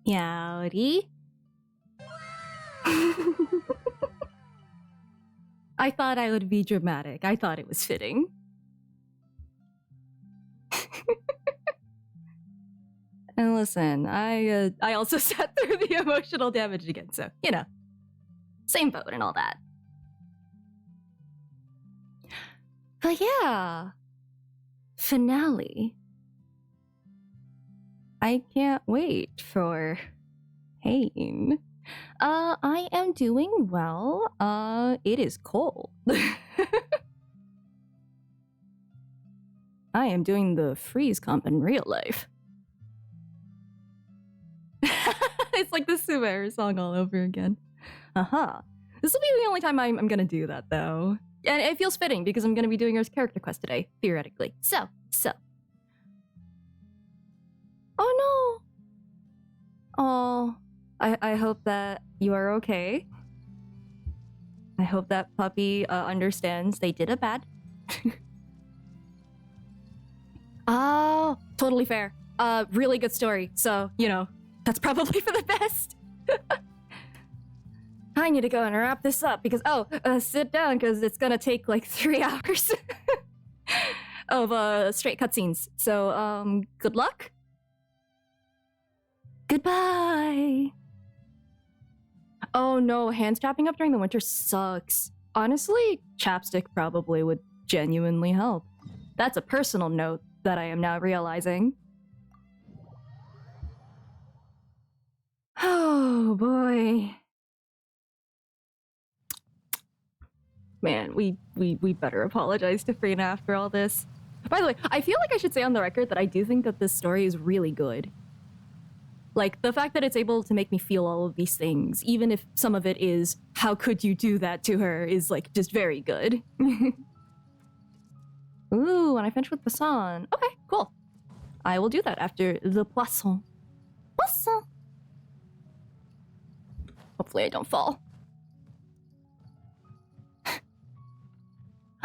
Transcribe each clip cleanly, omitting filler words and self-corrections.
Howdy. I thought I would be dramatic. I thought it was fitting. And listen, I also sat through the emotional damage again, so, you know, same boat and all that. But yeah, finale. I can't wait for pain. I am doing well. It is cold. I am doing the freeze comp in real life. It's like the Subaru song all over again. This will be the only time I'm gonna do that, though. And it feels fitting because I'm gonna be doing your character quest today, theoretically. So. Oh no! Oh, I hope that you are okay. I hope that puppy understands they did a bad. Oh, totally fair. Really good story. So, you know, that's probably for the best. I need to go and wrap this up because, sit down because it's gonna take like 3 hours of straight cutscenes. So, good luck. Goodbye. Oh no, hand strapping up during the winter sucks. Honestly, chapstick probably would genuinely help. That's a personal note that I am now realizing. Oh boy. Man, we better apologize to Furina after all this. By the way, I feel like I should say on the record that I do think that this story is really good. Like, the fact that it's able to make me feel all of these things, even if some of it is, how could you do that to her, is, like, just very good. Ooh, and I finished with Poisson. Okay, cool. I will do that after the Poisson. Poisson! Hopefully I don't fall.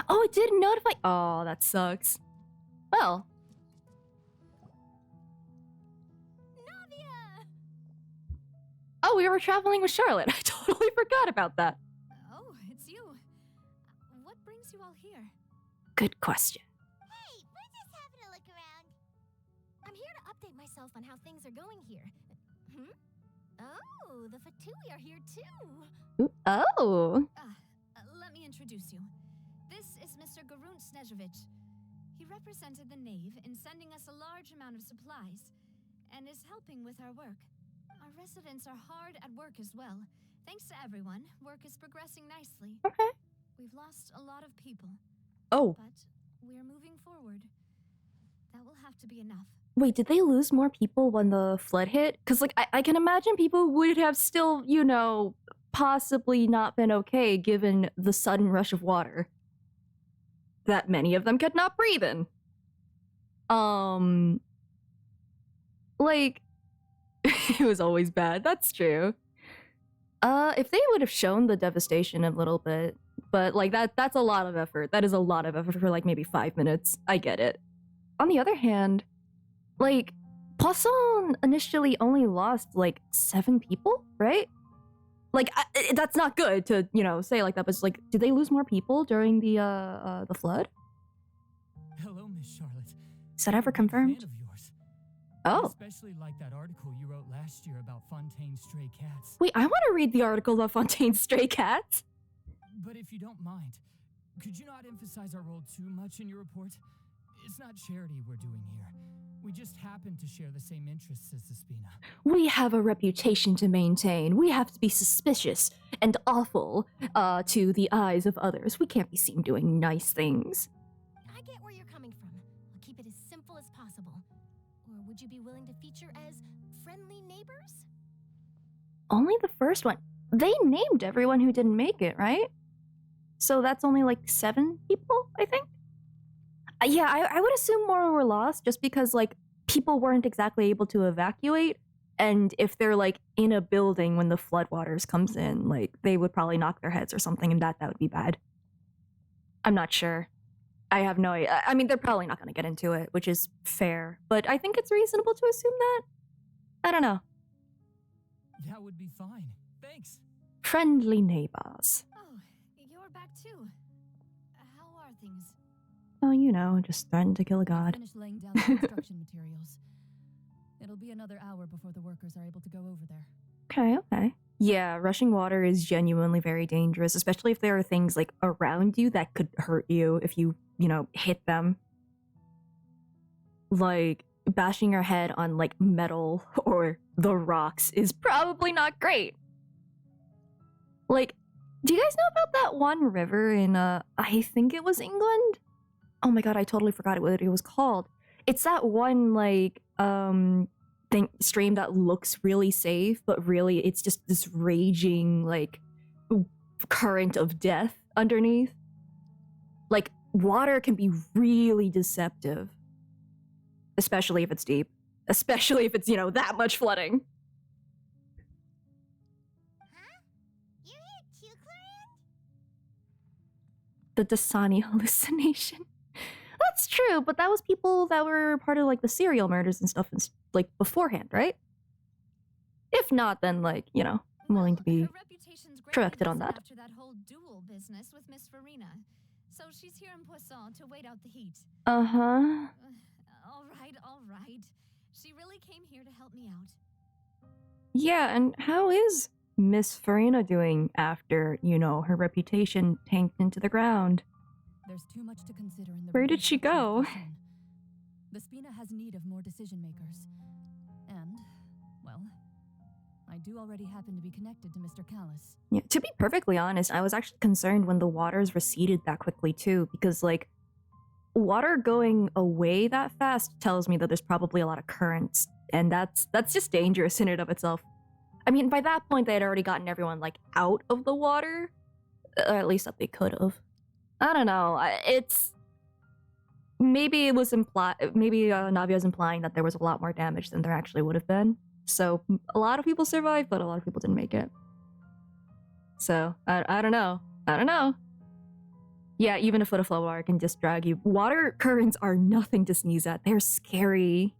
Oh, it did notify. Oh, that sucks. Well. Oh, we were traveling with Charlotte. I totally forgot about that. Oh, it's you. What brings you all here? Good question. Hey, we're just having a look around. I'm here to update myself on how things are going here. Oh, the Fatui are here too. Oh. Let me introduce you. This is Mr. Garun Snezhevich. He represented the Knave in sending us a large amount of supplies, and is helping with our work. Our residents are hard at work as well. Thanks to everyone, work is progressing nicely. Okay. We've lost a lot of people. Oh. But we're moving forward. That will have to be enough. Wait, did they lose more people when the flood hit? Because, like, I can imagine people would have still, you know, possibly not been okay given the sudden rush of water that many of them could not breathe in. Like, it was always bad. That's true. If they would have shown the devastation a little bit, but, like, that's a lot of effort. That is a lot of effort for, like, maybe 5 minutes. I get it. On the other hand, like, Poisson initially only lost, like, 7 people, right? Like, that's not good to, you know, say like that, but it's like, did they lose more people during the flood? Hello, Miss Charlotte. Is that ever confirmed? Fan of yours. Oh. I especially like that article you wrote last year about Fontaine's stray cats. Wait, I want to read the article about Fontaine's stray cats. But if you don't mind, could you not emphasize our role too much in your report? It's not charity we're doing here. We just happen to share the same interests as the Spina. We have a reputation to maintain. We have to be suspicious and awful to the eyes of others. We can't be seen doing nice things. I get where you're coming from. We'll keep it as simple as possible. Or would you be willing to feature as friendly neighbors? Only the first one. They named everyone who didn't make it, right? So that's only like 7 people, I think? Yeah, I would assume more were lost just because, like, people weren't exactly able to evacuate. And if they're, like, in a building when the floodwaters comes in, like, they would probably knock their heads or something, and that would be bad. I'm not sure. I have no idea. I mean, they're probably not going to get into it, which is fair. But I think it's reasonable to assume that. I don't know. That would be fine. Thanks. Friendly neighbors. Oh, you're back too. How are things? Oh, you know, just threatened to kill a god. Finished laying down the construction materials. It'll be another hour before the workers are able to go over there. Okay. Yeah, rushing water is genuinely very dangerous, especially if there are things like around you that could hurt you if you hit them. Like bashing your head on like metal or the rocks is probably not great. Like, do you guys know about that one river in I think it was England? Oh my god, I totally forgot what it was called. It's that one like stream that looks really safe, but really it's just this raging like current of death underneath. Like, water can be really deceptive, especially if it's deep, especially if it's that much flooding. Huh? You're here too, Clorian? The Dasani hallucination. That's true, but that was people that were part of like the serial murders and stuff like beforehand, right? If not, then like, I'm willing to be Her reputation's greatly corrected on lessened that. after that whole duel business with Miss Furina. So she's here in Poisson to wait out the heat. Uh-huh. All right. She really came here to help me out. Yeah, and how is Miss Farina doing after, her reputation tanked into the ground? There's too much to consider in the Where did she go? reconstruction. The Spina has need of more decision makers. And, well, I do already happen to be connected to Mr. Callis. Yeah, to be perfectly honest, I was actually concerned when the waters receded that quickly too, because like water going away that fast tells me that there's probably a lot of currents, and that's just dangerous in and of itself. I mean, by that point they had already gotten everyone like out of the water, or at least that they could have. I don't know. It's maybe it was maybe Navia was implying that there was a lot more damage than there actually would have been. So a lot of people survived, but a lot of people didn't make it. So I don't know. Yeah, even a foot of flow water can just drag you. Water currents are nothing to sneeze at. They're scary.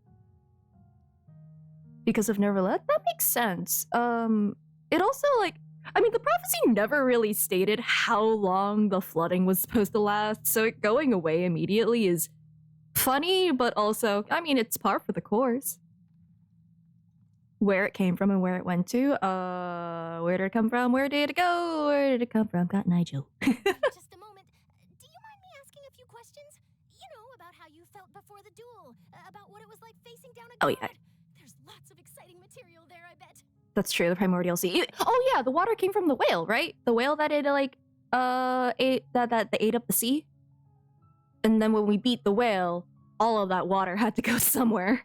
Because of Neverlet? That makes sense. It also like, I mean, the prophecy never really stated how long the flooding was supposed to last, so it going away immediately is funny, but also, I mean, it's par for the course. Where it came from and where it went to. Where did it come from? Where did it go? Where did it come from? Got Nigel. Just a moment. Do you mind me asking a few questions? You know, about how you felt before the duel, about what it was like facing down a god. Oh, yeah. There's lots of exciting material there, I bet. That's true, the primordial sea. Oh yeah, the water came from the whale, right? The whale that it like ate that ate up the sea. And then when we beat the whale, all of that water had to go somewhere.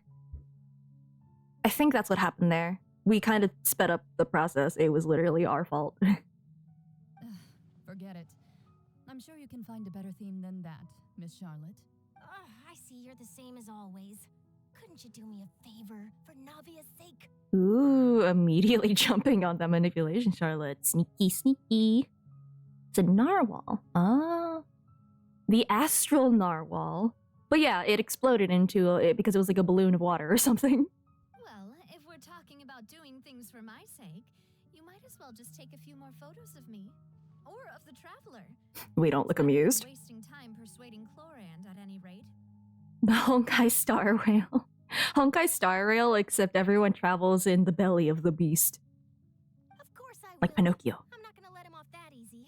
I think that's what happened there. We kind of sped up the process. It was literally our fault. Forget it. I'm sure you can find a better theme than that, Miss Charlotte. I see you're the same as always. Couldn't you do me a favor for Navia's sake? Ooh, immediately jumping on that manipulation, Charlotte. Sneaky. It's a narwhal. Ah. The astral narwhal. But yeah, it exploded into it because it was like a balloon of water or something. Well, if we're talking about doing things for my sake, you might as well just take a few more photos of me. Or of the traveler. We don't look amused. Wasting time persuading Chlorand at any rate. The Honkai Star Rail. Honkai Star Rail, except everyone travels in the belly of the beast. Of course I will. Like Pinocchio. I'm not gonna let him off that easy.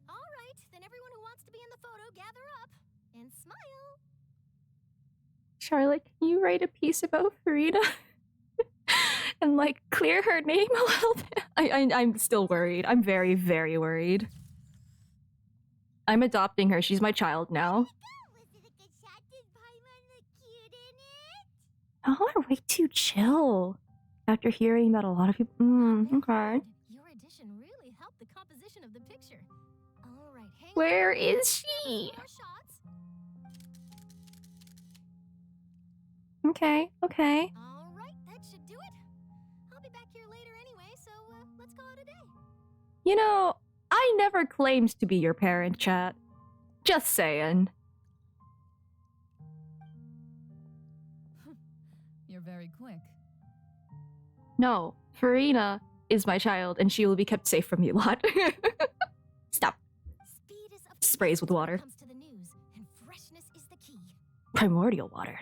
All right, then everyone who wants to be in the photo, gather up and smile. Charlotte, can you write a piece about Farida? And like clear her name a little bit? I'm still worried. I'm very, very worried. I'm adopting her. She's my child now. Was it a good shot? Did Paimon look cute in it? Y'all are way too chill. After hearing that a lot of people... okay. Your addition really helped the composition of the picture. All right, hang on. Where is she? More shots. Okay. All right, that should do it. I'll be back here later anyway, so let's call it a day. You know, I never claimed to be your parent, chat. Just saying. You're very quick. No, Furina is my child, and she will be kept safe from you lot. Stop. Speed is of the Sprays with essence when water. it comes to the news, and freshness is the key. Primordial water.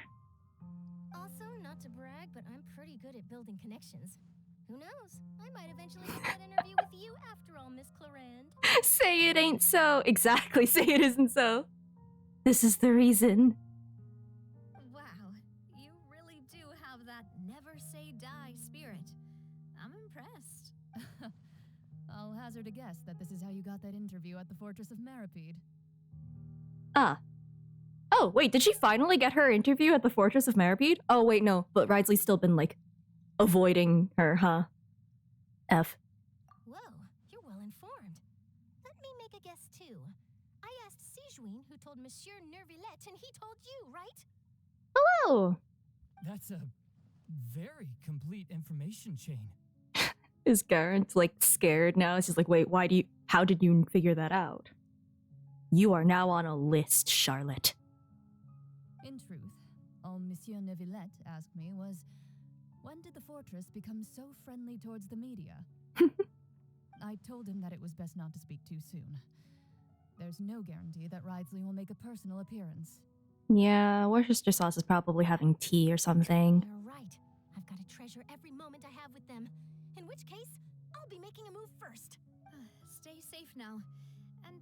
Also, not to brag, but I'm pretty good at building connections. Who knows? I might eventually get that interview with you after all, Miss Clarand. Say it ain't so. Exactly, say it isn't so. This is the reason. Wow, you really do have that never say die spirit. I'm impressed. I'll hazard a guess that this is how you got that interview at the Fortress of Maripede. Ah. Oh, wait, did she finally get her interview at the Fortress of Maripede? Oh, wait, no, but Ridley's still been, like, avoiding her, huh? F. Whoa, you're well informed. Let me make a guess too. I asked Sijuin, who told Monsieur Nervillette, and he told you, right? Oh! That's a very complete information chain. Is Garant, like, scared now? She's like, wait, how did you figure that out? You are now on a list, Charlotte. In truth, all Monsieur Neuvillette asked me was, when did the fortress become so friendly towards the media? I told him that it was best not to speak too soon. There's no guarantee that Ridley will make a personal appearance. Yeah, Worcester sauce is probably having tea or something. You're right. I've got to treasure every moment I have with them. In which case, I'll be making a move first. Stay safe now. And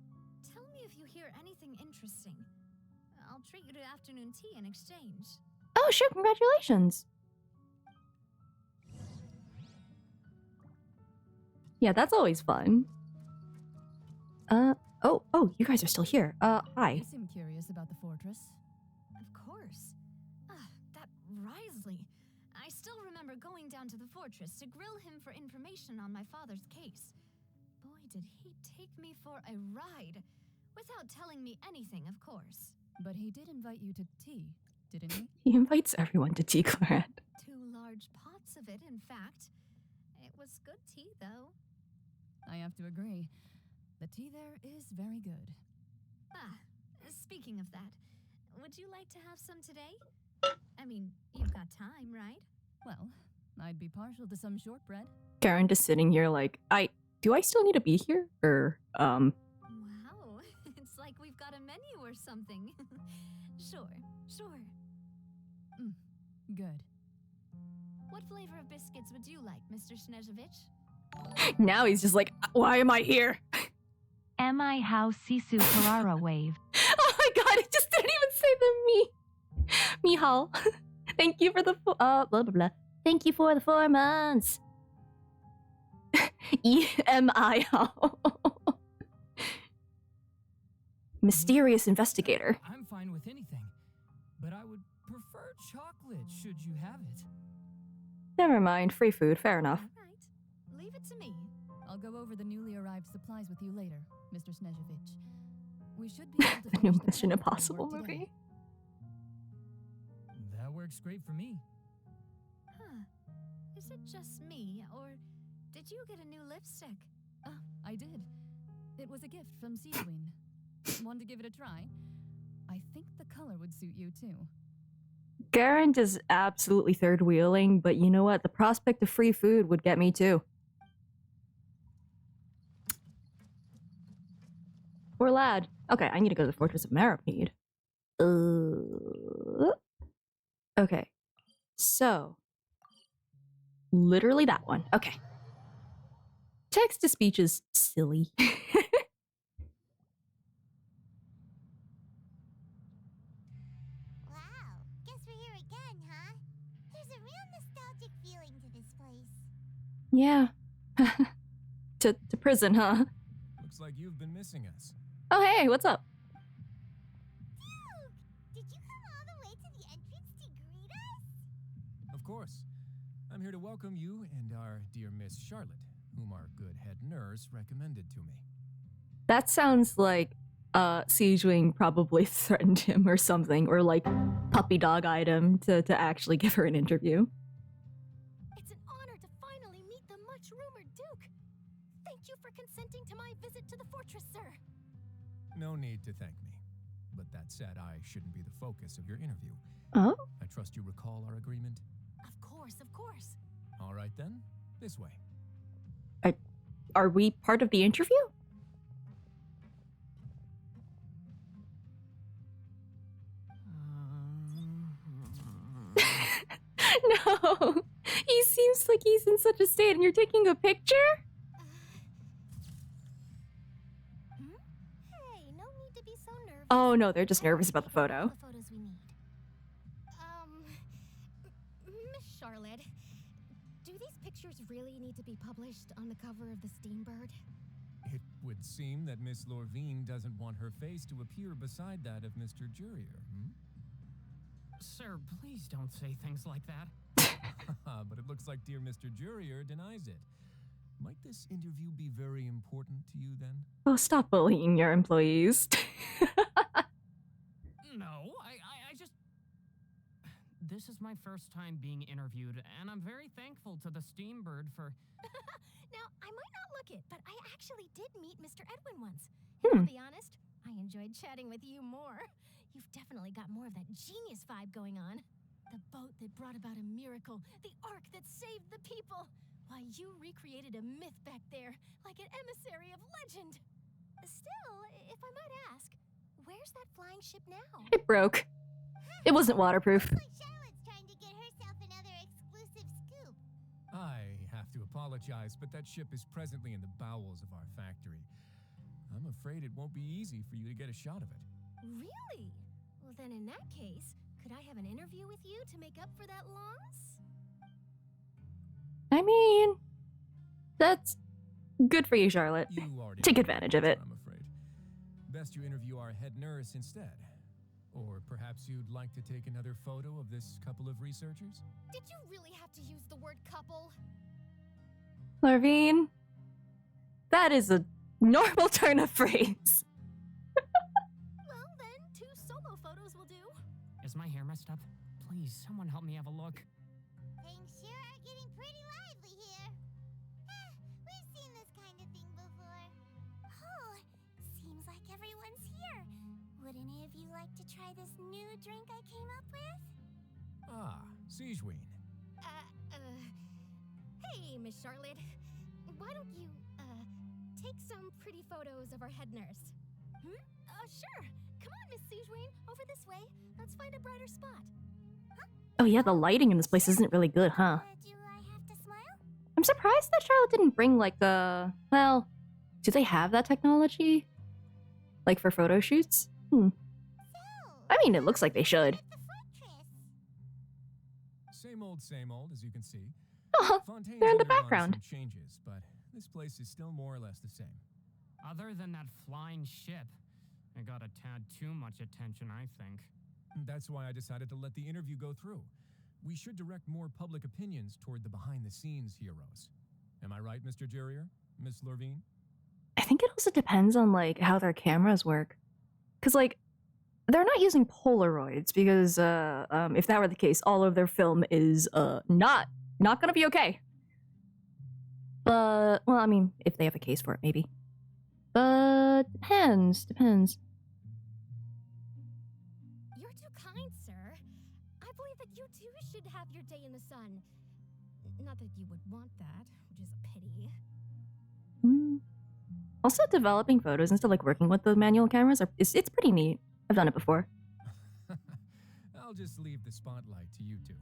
tell me if you hear anything interesting. I'll treat you to afternoon tea in exchange. Oh, sure, congratulations. Yeah, that's always fun. Oh, you guys are still here. Hi. You seem curious about the fortress. Of course. That Risley. I still remember going down to the fortress to grill him for information on my father's case. Boy, did he take me for a ride. Without telling me anything, of course. But he did invite you to tea, didn't he? He invites everyone to tea, Clarette. 2 large pots of it, in fact. It was good tea, though. I have to agree. The tea there is very good. Speaking of that, would you like to have some today? I mean, you've got time, right? Well, I'd be partial to some shortbread. Karen just sitting here like, do I still need to be here? Or, Wow, it's like we've got a menu or something. Sure. Good. What flavor of biscuits would you like, Mr. Snezhovich? now he's just like, why am I here? Am I how Sisu Carrara wave? Oh my god, it just didn't even say the me. Mihal. Thank you for the, blah, blah, blah. Thank you for the 4 months. E-M-I-Hal. Mysterious investigator. I'm fine with anything, but I would prefer chocolate should you have it. Never mind, free food, fair enough. All right. Leave it to me. I'll go over the newly arrived supplies with you later, Mr. Snezhovich. We should be able to The finish new the Mission prep before Impossible work today. movie. That works great for me. Huh. Is it just me, or did you get a new lipstick? I did. It was a gift from Sijuin. Want to give it a try? I think the color would suit you too. Garant is absolutely third wheeling, but you know what? The prospect of free food would get me too. Poor lad. Okay, I need to go to the Fortress of Maripede. Okay. So. Literally that one. Okay. Text to speech is silly. Wow, guess we're here again, huh? There's a real nostalgic feeling to this place. Yeah. to prison, huh? Looks like you've been missing us. Oh, hey, what's up? Duke, did you come all the way to the entrance to greet us? Of course. I'm here to welcome you and our dear Miss Charlotte, whom our good head nurse recommended to me. That sounds like Sijuing probably threatened him or something, or like puppy dog item to actually give her an interview. It's an honor to finally meet the much-rumored Duke. Thank you for consenting to my visit to the fortress, sir. No need to thank me. But that said, I shouldn't be the focus of your interview. Oh? I trust you recall our agreement? Of course, of course. All right then. This way. Are we part of the interview? No. He seems like he's in such a state and you're taking a picture? Hey, no need to be so nervous. Oh no, they're just I nervous already about the picked out photo. all the photos we need. Miss Charlotte, do these pictures really need to be published on the cover of the Steambird? It would seem that Miss Lorvine doesn't want her face to appear beside that of Mr. Jurier. Sir, please don't say things like that. But it looks like dear Mr. Jurier denies it. Might this interview be very important to you then? Oh, stop bullying your employees. No, I just... This is my first time being interviewed, and I'm very thankful to the Steambird for... Now, I might not look it, but I actually did meet Mr. Edwin once. Hmm. I'll be honest, I enjoyed chatting with you more. You've definitely got more of that genius vibe going on. The boat that brought about a miracle, the ark that saved the people. Why, you recreated a myth back there, like an emissary of legend. Still, if I might ask, where's that flying ship now? It broke. It wasn't waterproof. Looks like Charlotte's trying to get herself another exclusive scoop. I have to apologize, but that ship is presently in the bowels of our factory. I'm afraid it won't be easy for you to get a shot of it. Really? Well, then in that case, could I have an interview with you to make up for that loss? I mean, that's good for you, Charlotte. You already Take know advantage the of it. answer, I'm afraid. Best you interview our head nurse instead. Or perhaps you'd like to take another photo of this couple of researchers? Did you really have to use the word couple? Lorvine, that is a normal turn of phrase. Well, then, 2 solo photos will do. Is my hair messed up? Please, someone help me have a look. Things sure are getting pretty lively here. We've seen this kind of thing before. Oh, seems like everyone's here. Would any of you like to try this new drink I came up with? Ah, Siegeween. Hey, Miss Charlotte. Why don't you, take some pretty photos of our head nurse? Sure. Come on, Miss Siegeween. Over this way. Let's find a brighter spot. Oh yeah, the lighting in this place isn't really good, huh? Do I have to smile? I'm surprised that Charlotte didn't bring like a... Well, do they have that technology? Like for photo shoots? So, I mean, it looks like they should. at the fortress. Same old, as you can see. Oh, Fontaine's they're in the undergone background. some changes, but this place is still more or less the same. Other than that flying ship, it got a tad too much attention, I think. That's why I decided to let the interview go through. We should direct more public opinions toward the behind-the-scenes heroes. Am I right, Mr. Jurier? Miss Lorvine? I think it also depends on like how their cameras work. Cause like, they're not using Polaroids because if that were the case, all of their film is not gonna be okay. But well, I mean, if they have a case for it, maybe. But depends. You're too kind, sir. I believe that you too should have your day in the sun. Not that you would want that, which is a pity. Also, developing photos instead of like working with the manual cameras it's pretty neat. I've done it before. I'll just leave the spotlight to you two.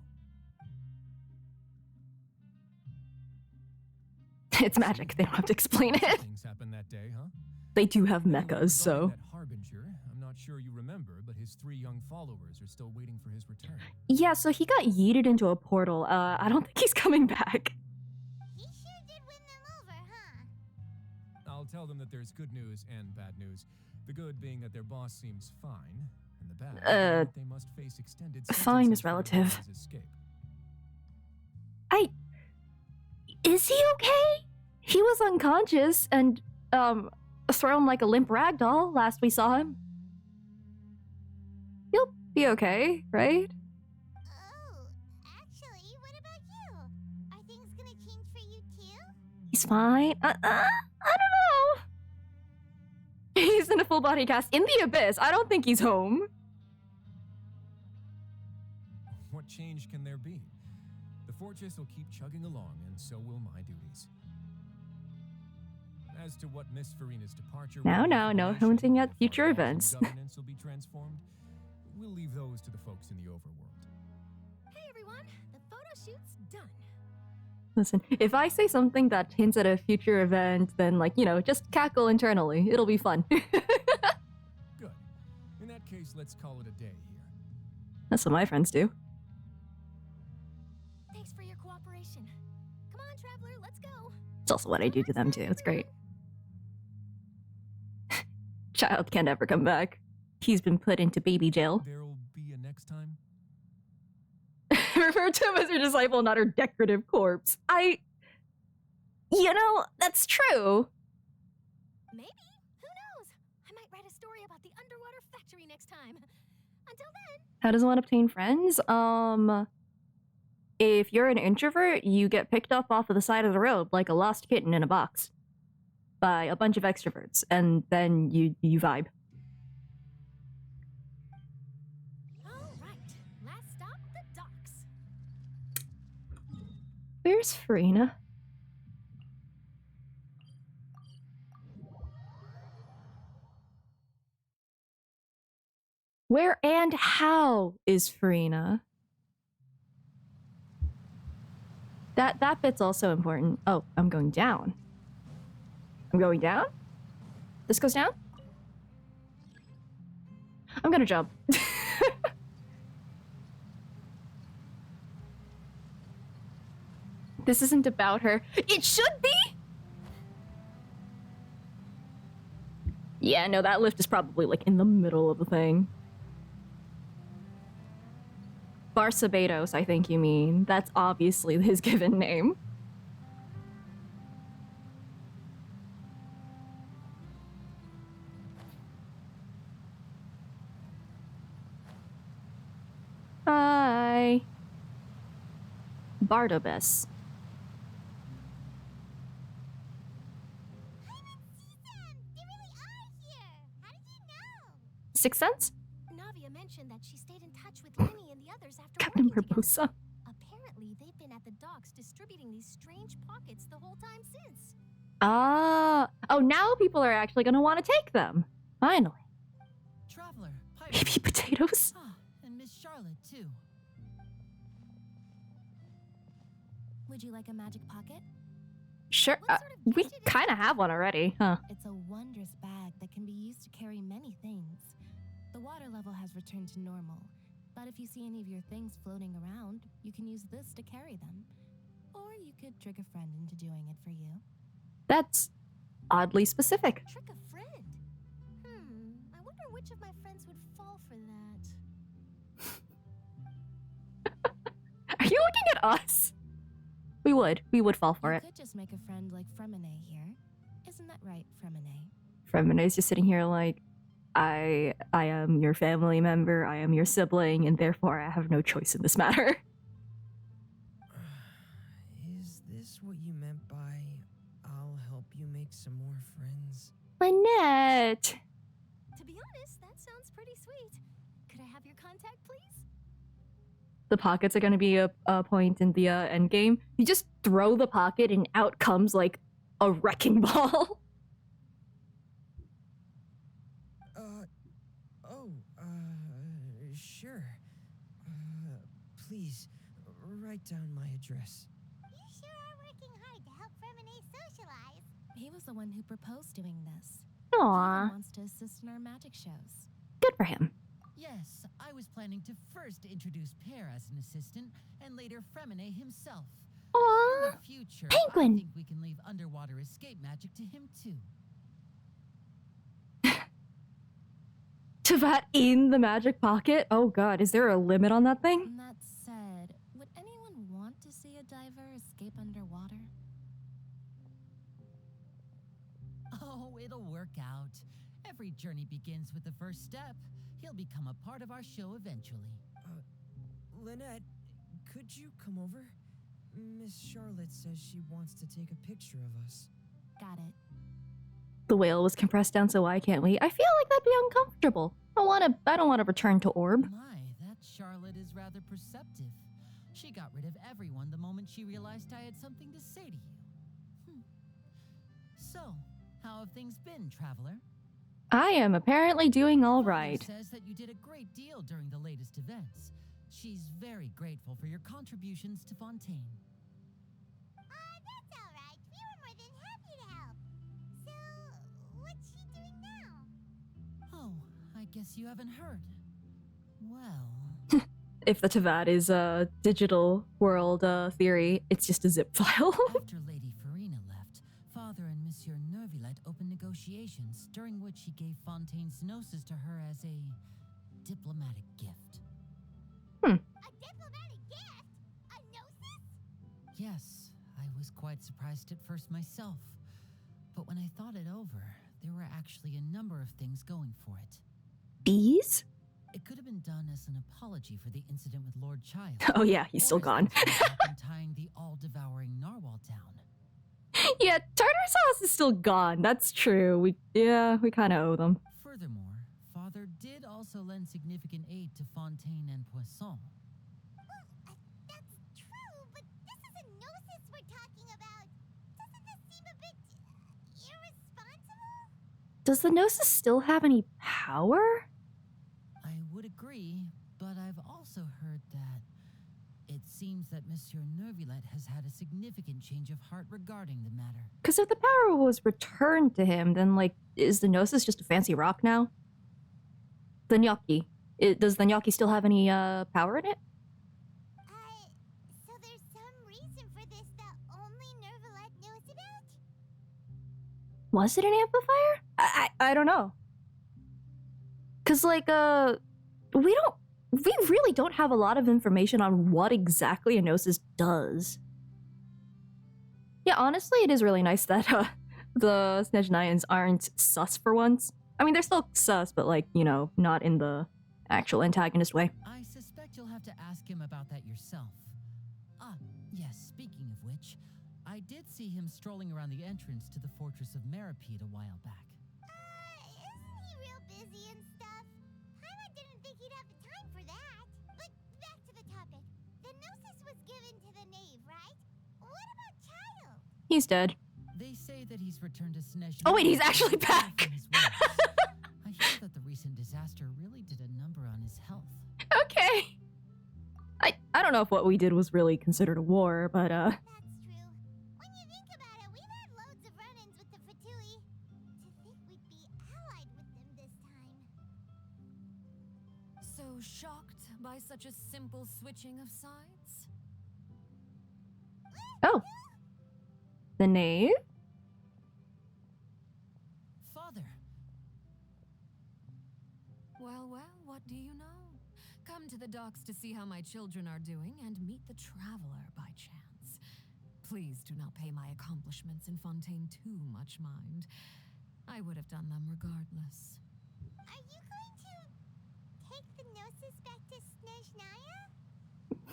It's magic. They don't have to explain it. Things happened that day, huh? They do have Anyway, mechas, regarding so... that Harbinger, I'm not sure you remember, but his 3 young followers are still waiting for his return. Yeah, so he got yeeted into a portal. I don't think he's coming back. He sure did win them over, huh? I'll tell them that there's good news and bad news. The good being that their boss seems fine, and the bad being that they must face extended fine is sentences for their relative. boss's escape. Is he okay? He was unconscious and, thrown like a limp ragdoll last we saw him. He'll be okay, right? Oh, actually, what about you? Are things gonna change for you too? He's fine. I don't know. He's in a full body cast in the abyss. I don't think he's home. What change can there be? The fortress will keep chugging along, and so will my duties. As to what Miss Furina's departure will No, mean no, for the no nation, hinting at if our future laws and events. governance will be transformed, we'll leave those to the folks in the overworld. Hey everyone, the photo shoot's done. Listen, if I say something that hints at a future event, then, like, you know, just cackle internally. It'll be fun. Good. In that case, let's call it a day here. That's what my friends do. Thanks for your cooperation. Come on, traveler, let's go. It's also what I do to them, too. It's great. Child can't ever come back. He's been put into baby jail. There'll be a next time? Refer to him as her disciple, not her decorative corpse. You know, that's true. Maybe. Who knows? I might write a story about the underwater factory next time. Until then. How does one obtain friends? If you're an introvert, you get picked up off of the side of the road like a lost kitten in a box by a bunch of extroverts, and then you vibe. All right. Last stop, the docks. Where's Furina? Where and how is Furina? That bit's also important. Oh, I'm going down. I'm going down? This goes down? I'm gonna jump. This isn't about her. It should be! Yeah, no, that lift is probably, like, in the middle of the thing. Barsabados, I think you mean. That's obviously his given name. Hi. Bardobus. They really are here. How did you know? Sixth Sense? Navia mentioned that she stayed in touch with Lenny and the others after Captain working together. Barbosa. Apparently, they've been at the docks distributing these strange pockets the whole time since. Ah. Oh, now people are actually gonna want to take them. Finally. Traveler, Baby potatoes. Ah, and Miss Charlotte too. Would you like a magic pocket? Sure. What sort of We gift it is? kind of have one already, huh? It's a wondrous bag that can be used to carry many things. The water level has returned to normal, but if you see any of your things floating around, you can use this to carry them. Or you could trick a friend into doing it for you. That's oddly specific. Trick a friend? I wonder which of my friends would fall for that. Are you looking at us? We would fall for You it. could just make a friend like Fremine here. Isn't that right, Fremine? Fremine's just sitting here like, I am your family member, I am your sibling, and therefore I have no choice in this matter. Is this what you meant by I'll help you make some more friends? Lynette! To be honest, that sounds pretty sweet. Could I have your contact, please? The pockets are gonna be a point in the end game. You just throw the pocket and out comes like a wrecking ball. Sure. Please, write down my address. You sure are working hard to help Fremine socialize. He was the one who proposed doing this. Aww, He even wants to assist in our magic shows. good for him. Yes, I was planning to first introduce Pear as an assistant, and later Fremine himself. In Aww, the future, Penguin. I think we can leave underwater escape magic to him too. Tavat in the magic pocket? Oh god, is there a limit on that thing? And that said, would anyone want to see a diver escape underwater? Oh, it'll work out. Every journey begins with the first step. He'll become a part of our show eventually. Lynette, could you come over? Miss Charlotte says she wants to take a picture of us. Got it. The whale was compressed down, so I can't wait. I feel like that'd be uncomfortable. I don't want to return to Orb. My, that Charlotte is rather perceptive. She got rid of everyone the moment she realized I had something to say to you. So, how have things been, traveler? I am apparently doing all Father right. says that you did a great deal during the latest events. She's very grateful for your contributions to Fontaine. That's all right. We were more than happy to help. So, what's she doing now? Oh, I guess you haven't heard. Well... If the Tavad is a digital world theory, it's just a zip file. After Lady Furina left, Father and Monsieur Nervillet opened negotiations, during which he gave Fontaine's gnosis to her as a diplomatic gift. A diplomatic gift? A gnosis? Yes, I was quite surprised at first myself. But when I thought it over, there were actually a number of things going for it. Bees? It could have been done as an apology for the incident with Lord Child. Oh yeah, he's still or as gone. an attempt at tying the all-devouring narwhal down. Yeah, tartar sauce is still gone. That's true. We kind of owe them. Furthermore, Father did also lend significant aid to Fontaine and Poisson. Well, that's true, but this is a gnosis we're talking about. Doesn't this seem a bit irresponsible? Does the Gnosis still have any power? I would agree, but I've also heard that it seems that Monsieur Nervillet has had a significant change of heart regarding the matter. Because if the power was returned to him, then, like, is the Gnosis just a fancy rock now? The gnocchi. Does the gnocchi still have any power in it? So there's some reason for this that only Nervillet knows about? Was it an amplifier? I don't know. Cause like we really don't have a lot of information on what exactly a gnosis does. Yeah, honestly, it is really nice that the Snezhnayans aren't sus for once. I mean, they're still sus, but like, you know, not in the actual antagonist way. I suspect you'll have to ask him about that yourself. Ah, yes, speaking of which, I did see him strolling around the entrance to the Fortress of Meripede a while back. Isn't he real busy and stuff? Paimon didn't think he'd have the time for that. But back to the topic. The gnosis was given to the knave, right? What about Child? He's dead. They say that he's returned to Snezhnaya. Oh wait, he's actually back! I hear that the recent disaster really did a number on his health. Okay. I don't know if what we did was really considered a war, but That's true. When you think about it, we've had loads of run-ins with the Fatui. To think we'd be allied with them this time. So shocked by such a simple switching of sides? oh. The knave? Father! Well, what do you know? Come to the docks to see how my children are doing and meet the traveler by chance. Please do not pay my accomplishments in Fontaine too much mind. I would have done them regardless. Are you going to take the gnosis back to Snezhnaya?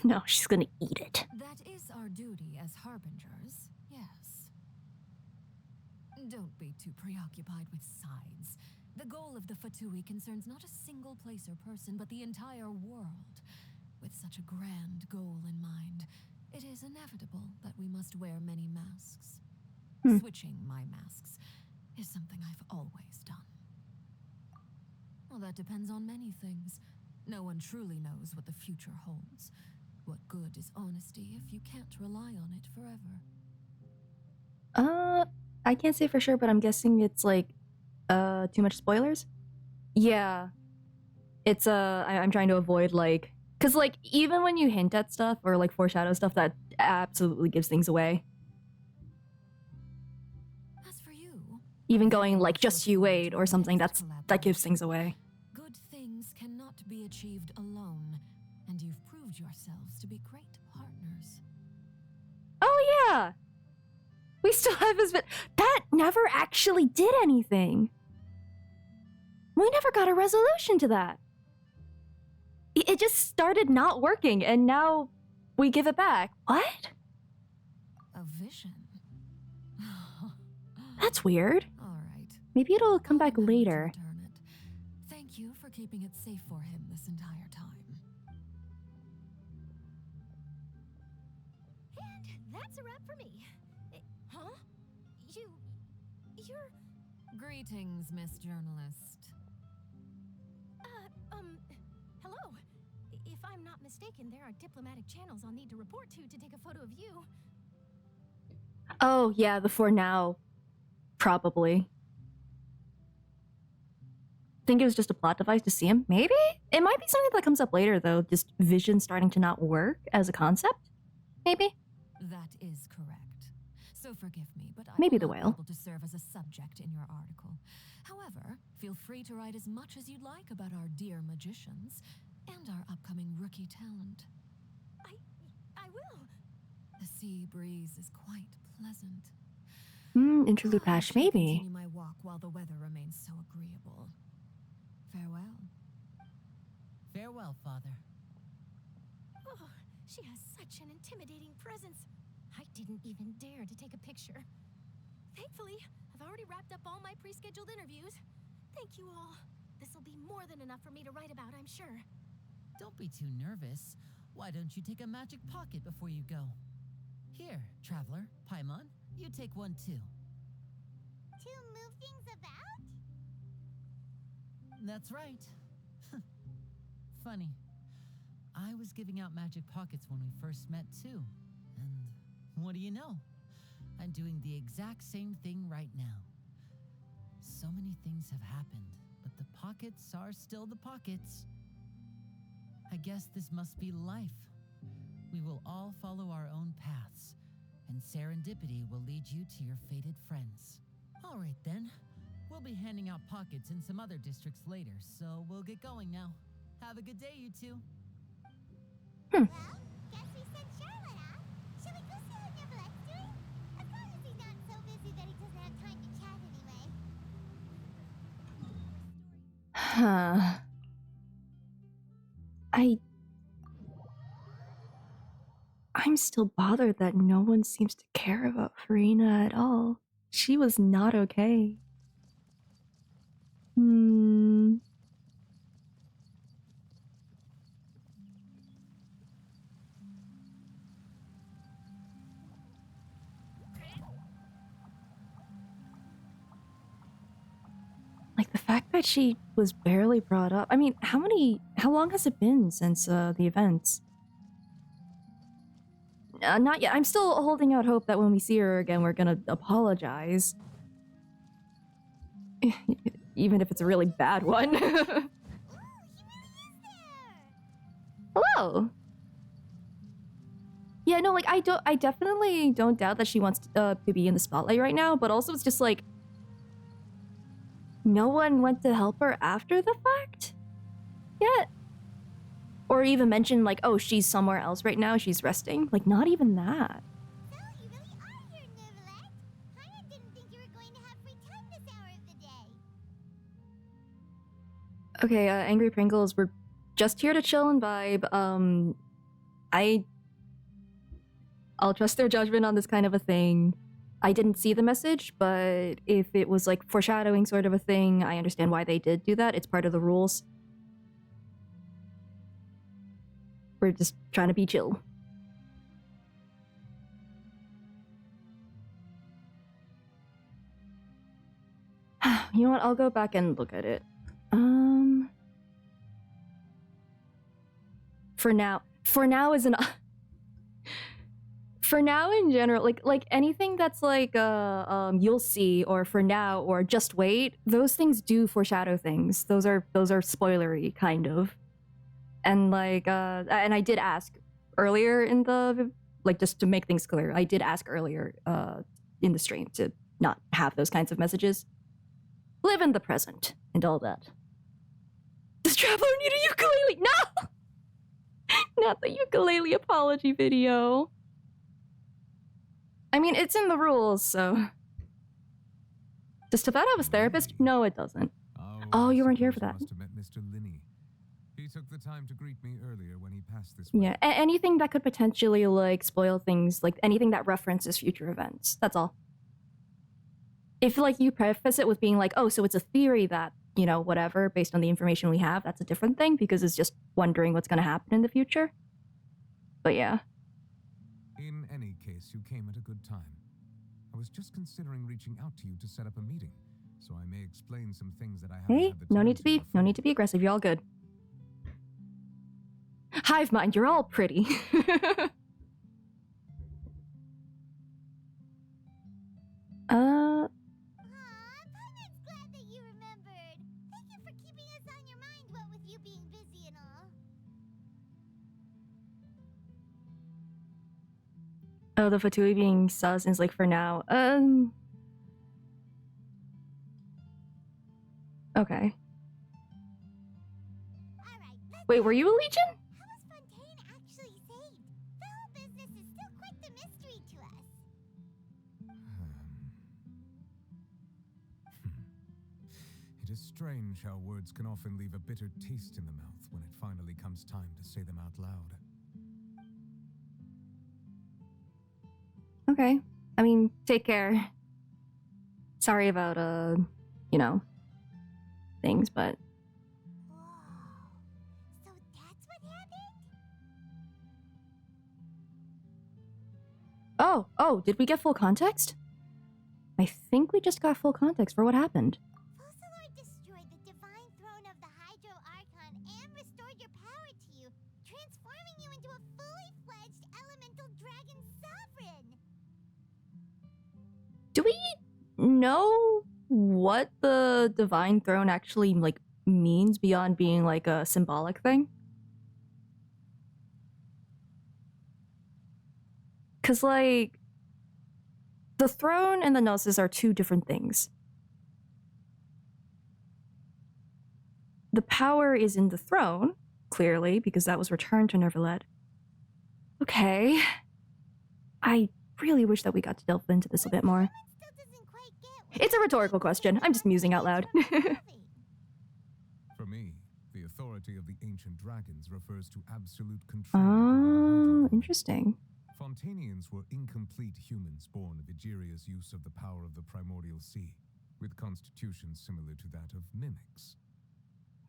No, she's gonna eat it. That is our duty as harbingers, yes. Don't be too preoccupied with sides. The goal of the Fatui concerns not a single place or person, but the entire world. With such a grand goal in mind, it is inevitable that we must wear many masks. Switching my masks is something I've always done. Well, that depends on many things. No one truly knows what the future holds. What good is honesty if you can't rely on it forever? I can't say for sure, but I'm guessing it's like, too much spoilers? Yeah. It's, I'm trying to avoid, like, cause, like, even when you hint at stuff or, like, foreshadow stuff, that absolutely gives things away. As for you, Even going, like, just you wait or something, that gives things away. good things cannot be achieved alone, and you've proved yourselves to be great partners. Oh, yeah! We still have his, but that never actually did anything. We never got a resolution to that. It just started not working, and now we give it back. What? A vision. That's weird. All right. Maybe it'll come back I'll remember to later. return it. Thank you for keeping it safe for him this entire time. That's a wrap for me. Huh? You're... Greetings, Miss Journalist. Hello. If I'm not mistaken, there are diplomatic channels I'll need to report to take a photo of you. Oh, yeah, the for now. Probably. Think it was just a plot device to see him? Maybe? It might be something that comes up later, though. Just Vision starting to not work as a concept? Maybe? That is correct. So forgive me, but I Maybe will the not be whale. able to serve as a subject in your article. However, feel free to write as much as you'd like about our dear magicians and our upcoming rookie talent. I will. The sea breeze is quite pleasant. Interlude I patch, shall maybe. continue my walk while the weather remains so agreeable. Farewell. Farewell, Father. Oh, she has such an intimidating presence. I didn't even dare to take a picture. Thankfully, I've already wrapped up all my pre-scheduled interviews. Thank you all. This'll be more than enough for me to write about, I'm sure. Don't be too nervous. Why don't you take a magic pocket before you go? Here, Traveler, Paimon, you take one too. To move things about? That's right. Funny. I was giving out magic pockets when we first met too. And what do you know? I'm doing the exact same thing right now. So many things have happened, but the pockets are still the pockets. I guess this must be life. We will all follow our own paths, and serendipity will lead you to your fated friends. All right then. We'll be handing out pockets in some other districts later, so we'll get going now. Have a good day, you two. Well, guess we sent Charlotte off. Shall we go see what Neverlette's doing? As long as he's not so busy that he doesn't have time to chat anyway. Huh. I'm still bothered that no one seems to care about Furina at all. She was not okay. Like, the fact that she was barely brought up. I mean, how long has it been since the events? Not yet. I'm still holding out hope that when we see her again, we're gonna apologize. Even if it's a really bad one. Ooh, he really is there! Hello! Yeah, no, like, I definitely don't doubt that she wants to be in the spotlight right now, but also it's just like, no one went to help her after the fact yet? Or even mention, like, oh, she's somewhere else right now, she's resting. Like, not even that. So, you really are here, Neverlette. Paimon didn't think you were going to have free time this hour of the day. Okay, Angry Pringles, we're just here to chill and vibe. I'll trust their judgment on this kind of a thing. I didn't see the message, but if it was like foreshadowing sort of a thing, I understand why they did do that. It's part of the rules. We're just trying to be chill. You know what? I'll go back and look at it. For now is an for now in general, like anything that's like you'll see or for now or just wait, those things do foreshadow things. Those are spoilery kind of. And like and I did ask earlier in the, like, just to make things clear, I did ask earlier in the stream to not have those kinds of messages. Live in the present and all that. Does Traveler need a ukulele? No! Not the ukulele apology video. I mean, it's in the rules, so... Does Tibet have his therapist? No, it doesn't. Oh, you weren't here for that. Must have met Mr. Linney. He took the time to greet me earlier when he passed this way. Yeah, anything that could potentially, like, spoil things, like, anything that references future events. That's all. If, like, you preface it with being like, oh, so it's a theory that, you know, whatever, based on the information we have, that's a different thing, because it's just wondering what's going to happen in the future. But yeah. In any case, case, you came at a good time. I was just considering reaching out to you to set up a meeting, so I may explain some things that I haven't Hey, had the no time need to be aggressive. You're all good. Hive mind, you're all pretty. Aw, Paimon's glad that you remembered. Thank you for keeping us on your mind, what with you being busy and all. Oh, the Fatui being sus is like for now. Okay. Alright, let's Wait, were you a legion? How was Fontaine actually saved? The whole business is still quite the mystery to us. It is strange how words can often leave a bitter taste in the mouth when it finally comes time to say them out loud. Okay. I mean, take care. Sorry about, you know, things, but... Whoa. So that's what happened? Oh, did we get full context? I think we just got full context for what happened. Fossilor destroyed the divine throne of the Hydro Archon and restored your power to you, transforming you into a fully fledged elemental dragon sovereign. Do we know what the Divine Throne actually, like, means beyond being, like, a symbolic thing? Because, like, the throne and the Gnosis are two different things. The power is in the throne, clearly, because that was returned to Neverlet. Okay. I really wish that we got to delve into this a bit more. Still doesn't quite get what It's a rhetorical question. I'm just musing out loud. For me, the authority of the ancient dragons refers to absolute control over the Hydro. Interesting. Fontainians were incomplete humans born of Egeria's use of the power of the primordial sea, with constitutions similar to that of mimics.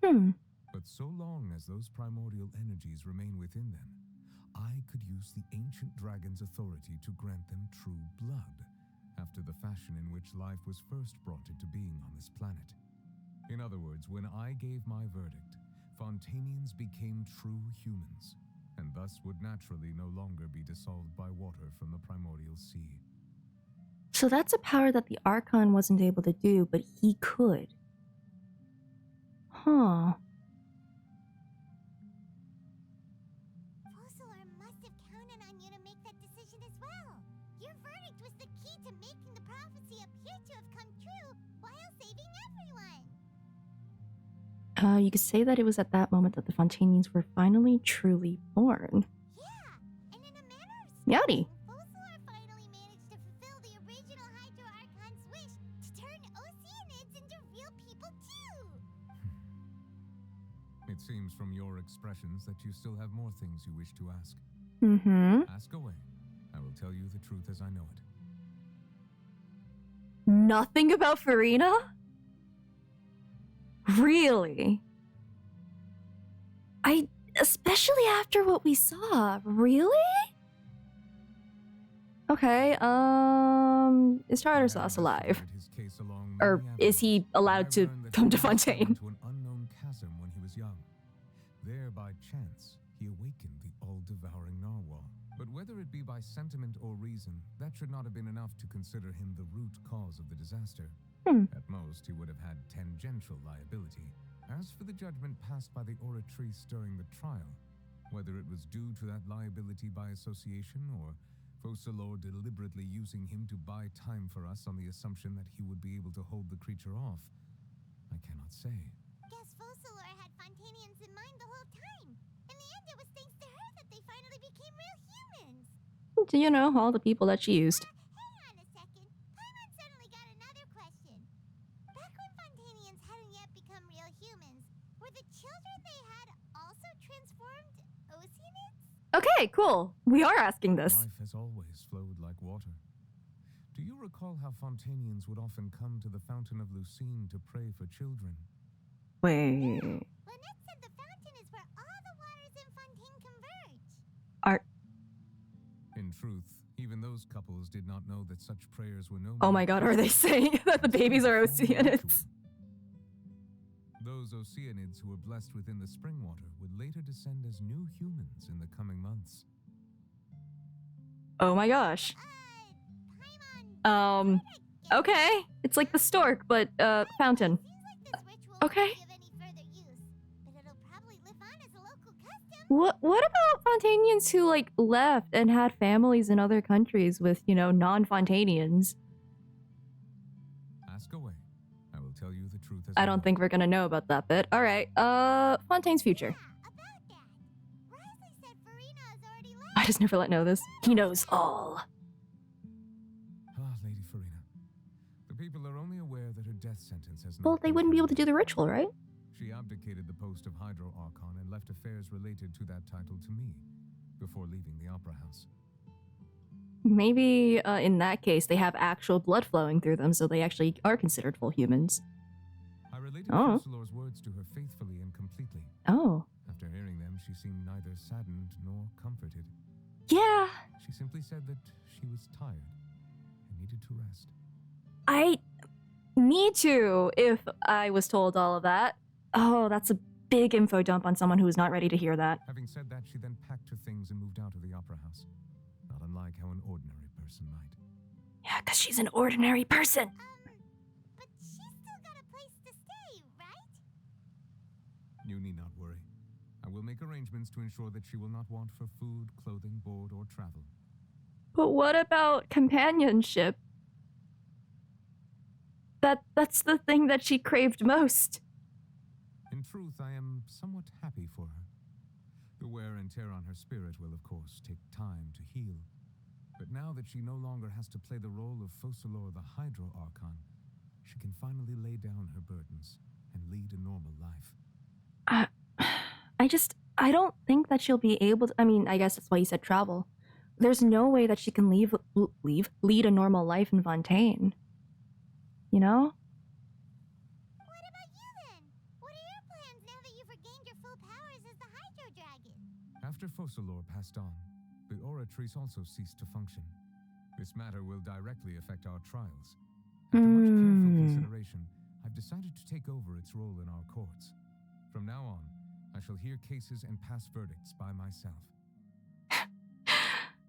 But so long as those primordial energies remain within them, I could use the ancient dragon's authority to grant them true blood, after the fashion in which life was first brought into being on this planet. In other words, when I gave my verdict, Fontainians became true humans, and thus would naturally no longer be dissolved by water from the primordial sea. So that's a power that the Archon wasn't able to do, but he could. Huh. Fossilor must have counted on you to make that decision as well. Your verdict was the key to making the prophecy appear to have come true while saving everyone. You could say that it was at that moment that the Fontainians were finally truly born. Yeah, and in a manner of Meowdy. speaking, Fossilor finally managed to fulfill the original Hydro Archon's wish to turn Oceanids into real people too. It seems from your expressions that you still have more things you wish to ask. Ask away. I will tell you the truth as I know it. Nothing about Furina? Really? Especially after what we saw, really? Okay, is Tartar Sauce alive? Or is he allowed to come to Fontaine? To an unknown chasm when he was young. There, by chance, he awakened the all-devouring narwhal. But whether it be by sentiment or reason, that should not have been enough to consider him the root cause of the disaster. At most, he would have had tangential liability. As for the judgment passed by the oratrice during the trial, whether it was due to that liability by association or Fossilor deliberately using him to buy time for us on the assumption that he would be able to hold the creature off, I cannot say. Guess Fossilor had Fontainians in mind the whole time. In the end, it was thanks to her that they finally became real humans. You know, all the people that she used. Hang on a second. Paimon suddenly got another question. Back when Fontainians hadn't yet become real humans, were the children they had also transformed Oceanids? Okay, cool. We are asking this. Life has always flowed like water. Do you recall how Fontainians would often come to the Fountain of Lucine to pray for children? Wait. Lynette said the fountain is where all the waters in Fontaine converge. In truth, even Even those couples did not know that such prayers were no. Oh my god, are they saying that the babies are Oceanids? Those Oceanids who were blessed within the spring water would later descend as new humans in the coming months. Oh my gosh. Okay. It's like the stork, but, fountain. Okay. What about Fontanians who, like, left and had families in other countries with, you know, non-Fontanians? Ask away. I will tell you the truth as I don't think we're gonna know about that bit. Alright, Fontaine's future. I just never let know this. He knows all. Ah, Lady Furina. The people are only aware that her death sentence has not. Well, they wouldn't be able to do the ritual, right? She abdicated the post of Hydro Archon and left affairs related to that title to me before leaving the Opera House. Maybe, in that case, they have actual blood flowing through them, so they actually are considered full humans. I related Fussalor's words to her faithfully and completely. Oh. After hearing them, she seemed neither saddened nor comforted. Yeah. She simply said that she was tired and needed to rest. Me too, if I was told all of that. Oh, that's a big info dump on someone who is not ready to hear that. Having said that, she then packed her things and moved out of the Opera House. Not unlike how an ordinary person might. Yeah, because she's an ordinary person. But she's still got a place to stay, right? You need not worry. I will make arrangements to ensure that she will not want for food, clothing, board, or travel. But what about companionship? That's the thing that she craved most. In truth, I am somewhat happy for her. The wear and tear on her spirit will, of course, take time to heal. But now that she no longer has to play the role of Fussalor the Hydro Archon, she can finally lay down her burdens and lead a normal life. I don't think that she'll be able to. I mean, I guess that's why you said travel. There's no way that she can lead a normal life in Fontaine. You know? What about you then? What are your plans now that you've regained your full powers as the Hydro Dragon? After Fussalor passed on, the Oratrice also ceased to function. This matter will directly affect our trials. After much careful consideration, I've decided to take over its role in our courts. From now on, I shall hear cases and pass verdicts by myself.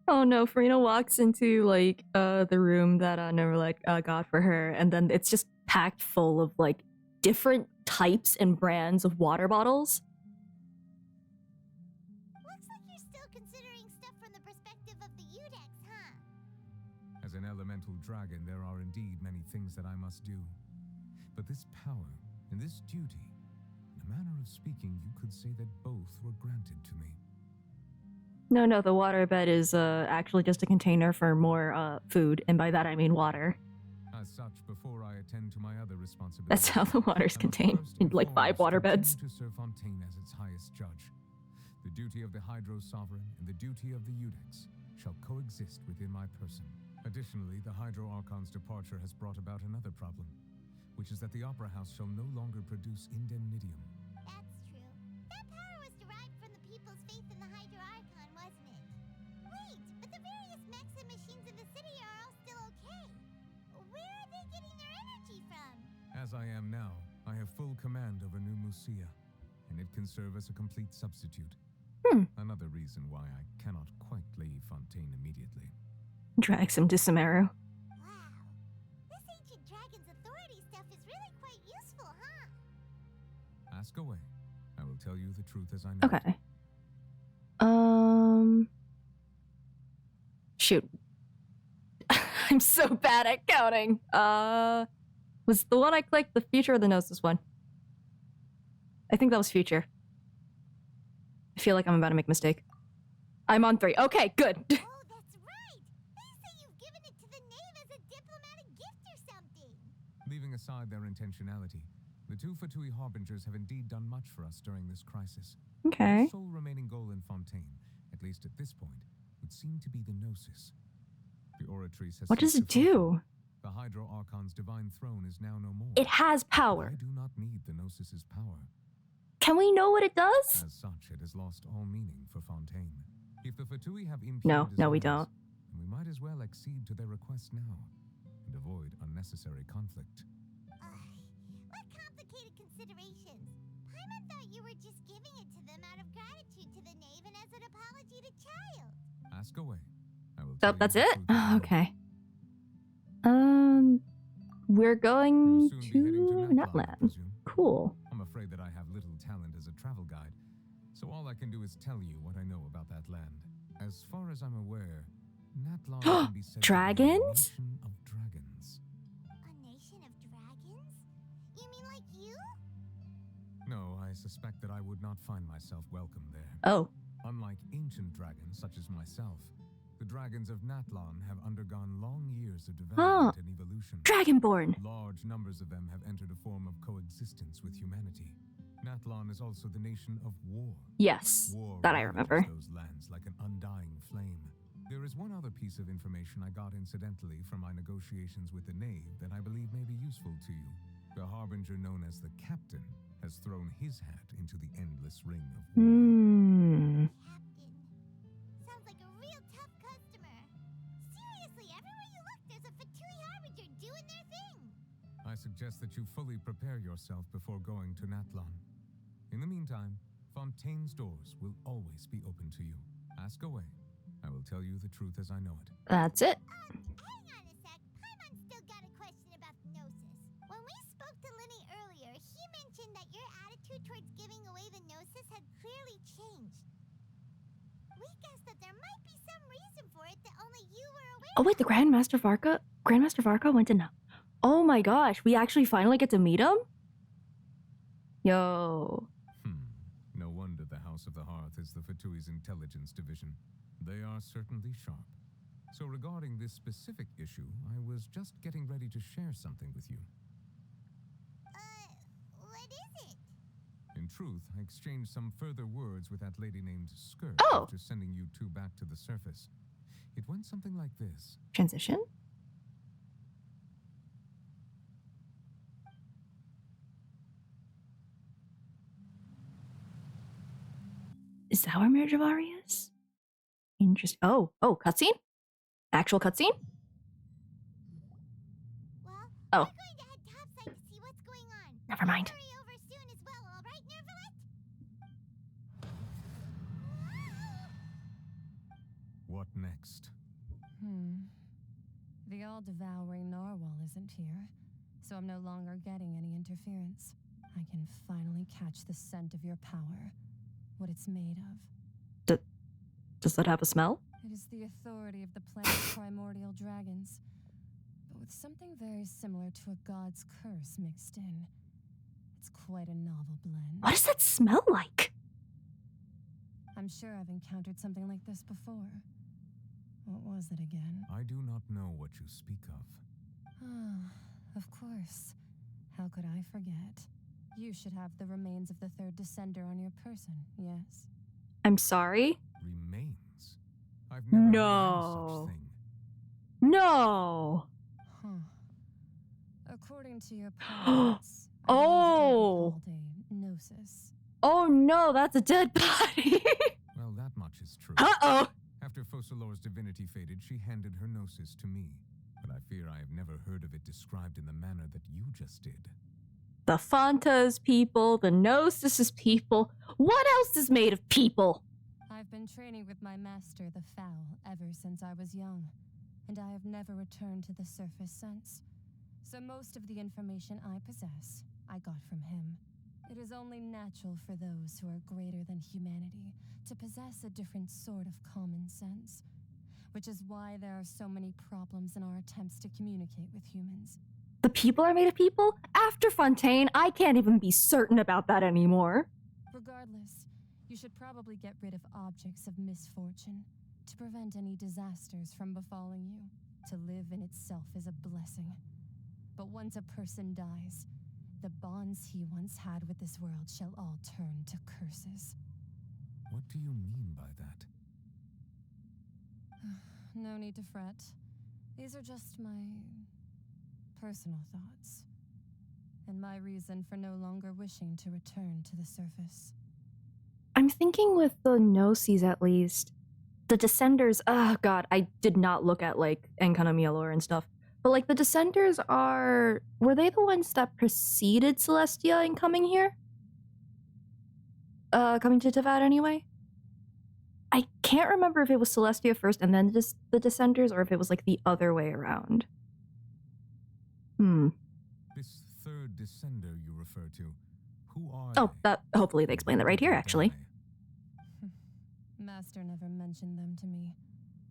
Oh no, Furina walks into, like, the room that Neverlet got for her, and then it's just packed full of, like, different types and brands of water bottles. Looks like you're still considering stuff from the perspective of the Udex, huh? As an elemental dragon, there are indeed many things that I must do. But this power and this duty, in a manner of speaking, you could say that both were granted to me. No, the waterbed is actually just a container for more food, and by that I mean water. As such, before I attend to my other responsibilities, That's how the water's contained, in like 5 waterbeds. To serve Fontaine as its highest judge. The duty of the Hydro Sovereign and the duty of the Udex shall coexist within my person. Additionally, the Hydro Archon's departure has brought about another problem, which is that the Opera House shall no longer produce indemnitium. That's true. That power was derived from the people's faith in the Hydro Archon, wasn't it? Wait, but the various mechs and machines in the city are all still okay. Where are they getting their energy from? As I am now, I have full command over New Musia, and it can serve as a complete substitute. Another reason why I cannot quite leave Fontaine immediately. Drags him to Sumeru. Wow. This ancient dragon's authority stuff is really quite useful, huh? Ask away. I will tell you the truth as I know. Okay. Shoot. I'm so bad at counting. Was the one I clicked the future or the gnosis one? I think that was future. I feel like I'm about to make a mistake. I'm on 3. Okay, good. Oh, that's right. They say you've given it to the knave as a diplomatic gift or something. Leaving aside their intentionality, the two Fatui Harbingers have indeed done much for us during this crisis. Okay. The sole remaining goal in Fontaine, at least at this point, would seem to be the Gnosis. The Oratrice has. What does it do? The Hydro Archon's divine throne is now no more. It has power. I do not need the Gnosis's power. Can we know what it does? As such, it has lost all meaning for Fontaine. If the Fatui have impure No, we desires, don't. then we might as well accede to their request now and avoid unnecessary conflict. What complicated considerations? Paimon thought you were just giving it to them out of gratitude to the knave and as an apology to Child. Ask away. I will So tell you that's the it? truth as I know it. Okay. We're going You'll soon be heading to Natlan, I Natlan. presume. Cool. I'm afraid that I have little talent as a travel guide, so all I can do is tell you what I know about that land. As far as I'm aware, Natlan can be said Dragons? to be a nation of dragons. A nation of dragons? You mean like you? No, I suspect that I would not find myself welcome there. Oh. Unlike ancient dragons such as myself, the dragons of Natlan have undergone long years of development and evolution. Dragonborn. Large numbers of them have entered a form of coexistence with humanity. Natlan is also the nation of war. Yes, War that I ravages remember. those lands like an undying flame. There is one other piece of information I got incidentally from my negotiations with the knave that I believe may be useful to you. The harbinger known as the Captain has thrown his hat into the endless ring of war. Hmm. Captain. Sounds like a real tough customer. Seriously, everywhere you look, there's a Fatui Harbinger doing their thing. I suggest that you fully prepare yourself before going to Natlan. In the meantime, Fontaine's doors will always be open to you. Ask away. I will tell you the truth as I know it. That's it. Hang on a sec. Paimon's still got a question about the Gnosis. When we spoke to Linny earlier, he mentioned that your attitude towards giving away the Gnosis had clearly changed. We guessed that there might be some reason for it that only you were aware Oh wait, the Grandmaster Varka went to Oh my gosh, we actually finally get to meet him? Yo. No wonder the House of the Hearth is the Fatui's intelligence division. They are certainly sharp. So regarding this specific issue, I was just getting ready to share something with you. What is it? In truth, I exchanged some further words with that lady named Skirt Oh. after sending you two back to the surface. It went something like this. Transition? Is that where Mirjavari is? Interesting. Oh, cutscene? Actual cutscene? Well, Oh. we're going to head topside to see what's going on. Never mind. Hurry over soon as well, all right, Nervalet? What next? The all-devouring narwhal isn't here, so I'm no longer getting any interference. I can finally catch the scent of your power, what it's made of. Does that have a smell? It is the authority of the planet's primordial dragons, but with something very similar to a god's curse mixed in. It's quite a novel blend. What does that smell like? I'm sure I've encountered something like this before. What was it again? I do not know what you speak of. Ah, of course. How could I forget? You should have the remains of the third descender on your person, yes? I'm sorry? Remains? I've never heard of No. any such thing. No. According to your parents, Oh. called a gnosis. Oh no, that's a dead body. Well, that much is true. Uh-oh. After Focalor's divinity faded, she handed her gnosis to me. But I fear I have never heard of it described in the manner that you just did. The Fantas people, the Gnosis people. What else is made of people? I've been training with my master, the Foul, ever since I was young, and I have never returned to the surface since. So most of the information I possess, I got from him. It is only natural for those who are greater than humanity to possess a different sort of common sense, which is why there are so many problems in our attempts to communicate with humans. The people are made of people? After Fontaine, I can't even be certain about that anymore. Regardless, you should probably get rid of objects of misfortune to prevent any disasters from befalling you. To live in itself is a blessing. But once a person dies, the bonds he once had with this world shall all turn to curses. What do you mean by that? No need to fret. These are just my personal thoughts, and my reason for no longer wishing to return to the surface. I'm thinking with the Gnosis at least. the Descenders, oh god, I did not look at, like, Enkanomiya lore and stuff. But, like, the Descenders were they the ones that preceded Celestia in coming here? Coming to Teyvat anyway? I can't remember if it was Celestia first and then the Descenders, or if it was, like, the other way around. This third Descender you refer to, who are Oh, they? hopefully they explain that right here, actually. Master never mentioned them to me.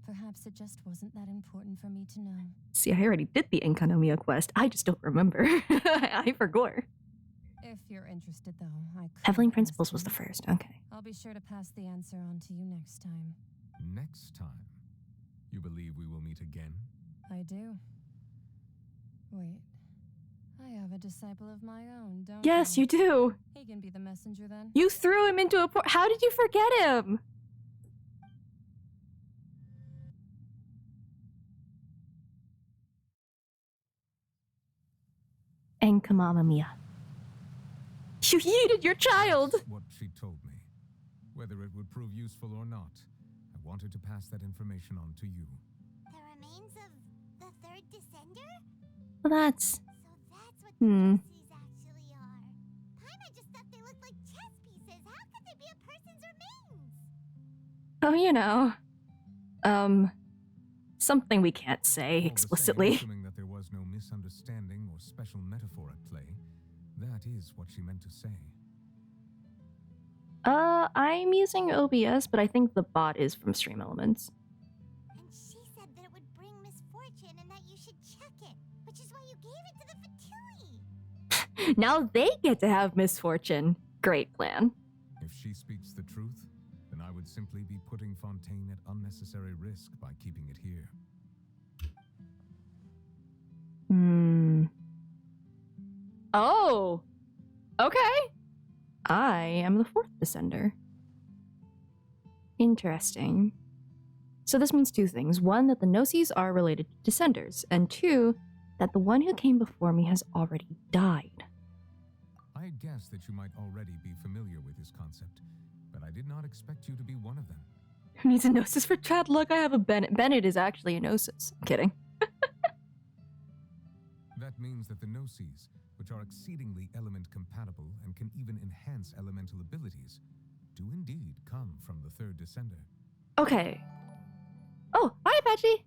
Perhaps it just wasn't that important for me to know. See, I already did the Enkanomiya quest. I just don't remember. I forgot. If you're interested, though, I could Eveling ask Principles was them. the first, okay. I'll be sure to pass the answer on to you next time. Next time? You believe we will meet again? I do. Wait. I have a disciple of my own, don't Yes, I? you do. He can be the messenger then. You threw him into a How did you forget him? Enkanomiya. You yeeted your child! That's what she told me. Whether it would prove useful or not, I wanted to pass that information on to you. The remains of the third Descender? Well, that's... So that's what the Hmm. Nosies actually are. Paimon just thought they looked like chess pieces. How could they be a person's remains? Oh, you know. Something we can't say All the same, explicitly. assuming that there was no misunderstanding or special metaphor at play, that is what she meant to say. I'm using OBS, but I think the bot is from Stream Elements. And she said that it would bring misfortune and that you should check it, which is why you gave it to the Fatui. Now they get to have misfortune. Great plan. If she speaks the truth, then I would simply be putting Fontaine at unnecessary risk by keeping it here. Oh! Okay! I am the fourth Descender. Interesting. So this means two things. One, that the Gnosis are related to Descenders, and two, that the one who came before me has already died. I guessed that you might already be familiar with this concept, but I did not expect you to be one of them. Who needs a Gnosis for chat? Look, I have a Bennett. Bennett is actually a Gnosis. I'm kidding. That means that the Gnosis, which are exceedingly element compatible and can even enhance elemental abilities, do indeed come from the third Descender. Okay. Oh, hi, Apache!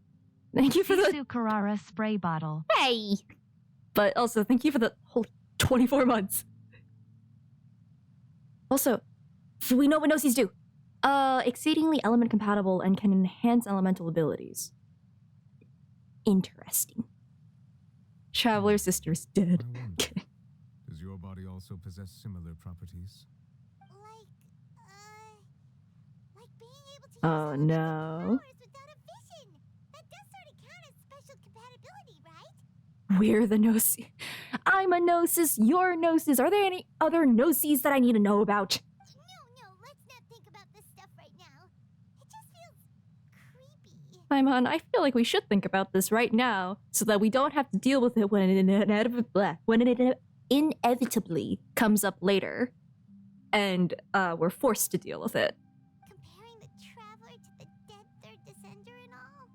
Thank you for the... Sisu Carrara spray bottle. Hey! But also, thank you for the whole 24 months. Also, we know what Gnosis do. Exceedingly element compatible and can enhance elemental abilities. Interesting. Traveler Sister's dead. I wonder, Kidding. does your body also possess similar properties? Like being able to use Oh, elemental no. powers without a vision. That does sort of count as special compatibility, right? We're the Gnosis. I'm a Gnosis, you're a Gnosis. Are there any other Gnosis that I need to know about? No, let's not think about this stuff right now. It just feels creepy. Paimon, I feel like we should think about this right now so that we don't have to deal with it when it inevitably comes up later and we're forced to deal with it. Comparing the Traveler to the dead third Descender and all.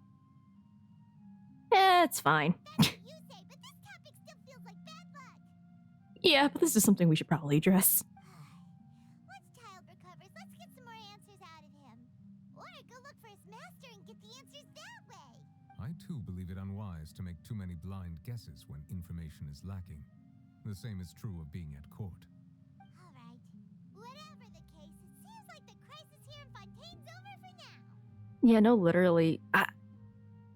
It's fine. That's what you say, but this topic still feels like bad luck. Yeah, but this is something we should probably address. Once Child recovers, let's get some more answers out of him. Or go look for his master and get the answers that way. I too believe it unwise to make too many blind guesses when information is lacking. The same is true of being at court. All right. Whatever the case, it seems like the crisis here in Fontaine's over for now. Yeah, no, literally.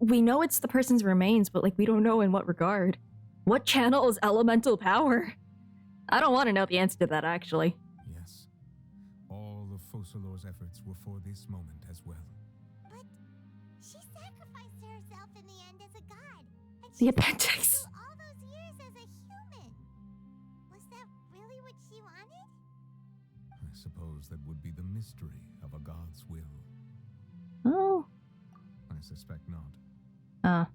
We know it's the person's remains, but like we don't know in what regard. What channels elemental power? I don't want to know the answer to that, actually. Yes. All of Focalor's efforts were for this moment as well. But she sacrificed herself in the end as a god. And The she appendix. through all those years as a human. Was that really what she wanted? I suppose that would be the mystery of a god's will. Oh. I suspect not.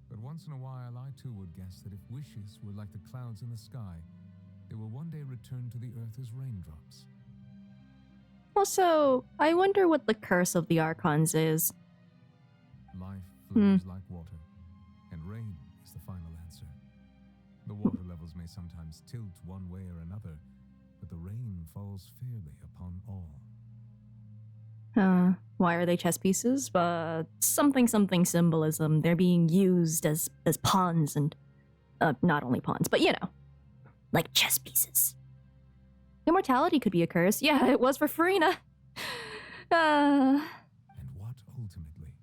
But once in a while, I too would guess that if wishes were like the clouds in the sky, they will one day return to the earth as raindrops. Also, I wonder what the curse of the Archons is. Life flows like water, and rain is the final answer. The water levels may sometimes tilt one way or another, but the rain falls fairly upon all. Why are they chess pieces? Something symbolism. They're being used as pawns and, not only pawns, but you know, like chess pieces. Immortality could be a curse. Yeah, it was for Furina. And what ultimately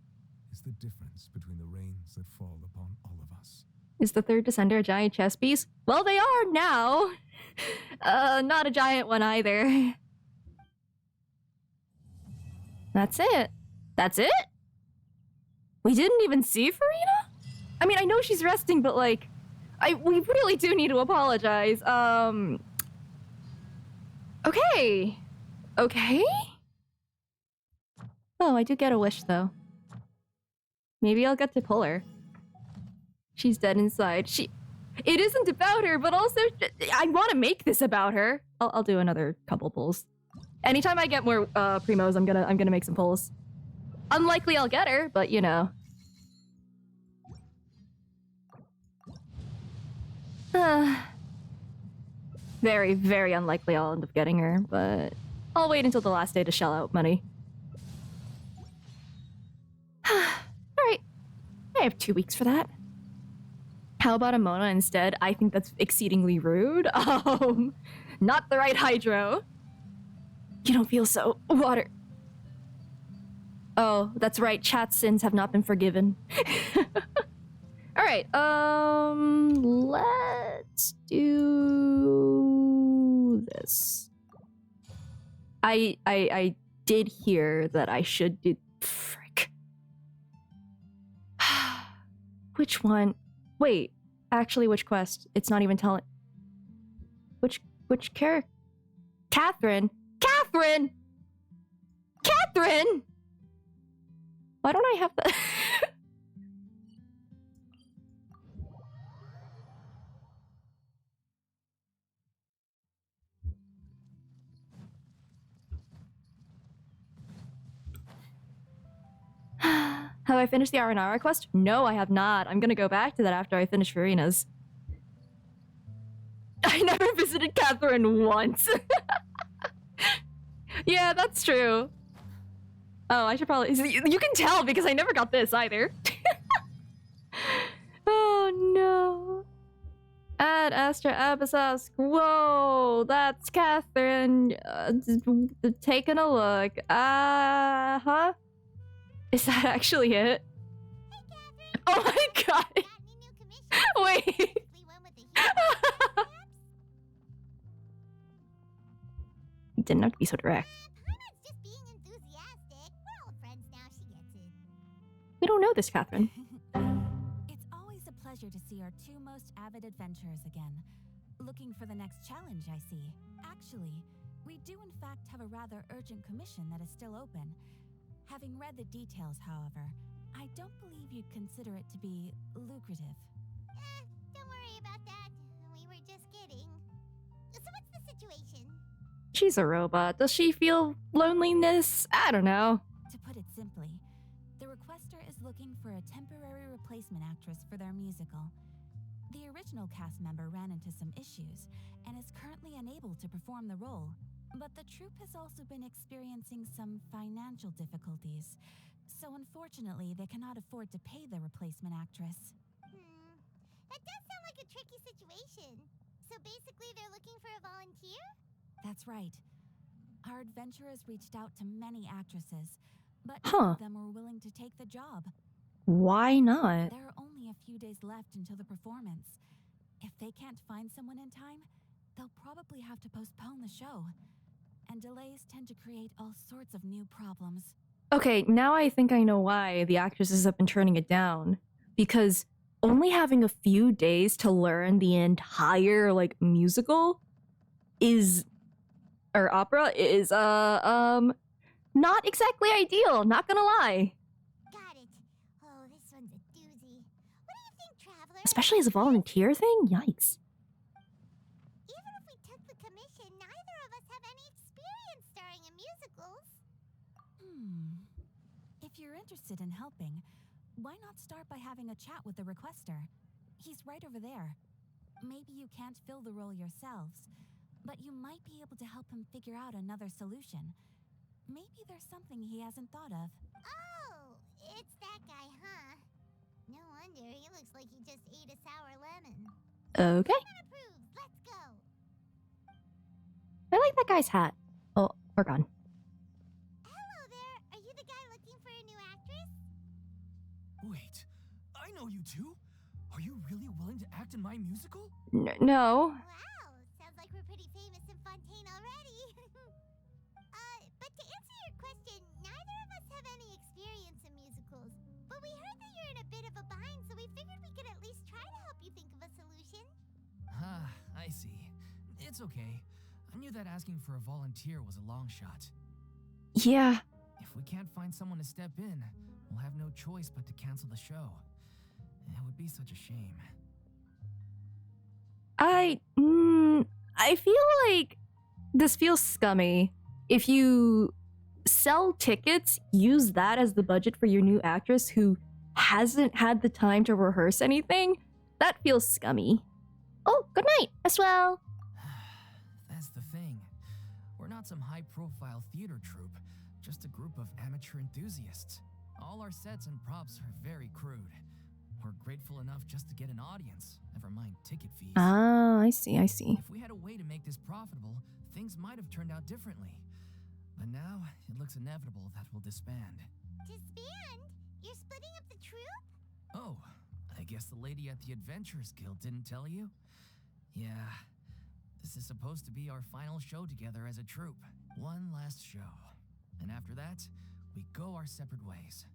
is the difference between the rains that fall upon all of us? Is the third descender a giant chess piece? Well, they are now. Not a giant one either. That's it. That's it? We didn't even see Furina? I mean, I know she's resting, but like, we really do need to apologize. Okay. Okay? Oh, I do get a wish, though. Maybe I'll get to pull her. She's dead inside. It isn't about her, but also, I want to make this about her. I'll do another couple pulls. Anytime I get more primos, I'm gonna make some pulls. Unlikely I'll get her, but you know. Very, very unlikely I'll end up getting her, but I'll wait until the last day to shell out money. Alright. I have 2 weeks for that. How about a Mona instead? I think that's exceedingly rude. Not the right hydro. You don't feel so. Water. Oh, that's right. Chat sins have not been forgiven. Alright, let's do this. I did hear that I should do... Frick. Which one? Wait, actually, which quest? It's not even telling... Which character? Catherine? Catherine! Catherine! Why don't I have that? Have I finished the Aranara quest? No, I have not. I'm gonna go back to that after I finish Furina's. I never visited Catherine once. Yeah, that's true. Oh, I should probably... You can tell because I never got this either. Oh, no. Add Astra Abyssosque. Whoa, that's Catherine. Taking a look. Huh? Is that actually it? Hey, oh my god. Wait. You didn't have to be so direct. Just being enthusiastic. We're old friends now, she gets it. We don't know this, Catherine. It's always a pleasure to see our two most avid adventurers again. Looking for the next challenge, I see. Actually, we do in fact have a rather urgent commission that is still open. Having read the details, however, I don't believe you'd consider it to be lucrative. Don't worry about that. We were just kidding. So what's the situation? She's a robot. Does she feel loneliness? I don't know. To put it simply, the requester is looking for a temporary replacement actress for their musical. The original cast member ran into some issues and is currently unable to perform the role. But the troupe has also been experiencing some financial difficulties, so unfortunately they cannot afford to pay the replacement actress. That does sound like a tricky situation. So basically they're looking for a volunteer? That's right. Our adventurers reached out to many actresses, but none of them were willing to take the job. Why not? There are only a few days left until the performance. If they can't find someone in time, they'll probably have to postpone the show. And delays tend to create all sorts of new problems. Okay, now I think I know why the actresses have been turning it down. Because only having a few days to learn the entire, like, musical is... or opera is, not exactly ideal, not gonna lie. Got it. Oh, this one's a doozy. What do you think, Traveler? Especially as a volunteer thing? Yikes. Even if we took the commission, neither of us have any experience starring in musicals. If you're interested in helping, Why not start by having a chat with the requester? He's right over there. Maybe you can't fill the role yourselves, but you might be able to help him figure out another solution. Maybe there's something he hasn't thought of. Oh, it's that guy, huh? No wonder, he looks like he just ate a sour lemon. Okay. Payment approved, let's go. I like that guy's hat. Oh, we're gone. Hello there, are you the guy looking for a new actress? Wait, I know you two. Are you really willing to act in my musical? No. Wow, sounds like we're pretty famous in Fontaine already. But to answer your question, neither of us have any experience in musicals. But we heard that you're in a bit of a bind, so we figured we could at least try to help you think of a solution. Ah, I see. It's okay. I knew that asking for a volunteer was a long shot. Yeah. If we can't find someone to step in, we'll have no choice but to cancel the show. It would be such a shame. I feel like this feels scummy. If you sell tickets, use that as the budget for your new actress who hasn't had the time to rehearse anything. That feels scummy. Oh, good night as well. That's the thing. We're not some high-profile theater troupe, just a group of amateur enthusiasts. All our sets and props are very crude. We're grateful enough just to get an audience, never mind ticket fees. Ah, I see. If we had a way to make this profitable, things might have turned out differently. But now, it looks inevitable that we'll disband. Disband? You're splitting up the troupe? Oh, I guess the lady at the Adventurers Guild didn't tell you? Yeah, this is supposed to be our final show together as a troupe. One last show. And after that, we go our separate ways.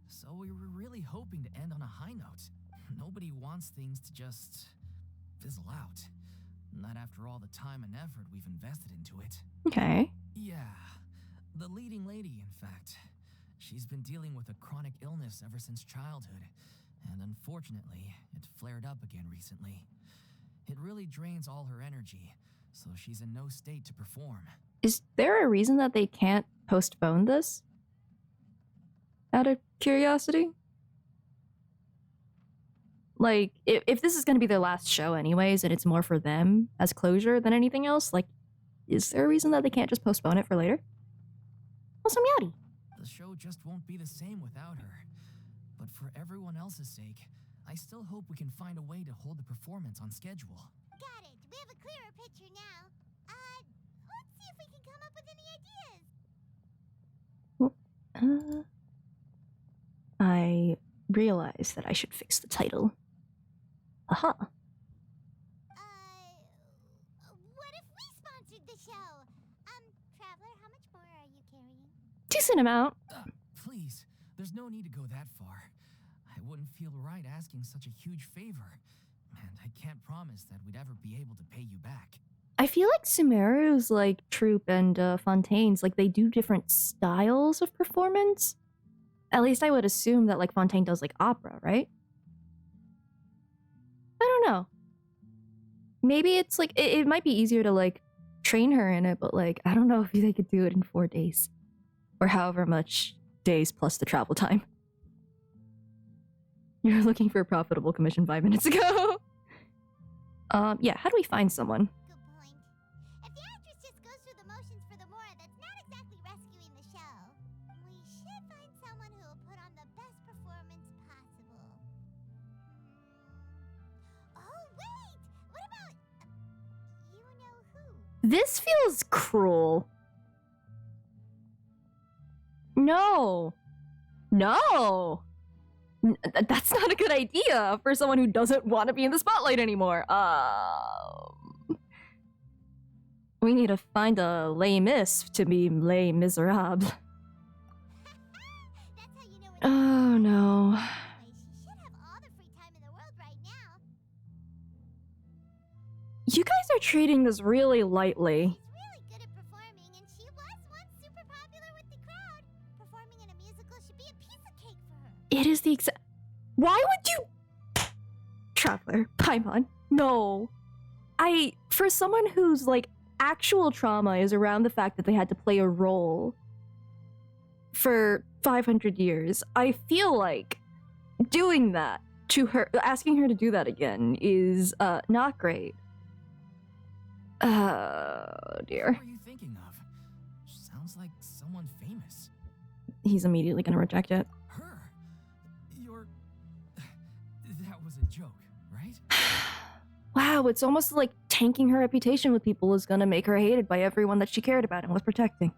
So we were really hoping to end on a high note. Nobody wants things to just fizzle out. Not after all the time and effort we've invested into it. Okay. Yeah, the leading lady, in fact. She's been dealing with a chronic illness ever since childhood, and unfortunately, it flared up again recently. It really drains all her energy, so she's in no state to perform. Is there a reason that they can't postpone this? Out of curiosity? Like, if this is going to be their last show anyways, and it's more for them as closure than anything else, like, is there a reason that they can't just postpone it for later? Awesome yachty. The show just won't be the same without her. But for everyone else's sake, I still hope we can find a way to hold the performance on schedule. Got it. We have a clearer picture now. Let's see if we can come up with any ideas. I realized that I should fix the title. Aha. What if we sponsored the show? Traveler, how much more are you carrying? Decent amount. Please, there's no need to go that far. I wouldn't feel right asking such a huge favor. And I can't promise that we'd ever be able to pay you back. I feel like Sumeru's, like, troupe and Fontaine's, like, they do different styles of performance. At least I would assume that, like, Fontaine does, like, opera, right? I don't know. Maybe it's, like, it might be easier to, like, train her in it, but, like, I don't know if they could do it in 4 days. Or however much days plus the travel time. You were looking for a profitable commission 5 minutes ago. Yeah, how do we find someone? Good point. If the actress just goes through the motions for the Mora, that's not exactly rescuing the show. We should find someone who will put on the best performance possible. Oh, wait! What about... you know who? This feels cruel. No. No. That's not a good idea for someone who doesn't want to be in the spotlight anymore. We need to find a Les Mis to be Les Miserables. That's how you know Oh no. she should have all the free time in the world right now. You guys are treating this really lightly. She's really good at performing, and she was once super popular with the crowd. Performing in a musical should be a piece of cake for her. It is the exact... Why would you... Traveler, Paimon, no. For someone whose, like, actual trauma is around the fact that they had to play a role for 500 years, I feel like doing that to her, asking her to do that again is not great. Dear. What are you thinking of? Sounds like someone famous. He's immediately gonna reject it. Her? You're... That was a joke, right? Wow, it's almost like tanking her reputation with people is gonna make her hated by everyone that she cared about and was protecting.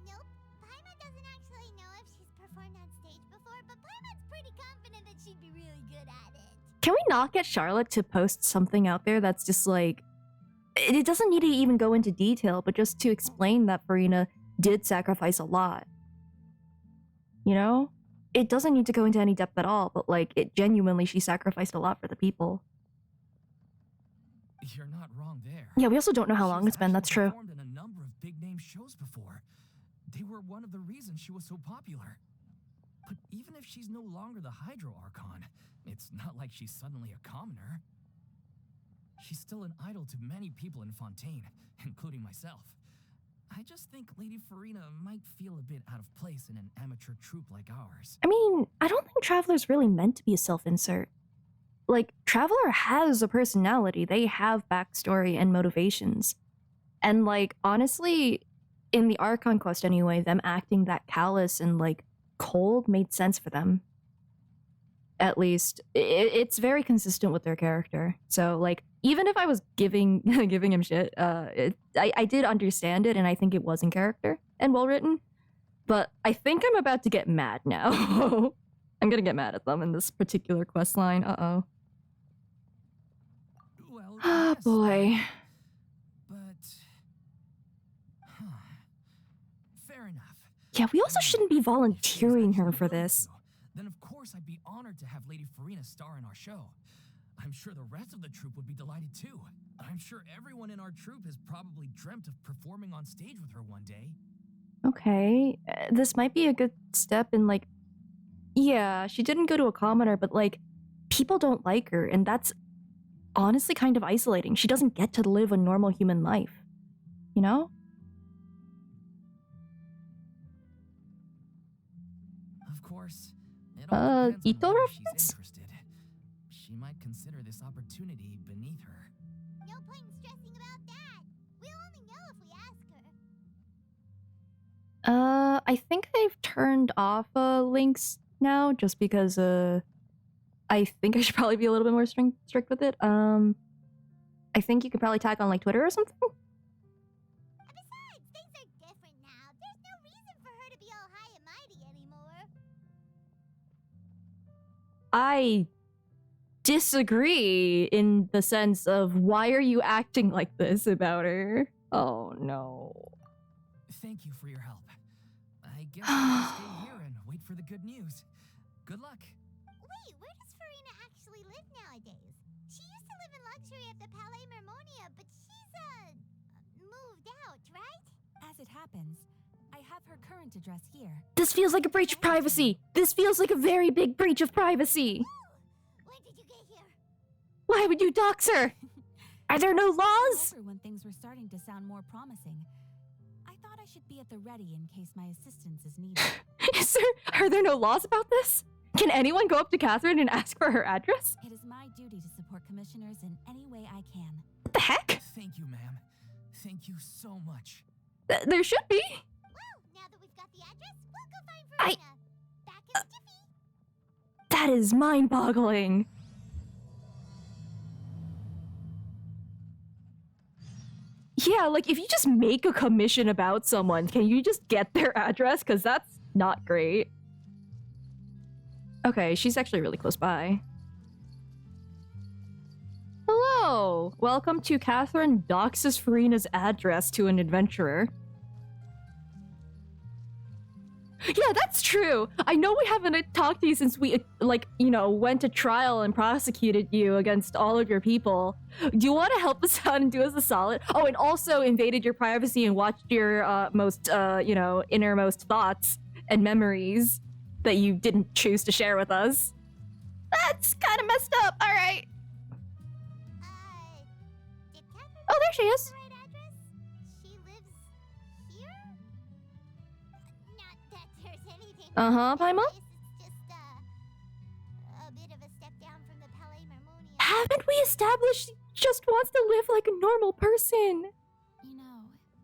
Nope. Paimon doesn't actually know if she's performed on stage before, but Paimon's pretty confident that she'd be really good at it. Can we not get Charlotte to post something out there that's just like... It doesn't need to even go into detail, but just to explain that Furina did sacrifice a lot. You know? It doesn't need to go into any depth at all, but like, it genuinely, she sacrificed a lot for the people. You're not wrong there. Yeah, we also don't know how long it's been, that's true. Performed in a number of big-name shows before. They were one of the reasons she was so popular. But even if she's no longer the Hydro Archon, it's not like she's suddenly a commoner. She's still an idol to many people in Fontaine, including myself. I just think Lady Furina might feel a bit out of place in an amateur troupe like ours. I mean, I don't think Traveler's really meant to be a self-insert. Like, Traveler has a personality. They have backstory and motivations. And, like, honestly, in the Archon quest anyway, them acting that callous and, like, cold made sense for them. At least, it's very consistent with their character. So, like, even if I was giving him shit, I did understand it, and I think it was in character and well written. But I think I'm about to get mad now. I'm gonna get mad at them in this particular quest line. Uh-oh. Well, Oh, yes, boy. But... Fair enough. Yeah, we also shouldn't be volunteering her for this. Then of course I'd be honored to have Lady Furina star in our show. I'm sure the rest of the troupe would be delighted too. I'm sure everyone in our troupe has probably dreamt of performing on stage with her one day. Okay, this might be a good step in, like... Yeah, she didn't go to a commoner, but, like, people don't like her, and that's honestly kind of isolating. She doesn't get to live a normal human life. You know? Of course. It all depends Ito on whether reference? she's interested. She might consider this opportunity beneath her. No point in stressing about that. We'll only know if we ask her. I think they've turned off links now, just because, I think I should probably be a little bit more strict with it. I think you could probably tag on, like, Twitter or something? Besides, things are different now. There's no reason for her to be all high and mighty anymore. I disagree in the sense of, why are you acting like this about her? Oh, no. Thank you for your help. I guess I'll stay here and wait for the good news. Good luck. Wait, where does Furina actually live nowadays? She used to live in luxury at the Palais Mermonia, but she's, moved out, right? As it happens, I have her current address here. This feels like a breach of privacy! This feels like a very big breach of privacy! When did you get here? Why would you dox her? Are there no laws? Over when things were starting to sound more promising. I thought I should be at the ready in case my assistance is needed. Are there no laws about this? Can anyone go up to Catherine and ask for her address? It is my duty to support commissioners in any way I can. What the heck? Thank you, ma'am. Thank you so much. There should be. Well, now that we've got the address, we'll go find Furina. Back in Stiffy. That is mind-boggling. Yeah, like, if you just make a commission about someone, can you just get their address? Because that's not great. Okay, she's actually really close by. Hello! Welcome to Catherine doxes Furina's address to an adventurer. Yeah, that's true! I know we haven't talked to you since we, like, you know, went to trial and prosecuted you against all of your people. Do you want to help us out and do us a solid? Oh, and also invaded your privacy and watched your, most, you know, innermost thoughts and memories that you didn't choose to share with us. That's kind of messed up, alright. Did Catherine Oh, there she give is. the right address? She lives here? Not that there's anything Uh-huh, wrong with Paimon? this place, it's just, Haven't we established she just wants to live like a normal person? You know,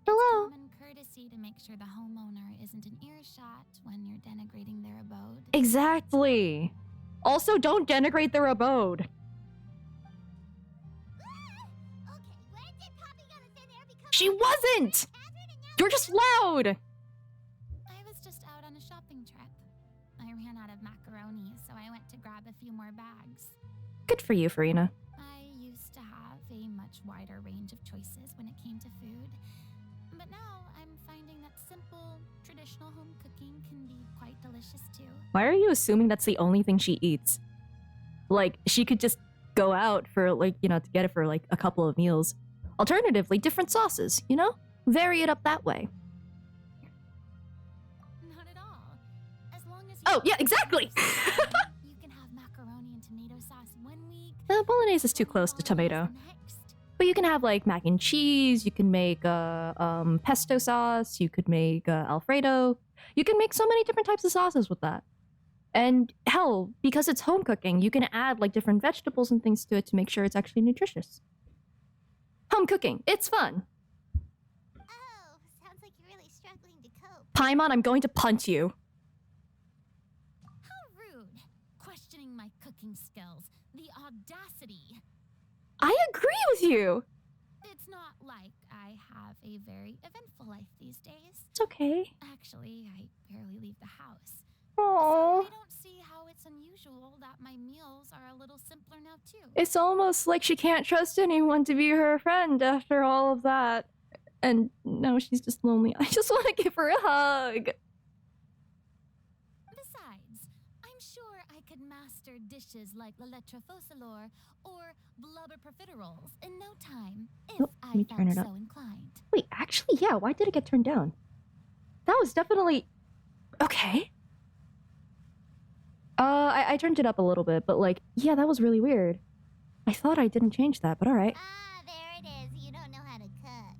Hello? it's common courtesy to make sure the homeowner isn't in earshot when you're denigrating their abode. Exactly. Also, don't denigrate their abode. Okay, when did Poppy go to thin air become She wasn't! You're just loud! I was just out on a shopping trip. I ran out of macaroni, so I went to grab a few more bags. Good for you, Furina. I used to have a much wider range of choices when it came to food. But now I'm finding that simple, traditional home cooking can be quite delicious too. Why are you assuming that's the only thing she eats? Like, she could just go out for, like, you know, to get it for, like, a couple of meals. Alternatively, different sauces, you know? Vary it up that way. Not at all. As long as you Oh, yeah, exactly! you can have macaroni and tomato sauce one week. Bolognese is too close to tomato. But you can have, like, mac and cheese, you can make pesto sauce, you could make Alfredo. You can make so many different types of sauces with that. And hell, because it's home cooking, you can add, like, different vegetables and things to it to make sure it's actually nutritious. Home cooking, it's fun. Oh, sounds like you're really struggling to cope. Paimon, I'm going to punch you. How rude. Questioning my cooking skills. The audacity. I agree with you. It's not like I have a very eventful life these days. It's okay. Actually, I barely leave the house. Aww. So I don't see how it's unusual that my meals are a little simpler now too. It's almost like she can't trust anyone to be her friend after all of that. And now she's just lonely. I just want to give her a hug. Besides, I'm sure I could master dishes like la lettre faucilor or blubber profiteroles in no time if Oh, let me I turn felt it up. so inclined. Wait, actually, yeah, why did it get turned down? That was definitely... Okay. I turned it up a little bit, but like, yeah, that was really weird. I thought I didn't change that, but alright. Ah, there it is. You don't know how to cook.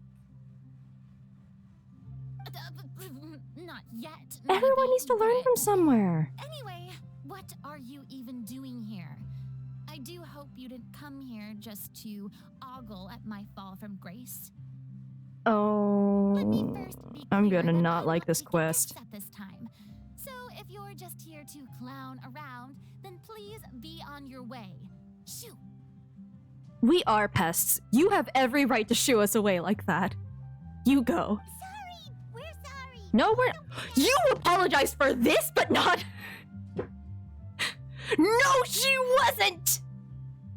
Not yet. my Everyone needs to baby, learn but- from somewhere. Anyway, what are you even doing here? I do hope you didn't come here just to ogle at my fall from grace. Let me Oh... first be I'm clear gonna that not I'm like this taking quest. guests at this time. So if you're just here to clown around, then please be on your way. Shoo! We are pests. You have every right to shoo us away like that. You go. Sorry, we're sorry. No, we're... You apologize for this, but not... No, she wasn't!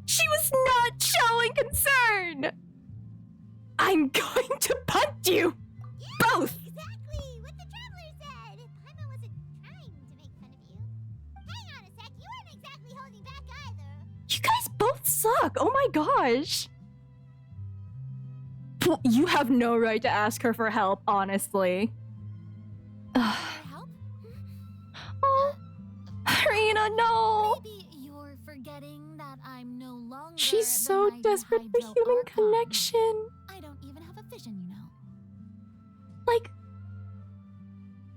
She was not showing concern! I'm going to punch you! Both! Exactly what the traveler said. Paimon wasn't trying to make fun of you. Hang on a sec, you weren't exactly holding back either. You guys both suck! Oh my gosh! You have no right to ask her for help, honestly. Help? Oh, Rina, no! Maybe you're forgetting that I'm no longer She's the so mighty desperate for Hydro human Archon. connection. I don't even have a vision, you know. Like,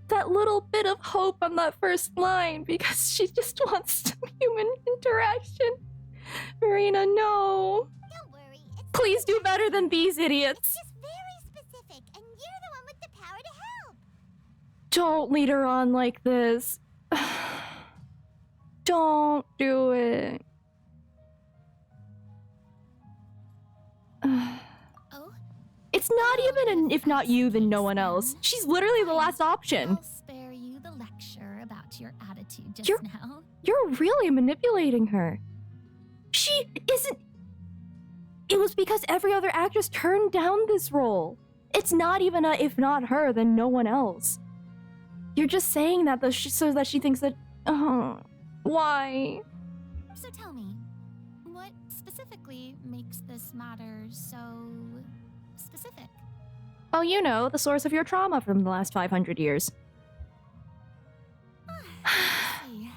that little bit of hope on that first line because she just wants some human interaction. Marina, no. Don't worry, it's Please do better than these idiots. just very specific, and you're the one with the power to help. Don't lead her on like this. Don't do it. Oh? It's not even an if not you, then no one else. She's literally the last option. I'll spare you the lecture about your attitude just You're- now. You're really manipulating her. She isn't... It was because every other actress turned down this role. It's not even a if not her, then no one else. You're just saying that so that she thinks that... why? So tell me, what specifically makes this matter so specific? Oh, you know, the source of your trauma from the last 500 years. I see.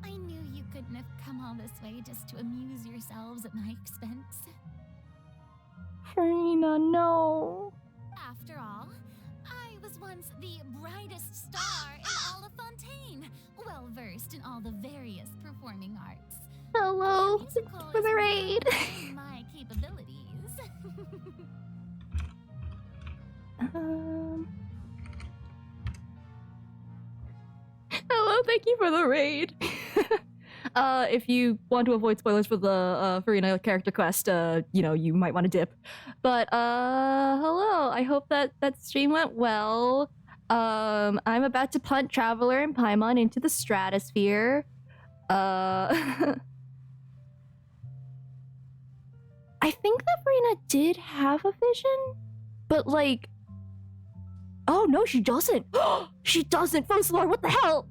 I knew you couldn't have come all this way just to amuse yourselves at my expense. Farina, no. After all, I was once the brightest star in all of Fontaine, well versed in all the various performing arts. Hello, Musical for is the well raid. within my capabilities. Hello, thank you for the raid. If you want to avoid spoilers for the Furina character quest, you know, you might want to dip. But hello. I hope that stream went well. I'm about to punt Traveler and Paimon into the stratosphere. I think that Furina did have a vision, but like, oh no, she doesn't. She doesn't. First Lord, what the hell?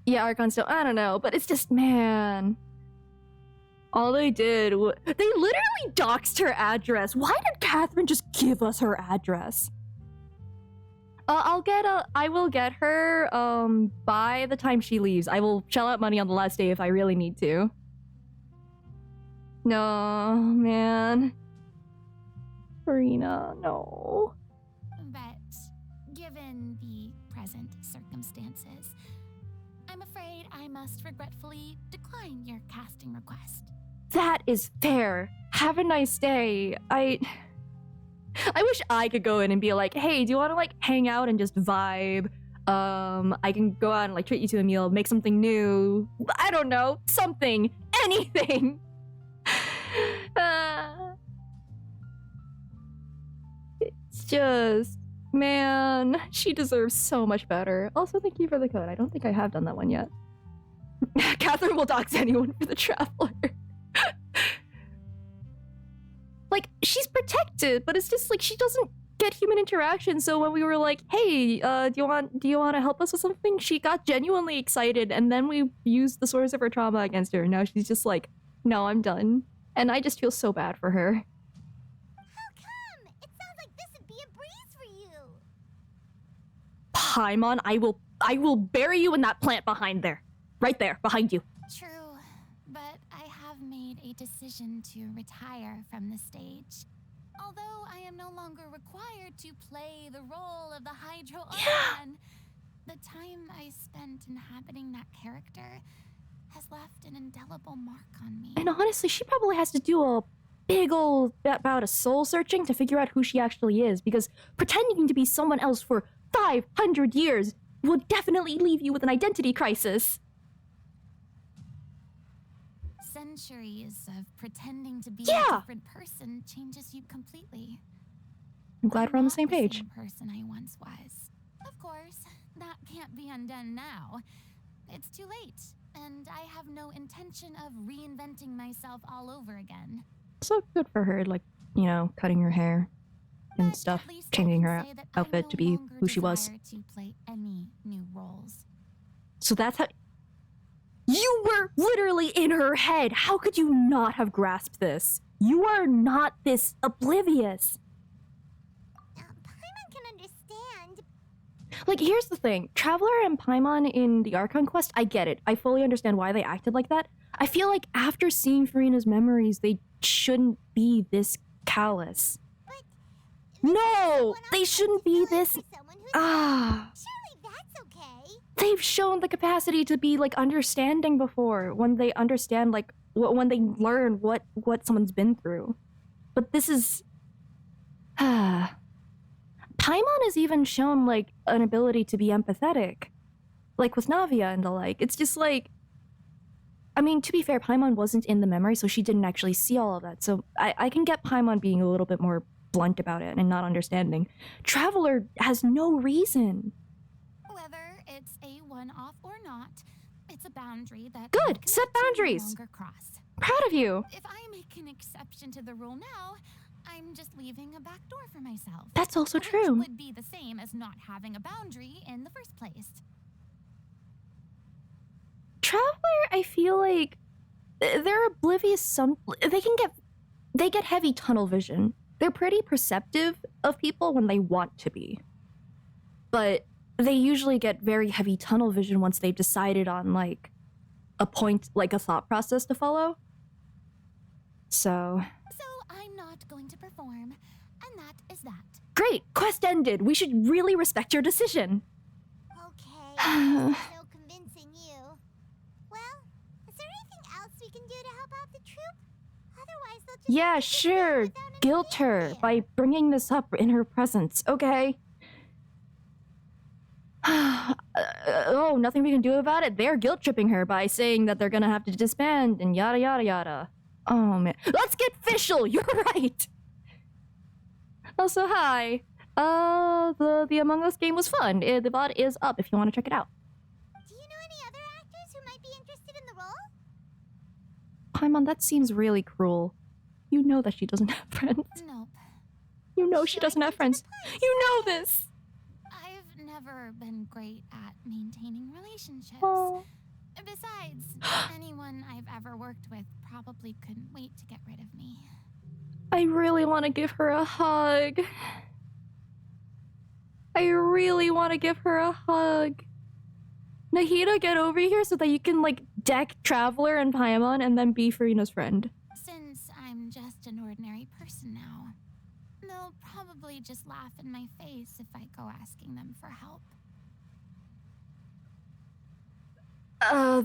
Yeah, Archon still, I don't know, but it's just, man. All they did, they literally doxed her address. Why did Catherine just give us her address? I will get her, by the time she leaves. I will shell out money on the last day if I really need to. No, man. Furina, no. But given the present circumstances, I'm afraid I must regretfully decline your casting request. That is fair. Have a nice day. I wish I could go in and be like, hey, do you want to like hang out and just vibe? I can go out and like treat you to a meal, make something new. I don't know, something, anything. It's just, man, she deserves so much better. Also, thank you for the code. I don't think I have done that one yet. Catherine will dox anyone for the Traveler. Like, she's protected, but it's just like she doesn't get human interaction. So when we were like, hey, do you want to help us with something? She got genuinely excited, and then we used the source of her trauma against her. Now she's just like, no, I'm done. And I just feel so bad for her. How come? It sounds like this would be a breeze for you. Paimon, I will bury you in that plant behind there. Right there, behind you. True, but I have made a decision to retire from the stage. Although I am no longer required to play the role of the Hydro Archon, the time I spent inhabiting that character has left an indelible mark on me. And honestly, she probably has to do a big old bout of soul searching to figure out who she actually is, because pretending to be someone else for 500 years will definitely leave you with an identity crisis. Centuries of pretending to be Yeah. a different person changes you completely. I'm glad we're on the not same page. Same person I once was. Of course, that can't be undone now. It's too late, and I have no intention of reinventing myself all over again. So good for her, like, you know, cutting her hair and But stuff, at least I changing can her say that I outfit no to be longer who she was. desire to play any new roles. So that's how... You were literally in her head! How could you not have grasped this? You are not this oblivious! Paimon can understand. Like, here's the thing. Traveler and Paimon in the Archon quest, I get it. I fully understand why they acted like that. I feel like after seeing Furina's memories, they shouldn't be this callous. No! They shouldn't be this... Ah... Surely that's okay. They've shown the capacity to be, like, understanding before, when they understand, like, when they learn what someone's been through. But this is... Paimon has even shown, like, an ability to be empathetic. Like, with Navia and the like. It's just, like... I mean, to be fair, Paimon wasn't in the memory, so she didn't actually see all of that. So I can get Paimon being a little bit more blunt about it and not understanding. Traveler has no reason. Whether it's a one-off or not, it's a boundary that Good! I can Set boundaries! no longer cross. Proud of you! If I make an exception to the rule now, I'm just leaving a back door for myself. That's also which true. would be the same as not having a boundary in the first place. Traveler, I feel like they're oblivious. They get heavy tunnel vision. They're pretty perceptive of people when they want to be, but they usually get very heavy tunnel vision once they've decided on like a point, like a thought process to follow. So I'm not going to perform, and that is that. great, quest ended. We should really respect your decision. Okay. There's no convincing you. Well, is there anything else we can do to help out the troop? Otherwise, they'll just Yeah, have to disband sure. without any Guilt her fanfare. by bringing this up in her presence, okay? Oh, nothing we can do about it? They're guilt tripping her by saying that they're gonna have to disband and yada yada yada. Oh man. Let's get official! You're right! Also, hi. The Among Us game was fun. The VOD is up if you want to check it out. Do you know any other actors who might be interested in the role? Paimon, that seems really cruel. You know that she doesn't have friends. Nope. You know she doesn't have friends. You know this! I've never been great at maintaining relationships. Oh. Besides, anyone I've ever worked with probably couldn't wait to get rid of me. I really want to give her a hug. I really want to give her a hug. Nahida, get over here so that you can, like, deck Traveler and Paimon and then be Furina's friend. Since I'm just an ordinary person now, they'll probably just laugh in my face if I go asking them for help.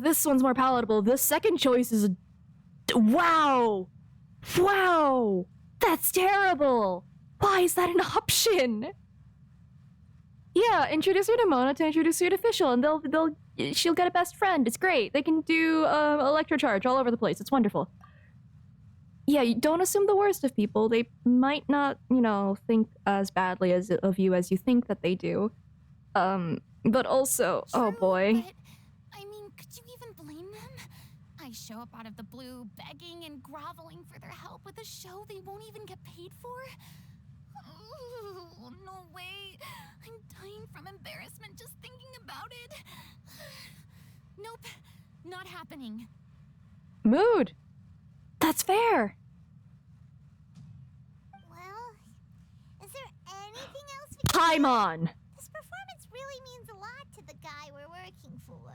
This one's more palatable. The second choice is wow! Wow! That's terrible! Why is that an option? Yeah, introduce her to Mona to introduce her to Official, and she'll get a best friend. It's great. They can do electrocharge all over the place. It's wonderful. Yeah, you don't assume the worst of people. They might not, you know, think as badly of you as you think that they do. But also, oh boy. But, I mean, could you even blame them? I show up out of the blue, begging and groveling for their help with a show they won't even get paid for? Oh, no way. I'm dying from embarrassment just thinking about it. Nope, not happening. Mood. That's fair. Well, is there anything else we can do? Paimon. This performance really means a lot to the guy we're working for.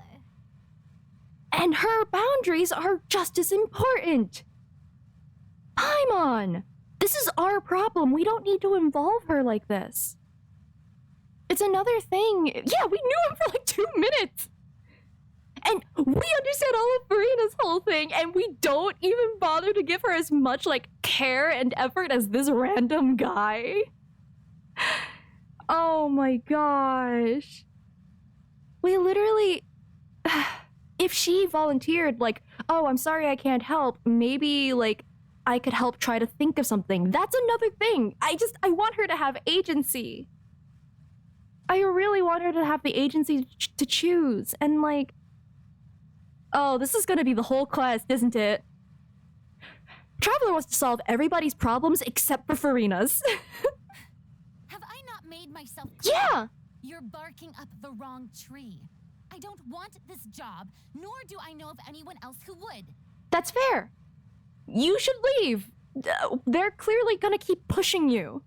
And her boundaries are just as important. Paimon. This is our problem. We don't need to involve her like this. It's another thing. Yeah, we knew him for like 2 minutes. And we understand all of Furina's whole thing, and we don't even bother to give her as much, like, care and effort as this random guy. Oh my gosh. We literally... If she volunteered, like, oh, I'm sorry I can't help, maybe, like, I could help try to think of something. That's another thing. I want her to have agency. I really want her to have the agency to choose. And, like... Oh, this is gonna be the whole quest, isn't it? Traveler wants to solve everybody's problems except for Furina's. Have I not made myself clear? Yeah! You're barking up the wrong tree. I don't want this job, nor do I know of anyone else who would. That's fair. You should leave. They're clearly gonna keep pushing you.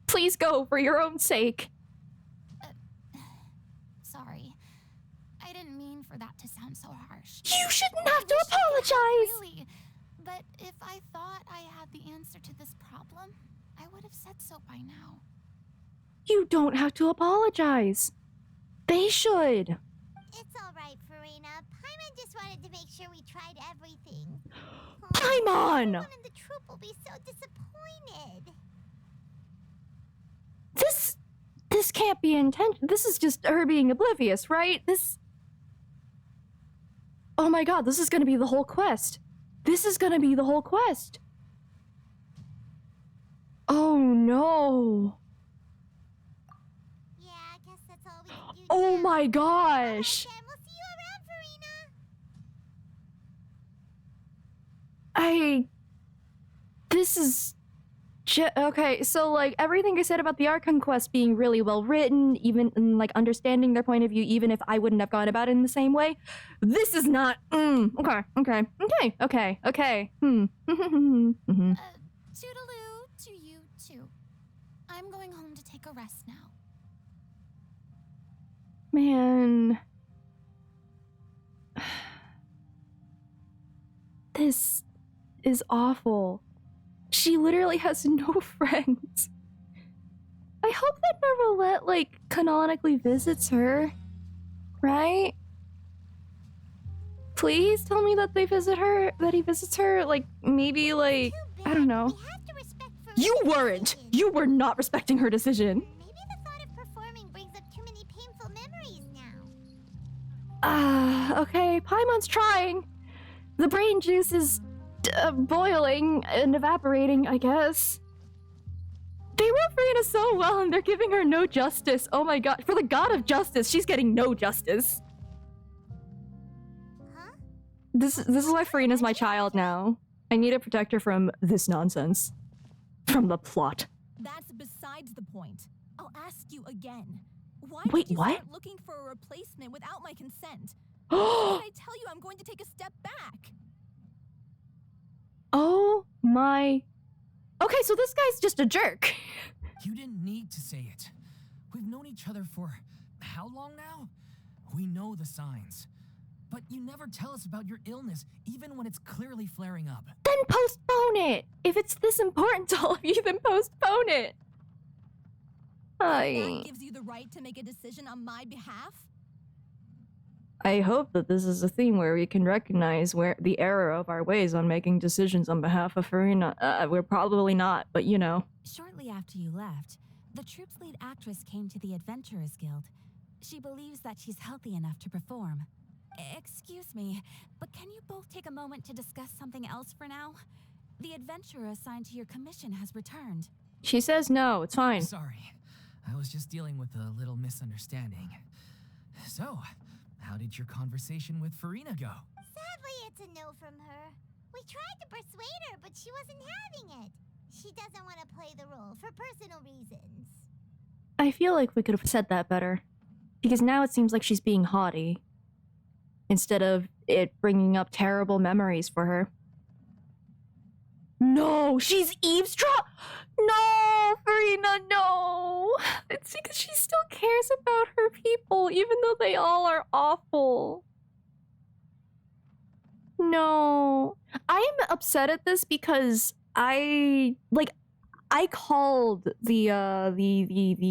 Please go for your own sake. Sorry. I didn't mean for that to sound so harsh. You shouldn't have to I wish I could help, apologize. really. But if I thought I had the answer to this problem, I would have said so by now. You don't have to apologize. They should. It's all right, Furina. Paimon just wanted to make sure we tried everything. Paimon! Everyone in the troop will be so disappointed. This can't be intention. This is just her being oblivious, right? Oh my god, this is gonna be the whole quest. This is gonna be the whole quest. Oh no. Yeah, I guess that's all we can do. Oh now. my gosh. Then we'll see you around, Furina. This is... Okay, so, like, everything I said about the Archon quest being really well written, even, and, like, understanding their point of view, even if I wouldn't have gone about it in the same way, this is not... Okay. Toodaloo to you, too. I'm going home to take a rest now. Man... This is awful. She literally has no friends. I hope that Neverlet, like, canonically visits her. Right? Please tell me that they visit her, that he visits her, like, maybe, like, I don't know. We have to respect You Furina's weren't! decision. You were not respecting her decision. Maybe the thought of performing brings up too many painful memories now. Okay, Paimon's trying. The brain juice is boiling and evaporating, I guess. They wrote Furina so well and they're giving her no justice. Oh my god, for the god of justice, she's getting no justice. Huh? This is why Furina's my child now. I need to protect her from this nonsense. From the plot. That's besides the point. I'll ask you again. Why Wait, did you what? start looking for a replacement without my consent? Did Oh I tell you I'm going to take a step back? my... Okay, so this guy's just a jerk. You didn't need to say it. We've known each other for how long now? We know the signs. But you never tell us about your illness, even when it's clearly flaring up. Then postpone it! If it's this important to all of you, then postpone it! That gives you the right to make a decision on my behalf? I hope that this is a theme where we can recognize where the error of our ways on making decisions on behalf of Furina. We're probably not, but you know. Shortly after you left, the troop's lead actress came to the Adventurers Guild. She believes that she's healthy enough to perform. Excuse me, but can you both take a moment to discuss something else for now? The adventurer assigned to your commission has returned. She says no, it's fine. Sorry, I was just dealing with a little misunderstanding. So, how did your conversation with Furina go? Sadly, it's a no from her. We tried to persuade her, but she wasn't having it. She doesn't want to play the role for personal reasons. I feel like we could have said that better. Because now it seems like she's being haughty. Instead of it bringing up terrible memories for her. No, she's eavesdrop. No, Furina, no. It's because she still cares about her people, even though they all are awful. No, I'm upset at this because I called the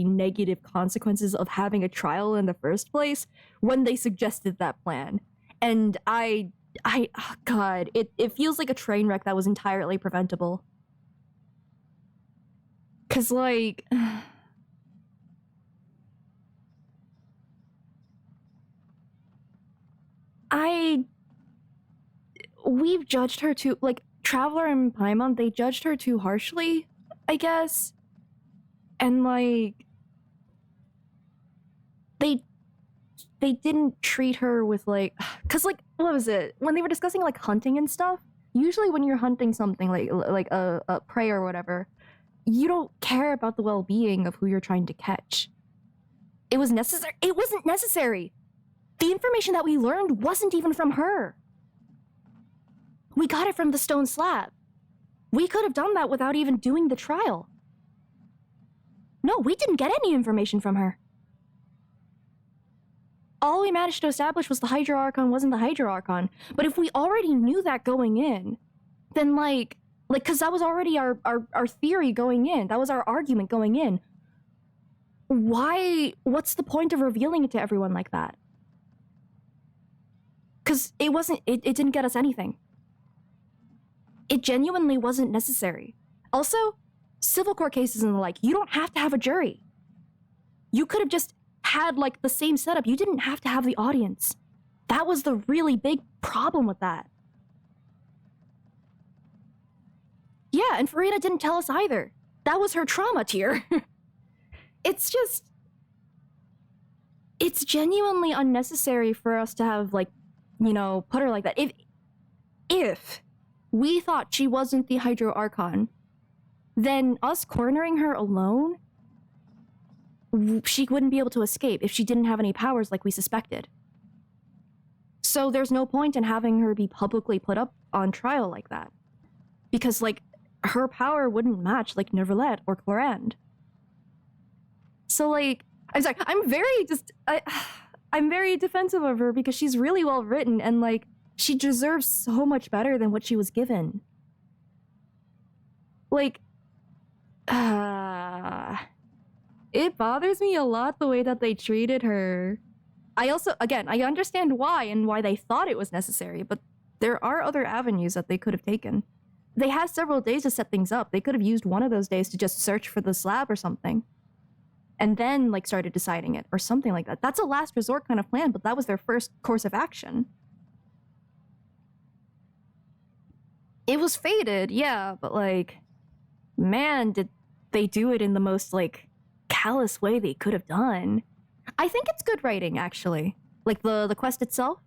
negative consequences of having a trial in the first place when they suggested that plan, and oh god, it feels like a train wreck that was entirely preventable. 'Cause like we've judged her too, like Traveler and Paimon, they judged her too harshly, I guess. And like they didn't treat her with like, cause like, what was it? When they were discussing like hunting and stuff, usually when you're hunting something like a prey or whatever, you don't care about the well-being of who you're trying to catch. It wasn't necessary. The information that we learned wasn't even from her. We got it from the stone slab. We could have done that without even doing the trial. No, we didn't get any information from her. All we managed to establish was the Hydro Archon wasn't the Hydro Archon. But if we already knew that going in, then like, cause that was already our theory going in. That was our argument going in. What's the point of revealing it to everyone like that? Cause it didn't get us anything. It genuinely wasn't necessary. Also, civil court cases and the like, you don't have to have a jury. You could have just had like the same setup. You didn't have to have the audience. That was the really big problem with that. Yeah, and Furina didn't tell us either. That was her trauma tier. It's genuinely unnecessary for us to have like, you know, put her like that. If we thought she wasn't the Hydro Archon, then us cornering her alone, she wouldn't be able to escape if she didn't have any powers like we suspected. So there's no point in having her be publicly put up on trial like that. Because, like, her power wouldn't match, like, Neverlet or Clorand. So, like, I'm sorry, I'm very defensive of her because she's really well written and, like, she deserves so much better than what she was given. Like, it bothers me a lot the way that they treated her. I also, again, I understand why and why they thought it was necessary, but there are other avenues that they could have taken. They had several days to set things up. They could have used one of those days to just search for the slab or something. And then, like, started deciding it, or something like that. That's a last resort kind of plan, but that was their first course of action. It was fated, yeah, but, like, man, did they do it in the most, like, callous way they could have done. I think it's good writing, actually. Like, the quest itself.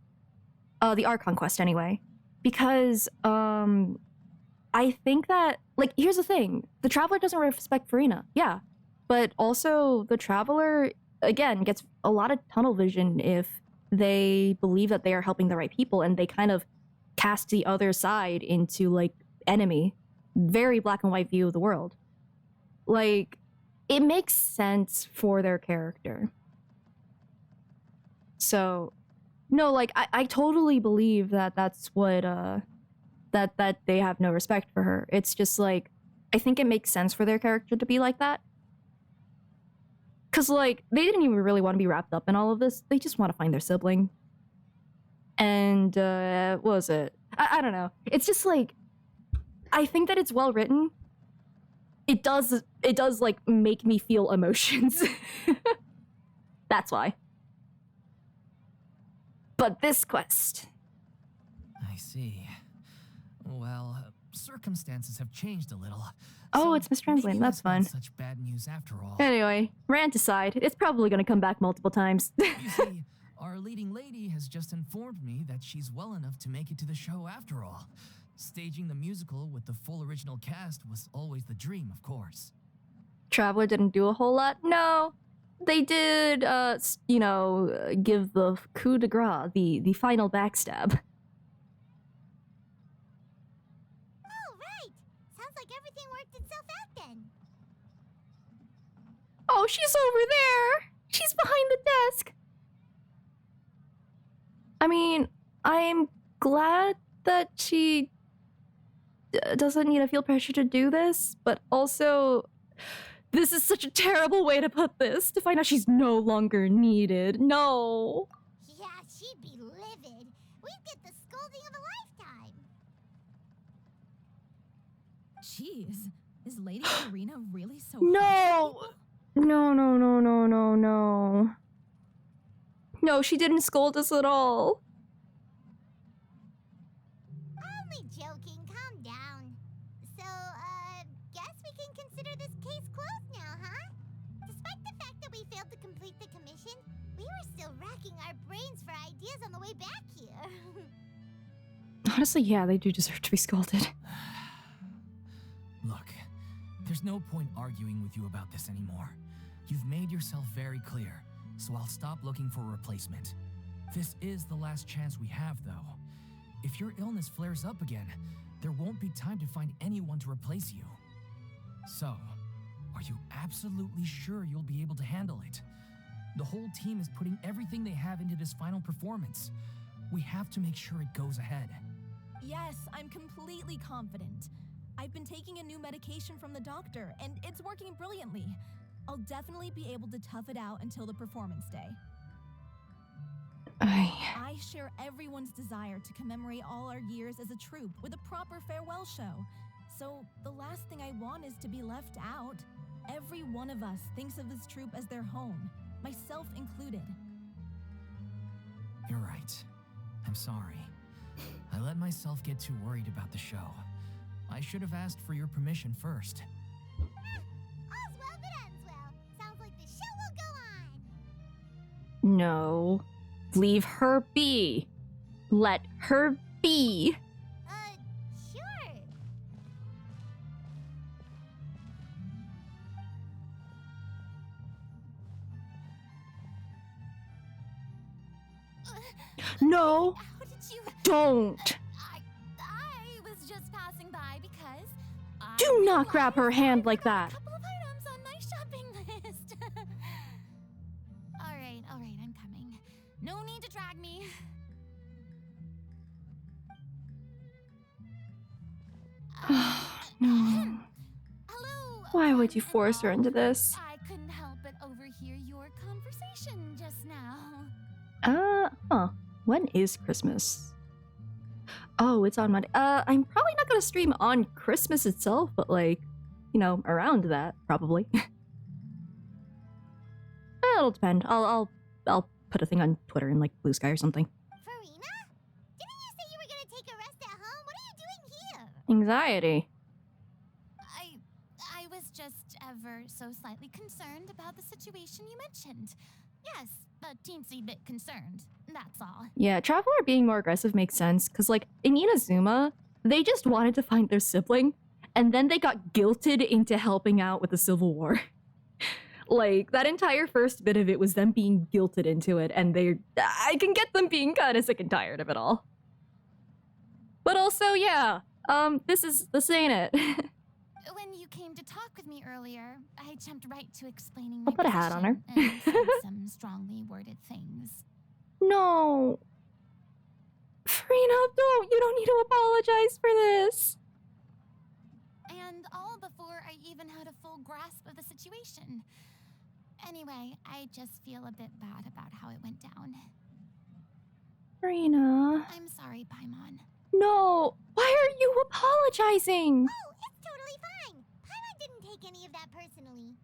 The Archon quest, anyway. Because, I think that, like, here's the thing. The Traveler doesn't respect Furina, yeah. But also, the Traveler, again, gets a lot of tunnel vision if they believe that they are helping the right people, and they kind of cast the other side into, like, enemy. Very black and white view of the world. Like, it makes sense for their character. So, no, like, I totally believe that that's what, that they have no respect for her. It's just, like, I think it makes sense for their character to be like that. Because, like, they didn't even really want to be wrapped up in all of this. They just want to find their sibling. And, what was it? I don't know. It's just, like, I think that it's well written. It does, like, make me feel emotions. That's why. But this quest. I see. Well, circumstances have changed a little. Oh, so it's mistranslated. maybe That's this not fine. Such bad news after all. Anyway, rant aside, it's probably gonna come back multiple times. You see, our leading lady has just informed me that she's well enough to make it to the show after all. Staging the musical with the full original cast was always the dream, of course. Traveler didn't do a whole lot. No, they did, you know, give the coup de grace, the final backstab. Oh, right. Sounds like everything worked itself out then. Oh, she's over there! She's behind the desk! I mean, I'm glad that she doesn't need to feel pressure to do this, but also, this is such a terrible way to put this, to find out she's no longer needed. No! Yeah, she'd be livid. We'd get the scolding of a lifetime. Jeez, is Lady Furina really so No! No, no, no, no, no, no. No, she didn't scold us at all. Only joking, calm down. So, guess we can consider this case closed now, huh? Despite the fact that we failed to complete the commission, we were still racking our brains for ideas on the way back here. Honestly, yeah, they do deserve to be scolded. Look, there's no point arguing with you about this anymore. You've made yourself very clear, so I'll stop looking for a replacement. This is the last chance we have, though. If your illness flares up again, there won't be time to find anyone to replace you. So, are you absolutely sure you'll be able to handle it? The whole team is putting everything they have into this final performance. We have to make sure it goes ahead. Yes, I'm completely confident. I've been taking a new medication from the doctor, and it's working brilliantly. I'll definitely be able to tough it out until the performance day. I share everyone's desire to commemorate all our years as a troupe with a proper farewell show. So the last thing I want is to be left out. Every one of us thinks of this troupe as their home, myself included. You're right. I'm sorry. I let myself get too worried about the show. I should have asked for your permission first. All's well that ends well. Sounds like the show will go on. No. Leave her be. Let her be. Sure. No. How did you... Don't. I was just passing by because... Do not grab her hand like that. A couple of items on my shopping list. All right, I'm coming. No need to drag me. No. Hello. Why would you force her into this? I couldn't help but overhear your conversation just now. When is Christmas? Oh, it's on Monday. I'm probably not gonna stream on Christmas itself, but like, you know, around that, probably. It'll depend. I'll put a thing on Twitter in like Blue Sky or something. Furina? Didn't you say you were gonna take a rest at home? What are you doing here? Anxiety. I was just ever so slightly concerned about the situation you mentioned. Yes, a teensy bit concerned. That's all. Yeah, Traveler being more aggressive makes sense, because like, in Inazuma, they just wanted to find their sibling, and then they got guilted into helping out with the Civil War. Like, that entire first bit of it was them being guilted into it, and I can get them being kind of sick and tired of it all. But also, yeah, this ain't it. When you came to talk with me earlier, I jumped right to explaining I'll my put a hat on her. position and said some strongly worded things. No. Furina, you don't need to apologize for this. And all before I even had a full grasp of the situation. Anyway, I just feel a bit bad about how it went down. Furina. I'm sorry, Paimon. No. Why are you apologizing? Oh, it's totally fine. Paimon didn't take any of that personally.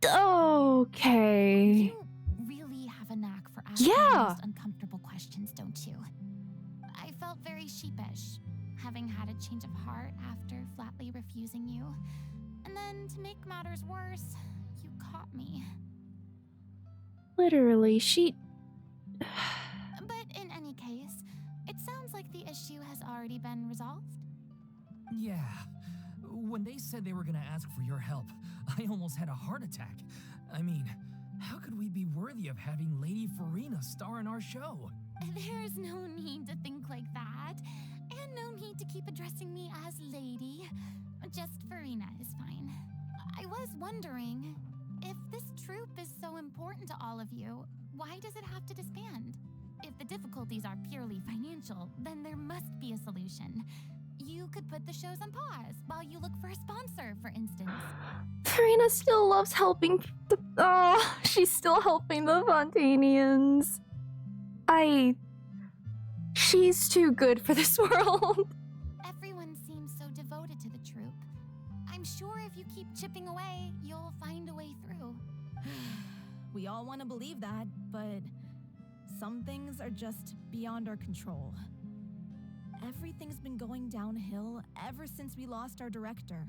Okay. You really have a knack for asking the most uncomfortable questions, don't you? I felt very sheepish, having had a change of heart after flatly refusing you. And then, to make matters worse, you caught me. Literally, But in any case, it sounds like the issue has already been resolved. Yeah. When they said they were gonna ask for your help, I almost had a heart attack. I mean, how could we be worthy of having Lady Furina star in our show? There's no need to think like that, and no need to keep addressing me as lady. Just Furina is fine. I was wondering, if this troupe is so important to all of you, why does it have to disband? If the difficulties are purely financial, then there must be a solution. You could put the shows on pause while you look for a sponsor, for instance. Furina still loves helping she's still helping the Fontanians. She's too good for this world. Everyone seems so devoted to the troupe. I'm sure if you keep chipping away, you'll find a way through. We all want to believe that, but some things are just beyond our control. Everything's been going downhill ever since we lost our director.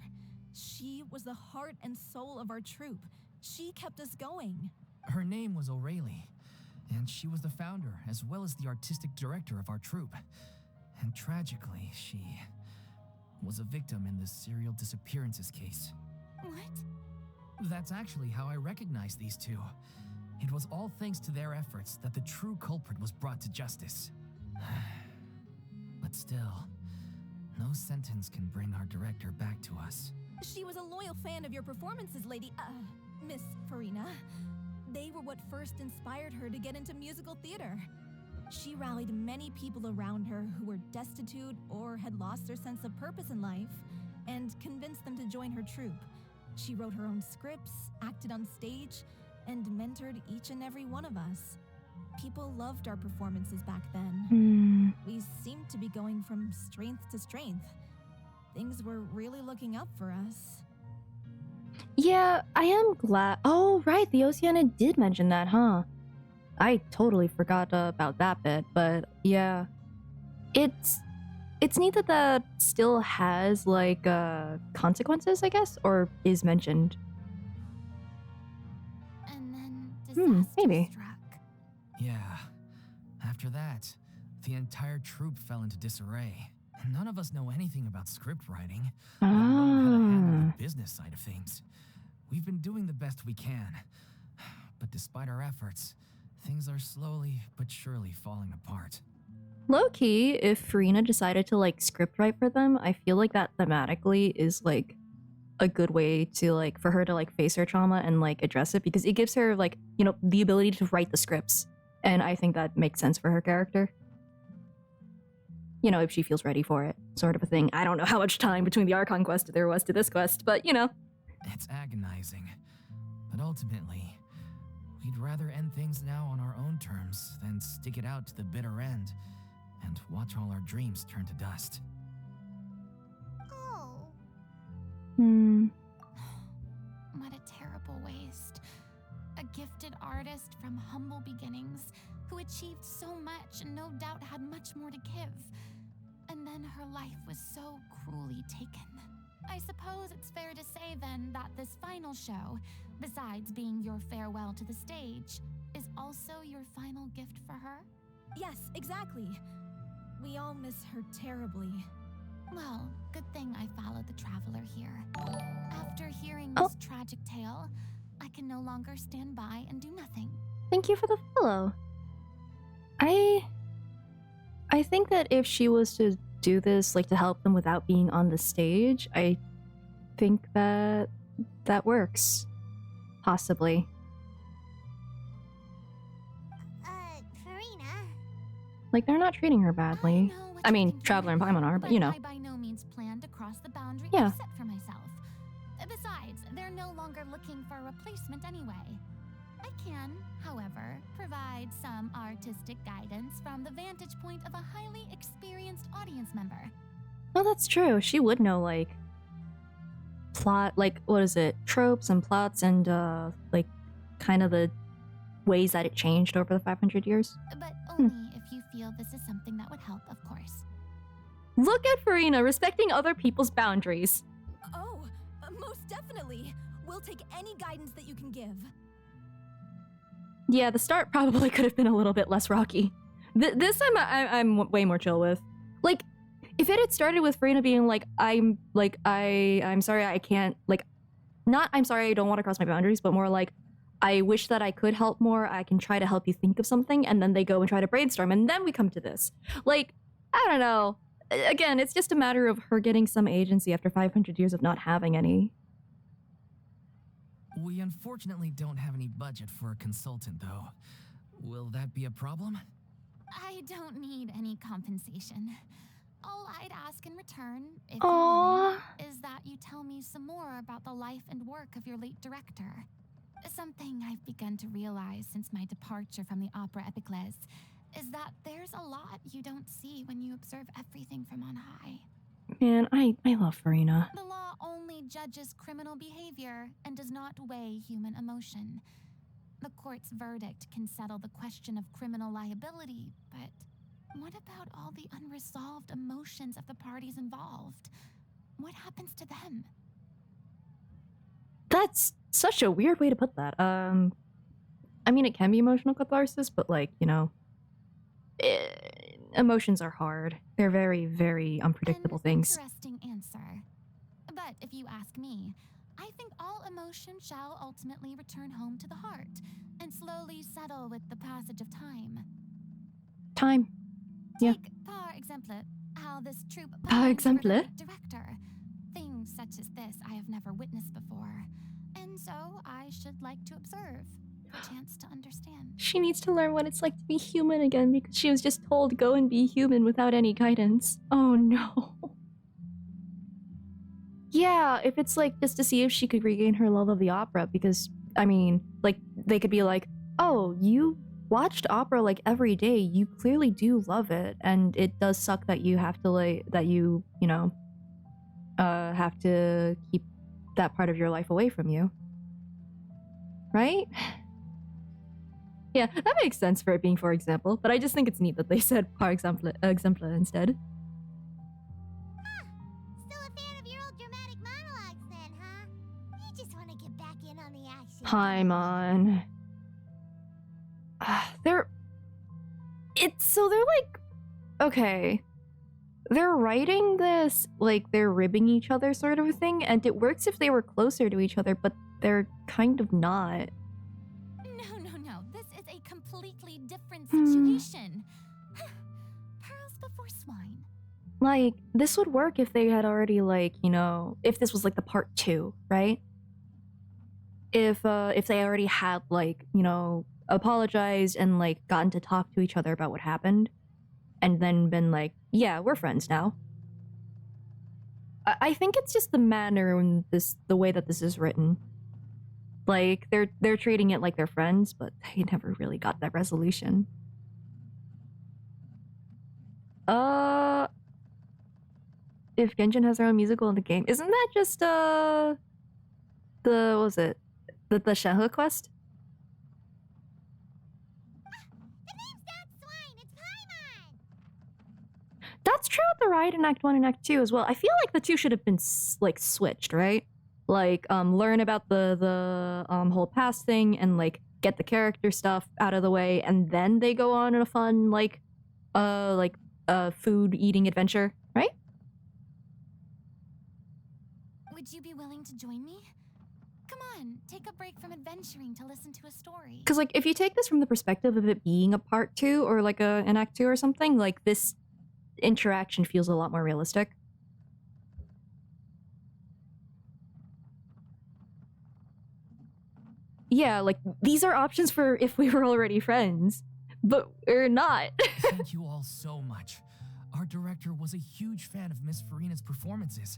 She was the heart and soul of our troupe. She kept us going. Her name was O'Reilly, and she was the founder as well as the artistic director of our troupe. And tragically, she was a victim in the serial disappearances case. What? That's actually how I recognized these two. It was all thanks to their efforts that the true culprit was brought to justice. But still, no sentence can bring our director back to us. She was a loyal fan of your performances, Miss Furina. They were what first inspired her to get into musical theater. She rallied many people around her who were destitute or had lost their sense of purpose in life and convinced them to join her troupe. She wrote her own scripts, acted on stage, and mentored each and every one of us. People loved our performances back then. We seemed to be going from strength to strength. Things were really looking up for us. Yeah, I am glad. Oh, right, the Oceana did mention that, huh? I totally forgot about that bit, but yeah. It's neat that that still has, like, consequences, I guess, or is mentioned. And then disaster maybe. struck. Yeah. After that, the entire troupe fell into disarray. None of us know anything about script writing, let alone how to handle the business side of things. We've been doing the best we can, but despite our efforts, things are slowly but surely falling apart. Low-key, if Furina decided to, like, script write for them, I feel like that thematically is, like, a good way to, like, for her to, like, face her trauma and, like, address it, because it gives her, like, you know, the ability to write the scripts. And I think that makes sense for her character. You know, if she feels ready for it, sort of a thing. I don't know how much time between the Archon quest there was to this quest, but, you know. It's agonizing, but ultimately, we'd rather end things now on our own terms and stick it out to the bitter end, and watch all our dreams turn to dust. Oh. What a terrible waste. A gifted artist from humble beginnings who achieved so much and no doubt had much more to give. And then her life was so cruelly taken. I suppose it's fair to say then that this final show, besides being your farewell to the stage, is also your final gift for her? Yes, exactly. We all miss her terribly. Well, good thing I followed the traveler here. After hearing this tragic tale, I can no longer stand by and do nothing. Thank you for the follow. I think that if she was to do this, like to help them without being on the stage, I think that that works. Possibly. Furina. Like, they're not treating her badly. I mean, Traveler and Paimon are, but you know. I by no means plan to cross the boundary Yeah. I've set for myself. Besides, they're no longer looking for a replacement anyway. I can, however, provide some artistic guidance from the vantage point of a highly experienced audience member. Well, that's true. She would know, like, plot, like, what is it? Tropes and plots and, like, kind of the ways that it changed over the 500 years. But only if you feel this is something that would help, of course. Look at Furina respecting other people's boundaries. Oh, most definitely. We'll take any guidance that you can give. Yeah, the start probably could have been a little bit less rocky. This I'm way more chill with. Like, if it had started with Furina being like, I'm sorry I can't, like, not I'm sorry I don't want to cross my boundaries, but more like, I wish that I could help more, I can try to help you think of something, and then they go and try to brainstorm, and then we come to this. Like, I don't know. Again, it's just a matter of her getting some agency after 500 years of not having any. We unfortunately don't have any budget for a consultant, though. Will that be a problem? I don't need any compensation. All I'd ask in return, if Aww. you're willing, is that you tell me some more about the life and work of your late director. Something I've begun to realize since my departure from the Opera Epiclese is that there's a lot you don't see when you observe everything from on high. Man, I love Furina. The law only judges criminal behavior and does not weigh human emotion. The court's verdict can settle the question of criminal liability, but what about all the unresolved emotions of the parties involved? What happens to them? That's such a weird way to put that. I mean, it can be emotional catharsis, but like, you know, emotions are hard. They're very, very unpredictable things. Interesting answer. But if you ask me, I think all emotion shall ultimately return home to the heart and slowly settle with the passage of time. Time. Yeah. Take, par exemple, how this troupe Par exemple? director. Things such as this I have never witnessed before. And so I should like to observe, a chance to understand. She needs to learn what it's like to be human again because she was just told go and be human without any guidance. Oh no. Yeah, if it's like just to see if she could regain her love of the opera, because I mean, like they could be like, oh, you watched opera like every day, you clearly do love it, and it does suck that you have to like that you know have to keep that part of your life away from you, right? Yeah, that makes sense for it being for example, but I just think it's neat that they said par exemple instead. Still a fan of your old dramatic monologues then, huh? You just want to get back in on the action. Paimon. They're like, okay, they're writing this like they're ribbing each other sort of a thing, and it works if they were closer to each other, but they're kind of not. No. This is a completely different situation. Pearls before swine. Like, this would work if they had already, like, you know, if this was like the part 2, right? If they already had, like, you know, apologized and like gotten to talk to each other about what happened, and then been like, yeah, we're friends now. I think it's just the manner and the way that this is written. Like, they're treating it like they're friends, but they never really got that resolution. If Genshin has their own musical in the game, isn't that just the what was it? The Shenhe quest? The name's not Swine, it's Paimon! That's true with the ride in Act 1 and Act 2 as well. I feel like the two should have been like switched, right? Like learn about the whole past thing and like get the character stuff out of the way, and then they go on a fun food eating adventure, right? Would you be willing to join me? Come on, take a break from adventuring to listen to a story. Because like if you take this from the perspective of it being a part 2 or like an Act 2 or something, like this interaction feels a lot more realistic. Yeah, like these are options for if we were already friends, but we're not. Thank you all so much. Our director was a huge fan of Miss Furina's performances.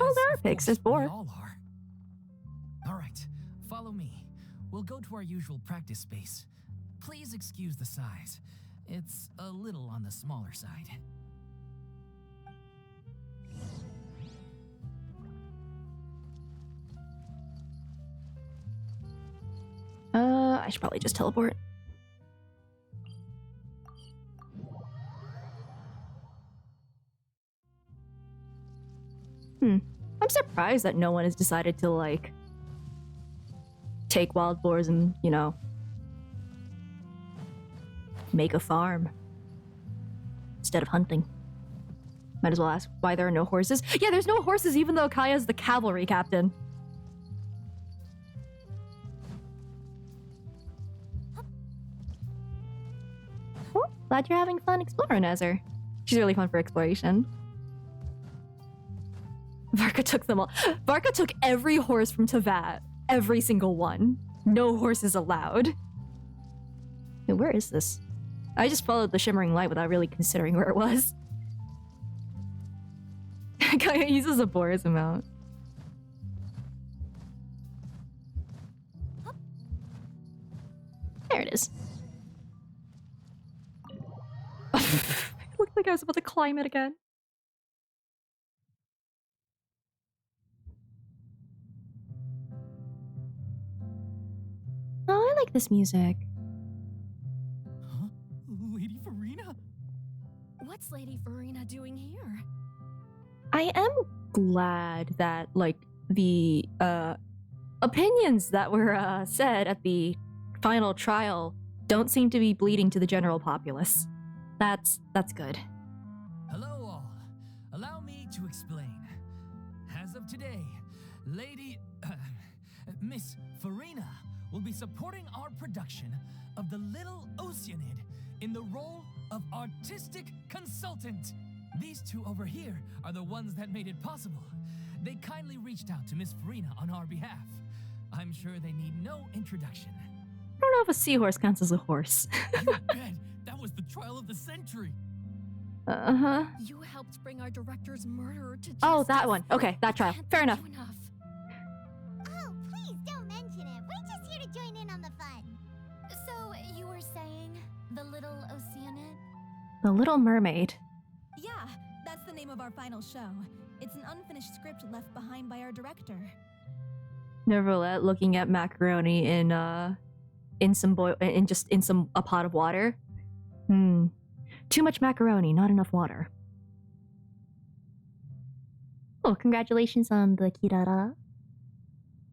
Well, there are pics, there's We more. all are. All right, follow me. We'll go to our usual practice space. Please excuse the size. It's a little on the smaller side. I should probably just teleport. I'm surprised that no one has decided to, like, take wild boars and, you know, make a farm instead of hunting. Might as well ask why there are no horses. Yeah, there's no horses even though Kaya's the cavalry captain. Well, glad you're having fun exploring, Ezra. She's really fun for exploration. Varka took them all. Varka took every horse from Teyvat. Every single one. No horses allowed. Wait, where is this? I just followed the shimmering light without really considering where it was. Kaya uses a boar's amount. There it is. It looked like I was about to climb it again. Oh, I like this music. Huh? Lady Furina? What's Lady Furina doing here? I am glad that, like, the opinions that were said at the final trial don't seem to be bleeding to the general populace. That's good. Hello all. Allow me to explain. As of today, Miss Furina will be supporting our production of The Little Oceanid in the role of artistic consultant. These two over here are the ones that made it possible. They kindly reached out to Miss Furina on our behalf. I'm sure they need no introduction. I don't know if a seahorse counts as a horse. You bet! That was the trial of the century! Uh-huh. You helped bring our director's murderer to justice. Oh, that one. Okay, that trial. Can't Fair thank enough. you enough. Oh, please don't mention it. We're just here to join in on the fun. So, you were saying The Little Oceanid? The Little Mermaid. Yeah, that's the name of our final show. It's an unfinished script left behind by our director. Neverlet looking at macaroni in a pot of water. Too much macaroni, not enough water. Oh, congratulations on the Kirara.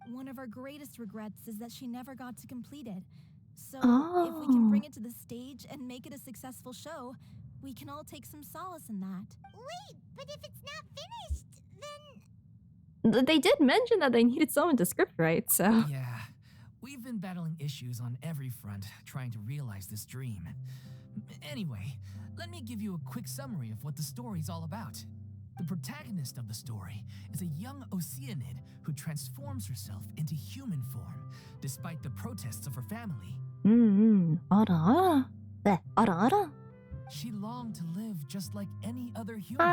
One of our greatest regrets is that she never got to complete it. So, if we can bring it to the stage and make it a successful show, we can all take some solace in that. Wait, but if it's not finished, then... They did mention that they needed someone to script write, so... Yeah, we've been battling issues on every front, trying to realize this dream. Anyway, let me give you a quick summary of what the story's all about. The protagonist of the story is a young Oceanid who transforms herself into human form, despite the protests of her family. Ara. She longed to live just like any other human.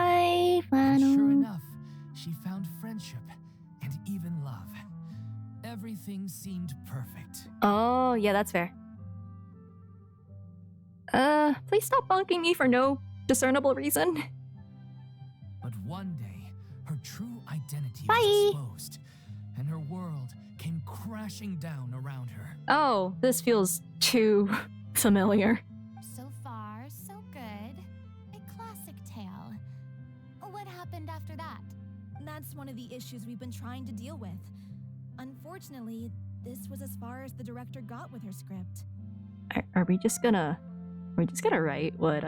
And sure enough, she found friendship and even love. Everything seemed perfect. Oh, yeah, that's fair. Please stop bonking me for no discernible reason. But one day, her true identity Bye. was exposed, and her world came crashing down around her. Oh, this feels too familiar. So far, so good. A classic tale. What happened after that? That's one of the issues we've been trying to deal with. Unfortunately, this was as far as the director got with her script. Are we just gonna write what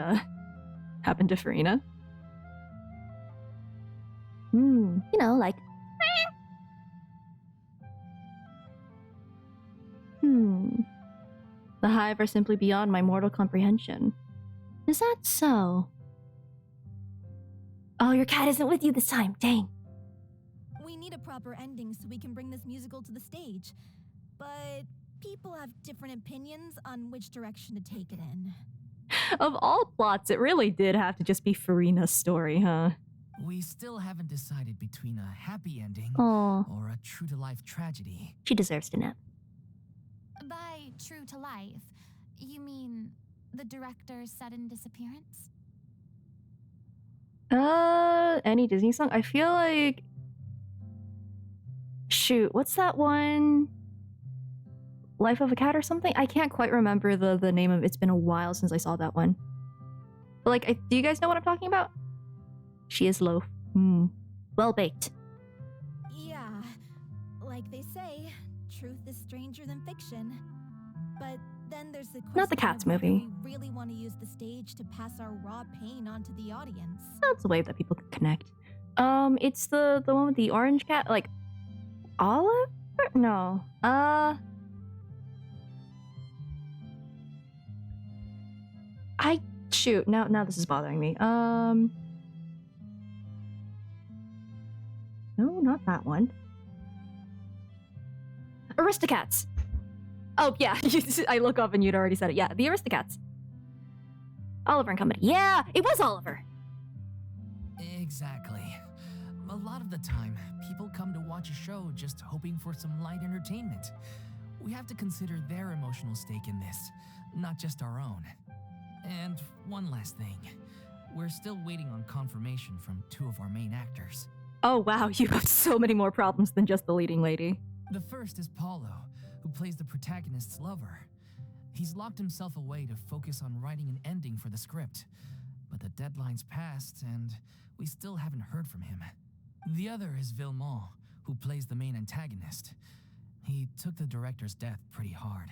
happened to Furina? You know, like the Hive are simply beyond my mortal comprehension. Is that so? Oh, your cat isn't with you this time, dang. We need a proper ending so we can bring this musical to the stage. But people have different opinions on which direction to take it in. Of all plots, it really did have to just be Furina's story, huh? We still haven't decided between a happy ending Aw. or a true-to-life tragedy. She deserves to nap. By true to life, you mean the director's sudden disappearance? Any Disney song? I feel like... Shoot, what's that one? Life of a Cat or something? I can't quite remember the name of it. It's been a while since I saw that one. But like, do you guys know what I'm talking about? She is loaf. Well baked. Yeah, like they say, truth is stranger than fiction. But then there's the question Not the Cats of whether movie. we really want to use the stage to pass our raw pain onto the audience. That's a way that people can connect. It's the one with the orange cat, like Olive? No. Shoot, now this is bothering me. No, not that one. Aristocats! Oh, yeah, I look up and you'd already said it. Yeah, the Aristocats. Oliver and Company. Yeah, it was Oliver! Exactly. A lot of the time, people come to watch a show just hoping for some light entertainment. We have to consider their emotional stake in this, not just our own. And one last thing. We're still waiting on confirmation from 2 of our main actors. Oh wow, you have so many more problems than just the leading lady. The first is Paulo, who plays the protagonist's lover. He's locked himself away to focus on writing an ending for the script. But the deadline's passed, and we still haven't heard from him. The other is Villemont, who plays the main antagonist. He took the director's death pretty hard.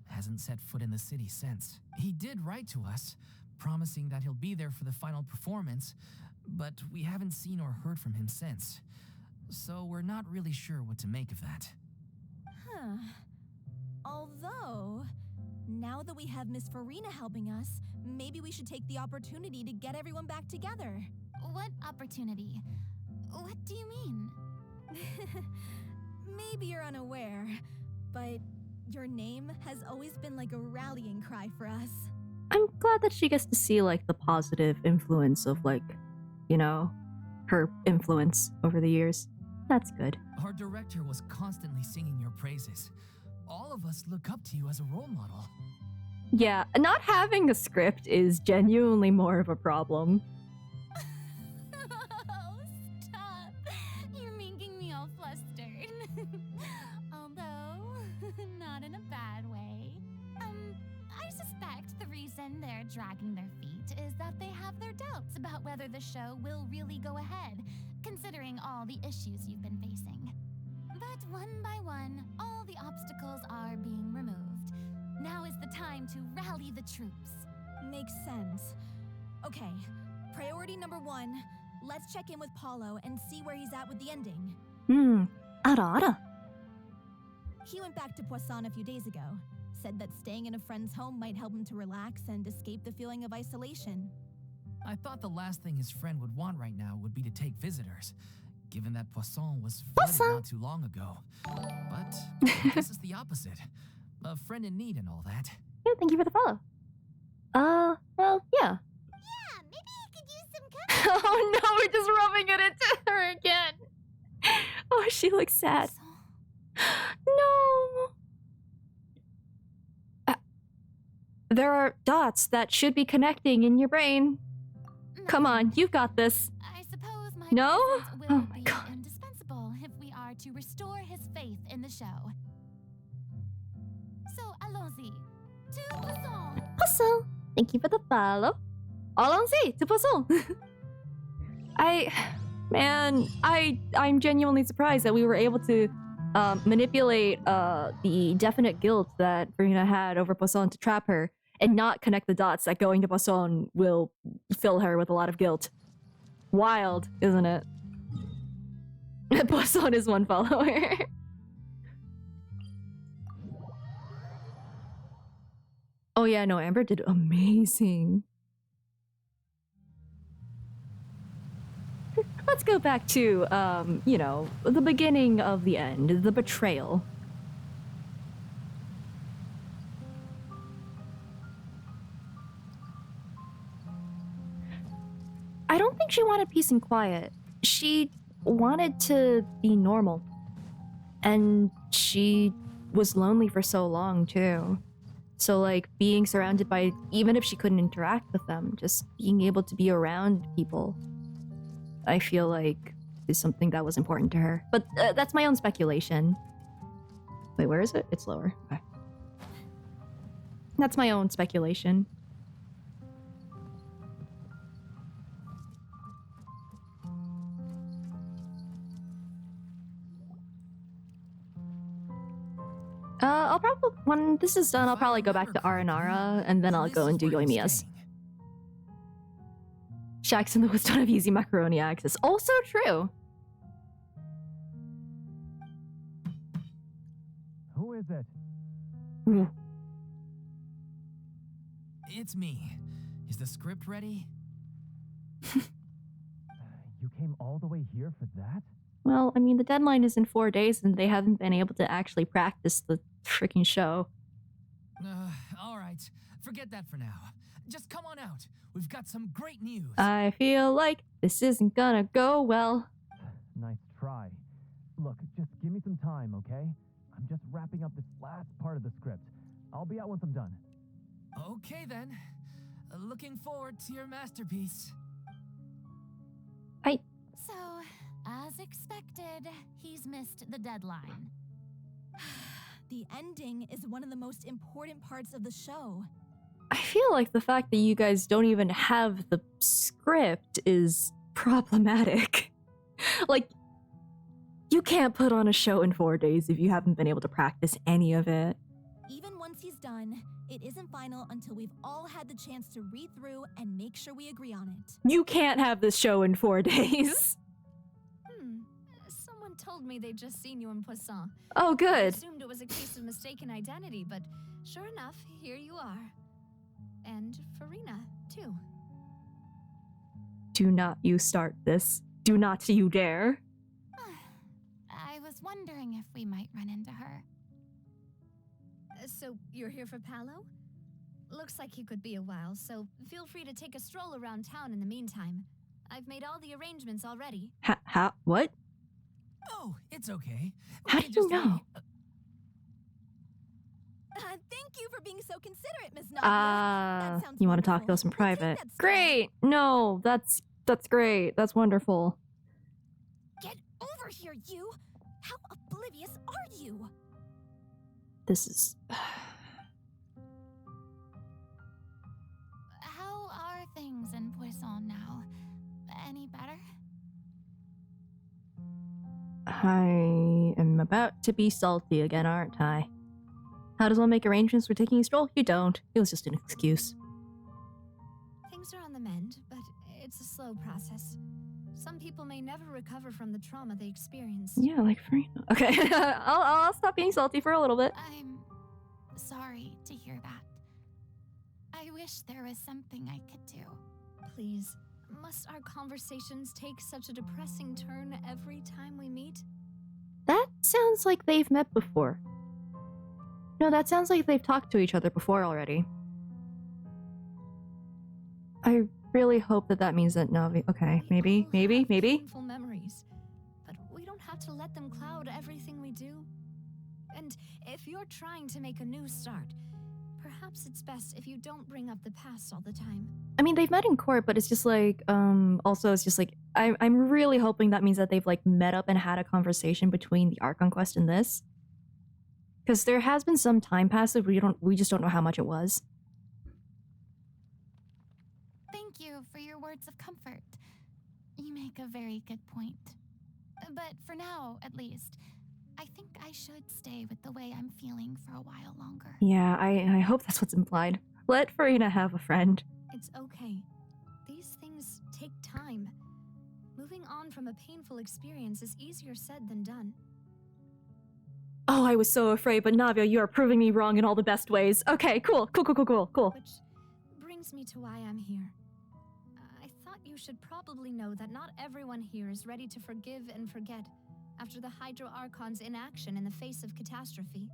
Hasn't set foot in the city since. He did write to us, promising that he'll be there for the final performance, but we haven't seen or heard from him since. So we're not really sure what to make of that. Huh. Although, now that we have Miss Furina helping us, maybe we should take the opportunity to get everyone back together. What opportunity? What do you mean? Maybe you're unaware, but your name has always been like a rallying cry for us. I'm glad that she gets to see, like, the positive influence of, like, you know, her influence over the years. That's good. Our director was constantly singing your praises. All of us look up to you as a role model. Yeah, not having a script is genuinely more of a problem. Oh, stop. You're making me all flustered. Although, not in a bad way. I suspect the reason they're dragging their feet is that they have their doubts about whether the show will really go ahead, considering all the issues you've been facing. But one by one, all the obstacles are being removed. Now is the time to rally the troops. Makes sense. Okay, priority number 1, let's check in with Paulo and see where he's at with the ending. Ara. He went back to Poisson a few days ago. Said that staying in a friend's home might help him to relax and escape the feeling of isolation. I thought the last thing his friend would want right now would be to take visitors, given that Poisson was flooded not too long ago. But this is the opposite. A friend in need and all that. Yeah, thank you for the follow. Well, yeah. Yeah, maybe he could use some company. Oh no, we're just rubbing it into her again. Oh, she looks sad. No. There are dots that should be connecting in your brain. Come on, you've got this. I suppose my No? presence will Oh my be God. indispensable if we are to restore his faith in the show. So, allons-y. To Poisson! Poisson! Thank you for the follow. Allons-y, to Poisson! I'm genuinely surprised that we were able to manipulate the definite guilt that Furina had over Poisson to trap her and not connect the dots that going to Poisson will fill her with a lot of guilt. Wild, isn't it? Poisson is one follower. Oh yeah, no, Amber did amazing. Let's go back to, you know, the beginning of the end, the betrayal. I don't think she wanted peace and quiet. She wanted to be normal. And she was lonely for so long, too. So, like, being surrounded by, even if she couldn't interact with them, just being able to be around people, I feel like is something that was important to her. But that's my own speculation. Wait, where is it? It's lower. Okay. That's my own speculation. I'll probably, when this is done, I'll probably go back to Aranara, and then I'll go and do Yoimiya's. Shax and the Woods don't have easy macaroni access. Also true. Who is it? Ooh. It's me. Is the script ready? You came all the way here for that? Well, I mean, the deadline is in 4 days, and they haven't been able to actually practice the freaking show. All right. Forget that for now. Just come on out. We've got some great news. I feel like this isn't gonna go well. Nice try. Look, just give me some time, okay? I'm just wrapping up this last part of the script. I'll be out once I'm done. Okay then. Looking forward to your masterpiece. So, as expected, he's missed the deadline. The ending is one of the most important parts of the show. I feel like the fact that you guys don't even have the script is problematic. Like, you can't put on a show in 4 days if you haven't been able to practice any of it. Even once he's done, it isn't final until we've all had the chance to read through and make sure we agree on it. You can't have this show in 4 days. Someone told me they'd just seen you in Poisson. Oh, I good. assumed it was a case of mistaken identity, but sure enough, here you are. And Furina, too. Do not you start this. Do not you dare. I was wondering if we might run into her. So, you're here for Paolo? Looks like he could be a while, so feel free to take a stroll around town in the meantime. I've made all the arrangements already. How? What? Oh, it's okay. How do you know? Thank you for being so considerate, Miss Nadia. You want to talk to us in private? Great. No, that's great. That's wonderful. Get over here, you! How oblivious are you? This is... How are things in Poisson now? Any better? I am about to be salty again, aren't I? How does one make arrangements for taking a stroll? You don't. It was just an excuse. Things are on the mend, but it's a slow process. Some people may never recover from the trauma they experienced. Yeah, like Furina. Okay, I'll stop being salty for a little bit. I'm sorry to hear that. I wish there was something I could do. Please, must our conversations take such a depressing turn every time we meet? That sounds like they've met before. No, that sounds like they've talked to each other before already. I really hope that means that Navi... Okay, maybe. Painful memories, but we don't have to let them cloud everything we do. And if you're trying to make a new start, Perhaps it's best if you don't bring up the past all the time. I mean, they've met in court, but it's just like, also it's just like, I'm really hoping that means that they've like met up and had a conversation between the Archon quest and this. Because there has been some time passed, but we just don't know how much it was. Thank you for your words of comfort. You make a very good point. But for now, at least, I think I should stay with the way I'm feeling for a while longer. Yeah, I hope that's what's implied. Let Furina have a friend. It's okay. These things take time. Moving on from a painful experience is easier said than done. Oh, I was so afraid, but Navia, you are proving me wrong in all the best ways. Okay, cool. Which brings me to why I'm here. I thought you should probably know that not everyone here is ready to forgive and forget after the Hydro Archon's inaction in the face of catastrophe.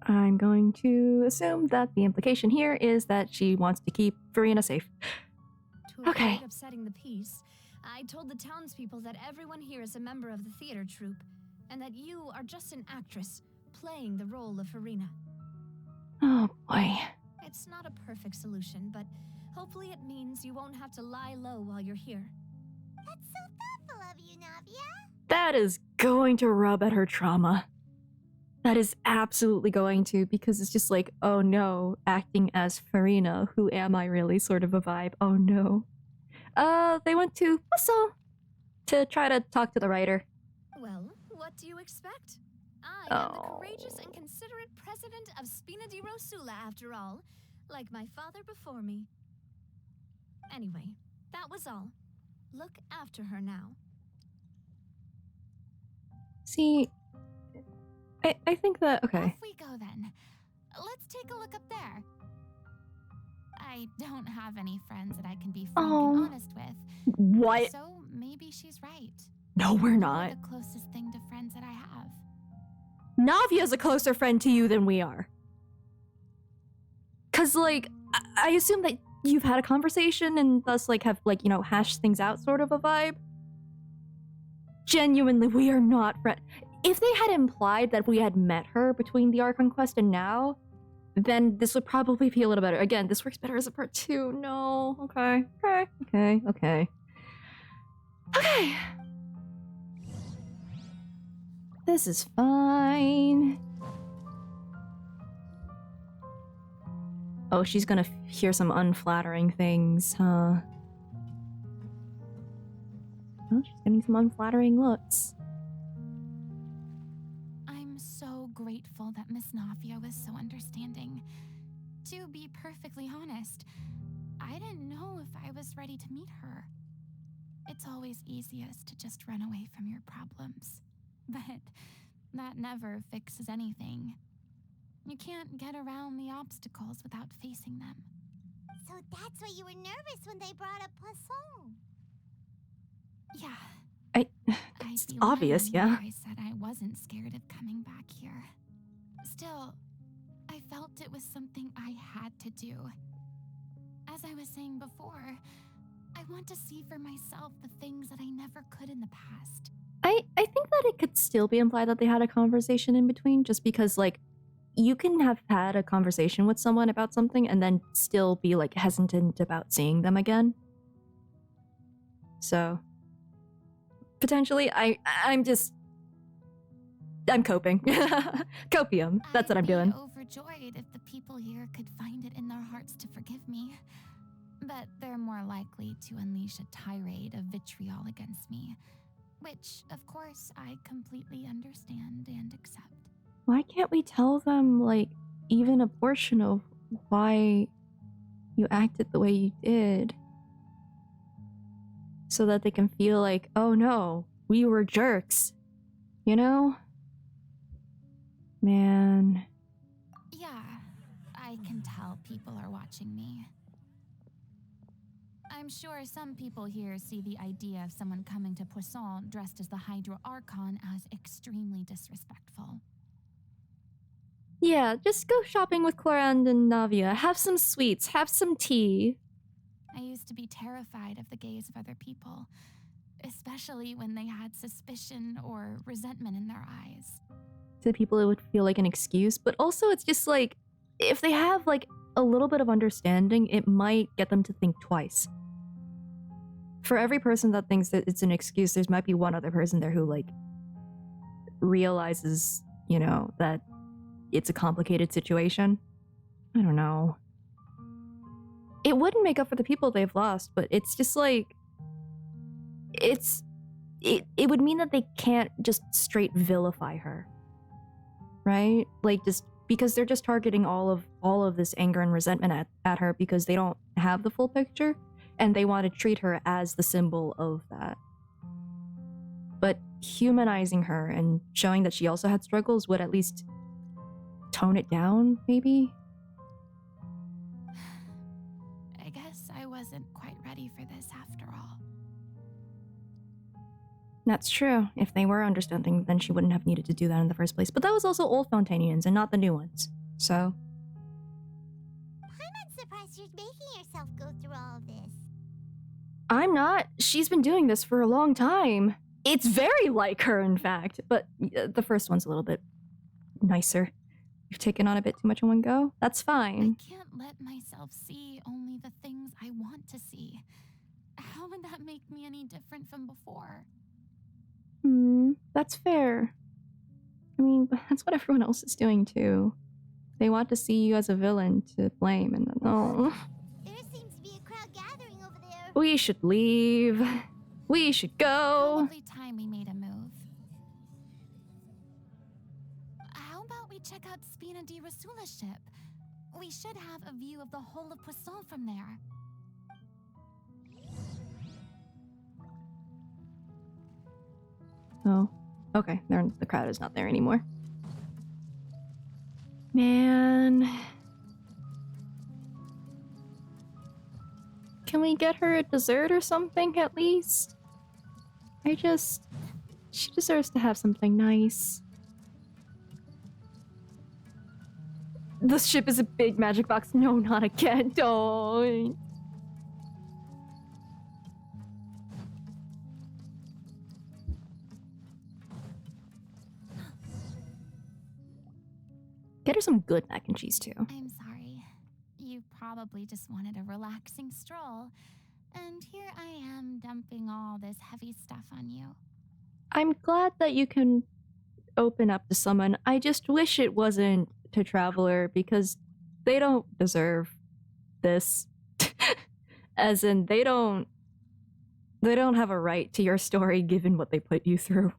I'm going to assume that the implication here is that she wants to keep Furina safe. To avoid upsetting the peace, I told the townspeople that everyone here is a member of the theater troupe, and that you are just an actress playing the role of Furina. Oh boy. It's not a perfect solution, but hopefully it means you won't have to lie low while you're here. That's so thoughtful of you, Navia. That is going to rub at her trauma. That is absolutely going to, because it's just like, oh no, acting as Furina, who am I really sort of a vibe. Oh no. They went to Poisson to try to talk to the writer. Well, what do you expect? I am the courageous and considerate president of Spina di Rosula, after all, like my father before me. Anyway, that was all. Look after her now. See, I think that, okay. Off we go then. Let's take a look up there. I don't have any friends that I can be frank and honest with. What? So maybe she's right. No, we're You're not. the closest thing to friends that I have. Navia's a closer friend to you than we are. Cause like, I assume that you've had a conversation and thus like have like, you know, hashed things out sort of a vibe. Genuinely, we are not friends. If they had implied that we had met her between the Archon quest and now, then this would probably be a little better. Again, this works better as a part 2. No. Okay. Okay. This is fine. Oh, she's gonna hear some unflattering things, huh? Oh, she's getting some unflattering looks. I'm so grateful that Miss Navia was so understanding. To be perfectly honest, I didn't know if I was ready to meet her. It's always easiest to just run away from your problems. But that never fixes anything. You can't get around the obstacles without facing them. So that's why you were nervous when they brought up Poisson. Yeah. It's I'd be obvious, lying yeah. if I said I wasn't scared of coming back here. Still, I felt it was something I had to do. As I was saying before, I want to see for myself the things that I never could in the past. I think that it could still be implied that they had a conversation in between, just because, like, you can have had a conversation with someone about something and then still be, like, hesitant about seeing them again. So, potentially, I'm coping. Copium. That's what I'm doing. I'd be overjoyed if the people here could find it in their hearts to forgive me. But they're more likely to unleash a tirade of vitriol against me. Which, of course, I completely understand and accept. Why can't we tell them, like, even a portion of why you acted the way you did? So that they can feel like, oh no, we were jerks. You know? Man. Yeah, I can tell people are watching me. I'm sure some people here see the idea of someone coming to Poisson dressed as the Hydro Archon as extremely disrespectful. Yeah, just go shopping with Clorand and Navia. Have some sweets, have some tea. I used to be terrified of the gaze of other people, especially when they had suspicion or resentment in their eyes. To people, it would feel like an excuse, but also it's just like, if they have like a little bit of understanding, it might get them to think twice. For every person that thinks that it's an excuse, there might be one other person there who like realizes, you know, that it's a complicated situation. I don't know. It wouldn't make up for the people they've lost, but it's just like it would mean that they can't just straight vilify her. Right? Like, just because they're just targeting all of this anger and resentment at her because they don't have the full picture and they want to treat her as the symbol of that. But humanizing her and showing that she also had struggles would at least tone it down, maybe? I guess I wasn't quite ready for this after all. That's true. If they were understanding, then she wouldn't have needed to do that in the first place. But that was also old Fontanians and not the new ones. So... I'm not surprised you're making yourself go through all of this. I'm not. She's been doing this for a long time. It's very like her, in fact. But the first one's a little bit nicer. You've taken on a bit too much in one go. That's fine. I can't let myself see only the things I want to see. How would that make me any different from before? That's fair. I mean, that's what everyone else is doing too. They want to see you as a villain to blame, and then, oh. There seems to be a crowd gathering over there. We should leave. We should go. Probably time we made a move. How about we check out Spina di Rasula's ship? We should have a view of the whole of Poisson from there. Oh, okay. The crowd is not there anymore. Man. Can we get her a dessert or something at least? She deserves to have something nice. The ship is a big magic box. No, not again. Don't. Get her some good mac and cheese, too. I'm sorry. You probably just wanted a relaxing stroll. And here I am dumping all this heavy stuff on you. I'm glad that you can open up to someone. I just wish it wasn't to Traveler, because they don't deserve this. As in, they don't have a right to your story given what they put you through.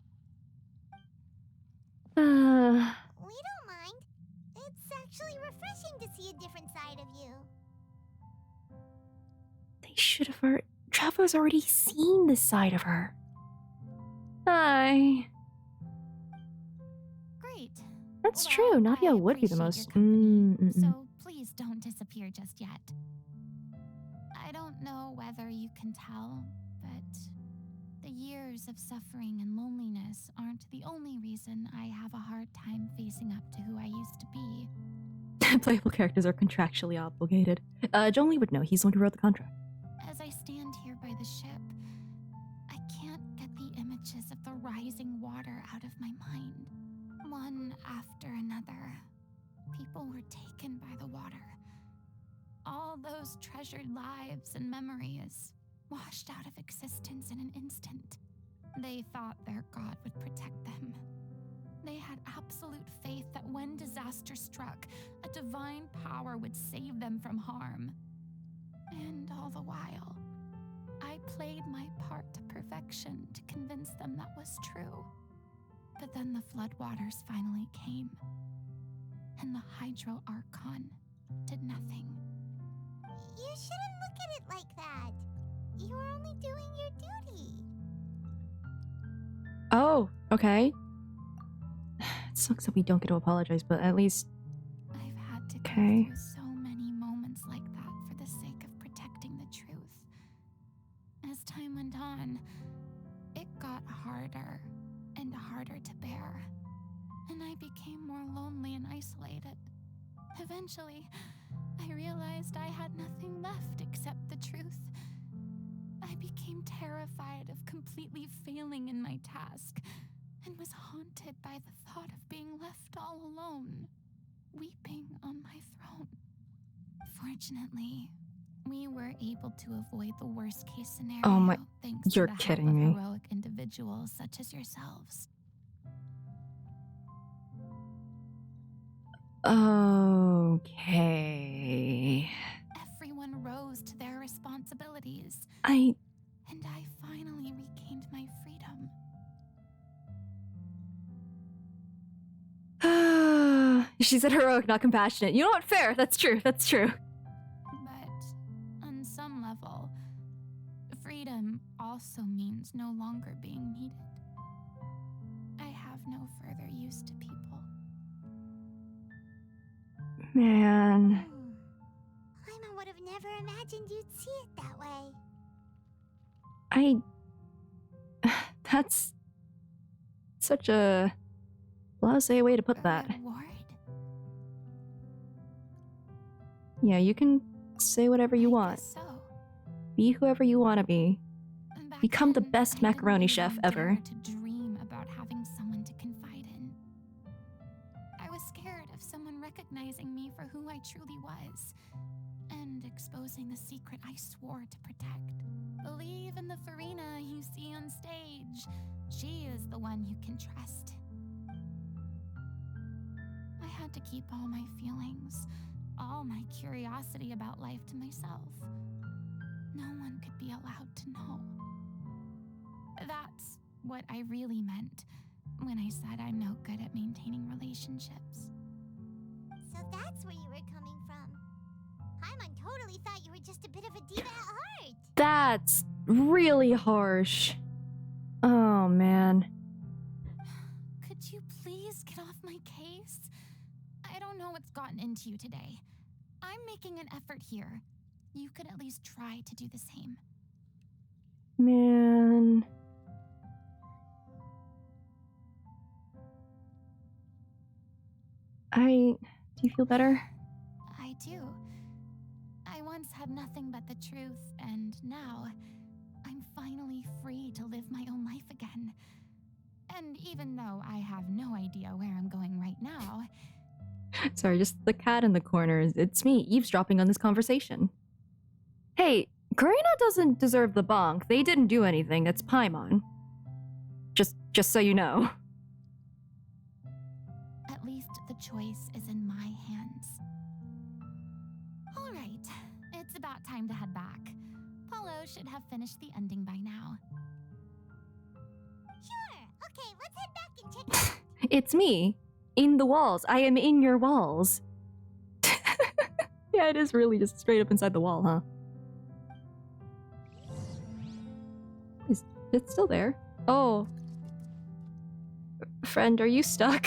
We don't mind. It's actually refreshing to see a different side of you. They should have heard. Traveler's already seen this side of her. Hi. Great. That's Well, true. Nadia I would be the appreciate most. your company, so please don't disappear just yet. I don't know whether you can tell, but the years of suffering and loneliness aren't the only reason I have a hard time facing up to who I used to be. Playable characters are contractually obligated. John Lee would know. He's the one who wrote the contract. As I stand here by the ship, I can't get the images of the rising water out of my mind. One after another, people were taken by the water. All those treasured lives and memories washed out of existence in an instant. They thought their god would protect them. They had absolute faith that when disaster struck, a divine power would save them from harm. And all the while, I played my part to perfection to convince them that was true. But then the floodwaters finally came, and the Hydro Archon did nothing. You shouldn't look at it like that. You were only doing your duty. Oh, okay. It sucks that we don't get to apologize, but at least. I've had to go Okay. through so many moments like that for the sake of protecting the truth. As time went on, it got harder and harder to bear, and I became more lonely and isolated. Eventually, I realized I had nothing left except the truth. I became terrified of completely failing in my task, and was haunted by the thought of being left all alone. weeping on my throne. Fortunately, we were able to avoid the worst case scenario Oh my, thanks you're to the kidding help of me. heroic individuals such as yourselves. Okay. Everyone rose to their responsibilities. And I finally regained my freedom. She said heroic, not compassionate. You know what? Fair. That's true. That's true. But on some level, freedom also means no longer being needed. I have no further use to people. Man. Paimon would have never imagined you'd see it that way. That's such a blasé way to put that. Reward? Yeah, you can say whatever you want. So. Be whoever you want to be. Become the best macaroni chef ever. To dream about having someone to confide in. I was scared of someone recognizing me for who I truly was and exposing the secret I swore to protect. Believe in the furina you see on stage. She is the one you can trust. I had to keep all my feelings, all my curiosity about life to myself. No one could be allowed to know. That's what I really meant when I said I'm no good at maintaining relationships. So that's where you were coming from. Paimon totally thought you were just a bit of a diva at heart. That's really harsh. Oh, man. Could you please get off my case? I don't know what's gotten into you today. I'm making an effort here. You could at least try to do the same. Man. Do you feel better? I do. I once had nothing but the truth, and now I'm finally free to live my own life again. And even though I have no idea where I'm going right now... Sorry, just the cat in the corner. It's me, eavesdropping on this conversation. Hey, Karina doesn't deserve the bonk. They didn't do anything. That's Paimon. Just so you know. At least the choice is in my hands. All right, it's about time to head back. Paulo should have finished the ending by now. Sure. Okay, let's head back and check it out. It's me. In the walls. I am in your walls. Yeah, it is really just straight up inside the wall, huh? Is it still there? Oh. Friend, are you stuck?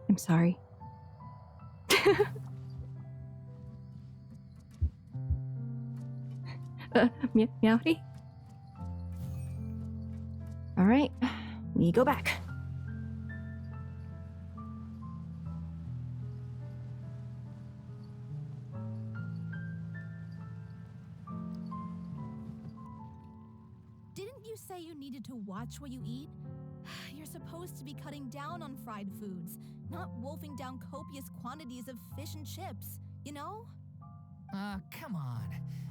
I'm sorry. Meowdy? Alright, we go back. Didn't you say you needed to watch what you eat? You're supposed to be cutting down on fried foods, not wolfing down copious quantities of fish and chips, you know? Come on.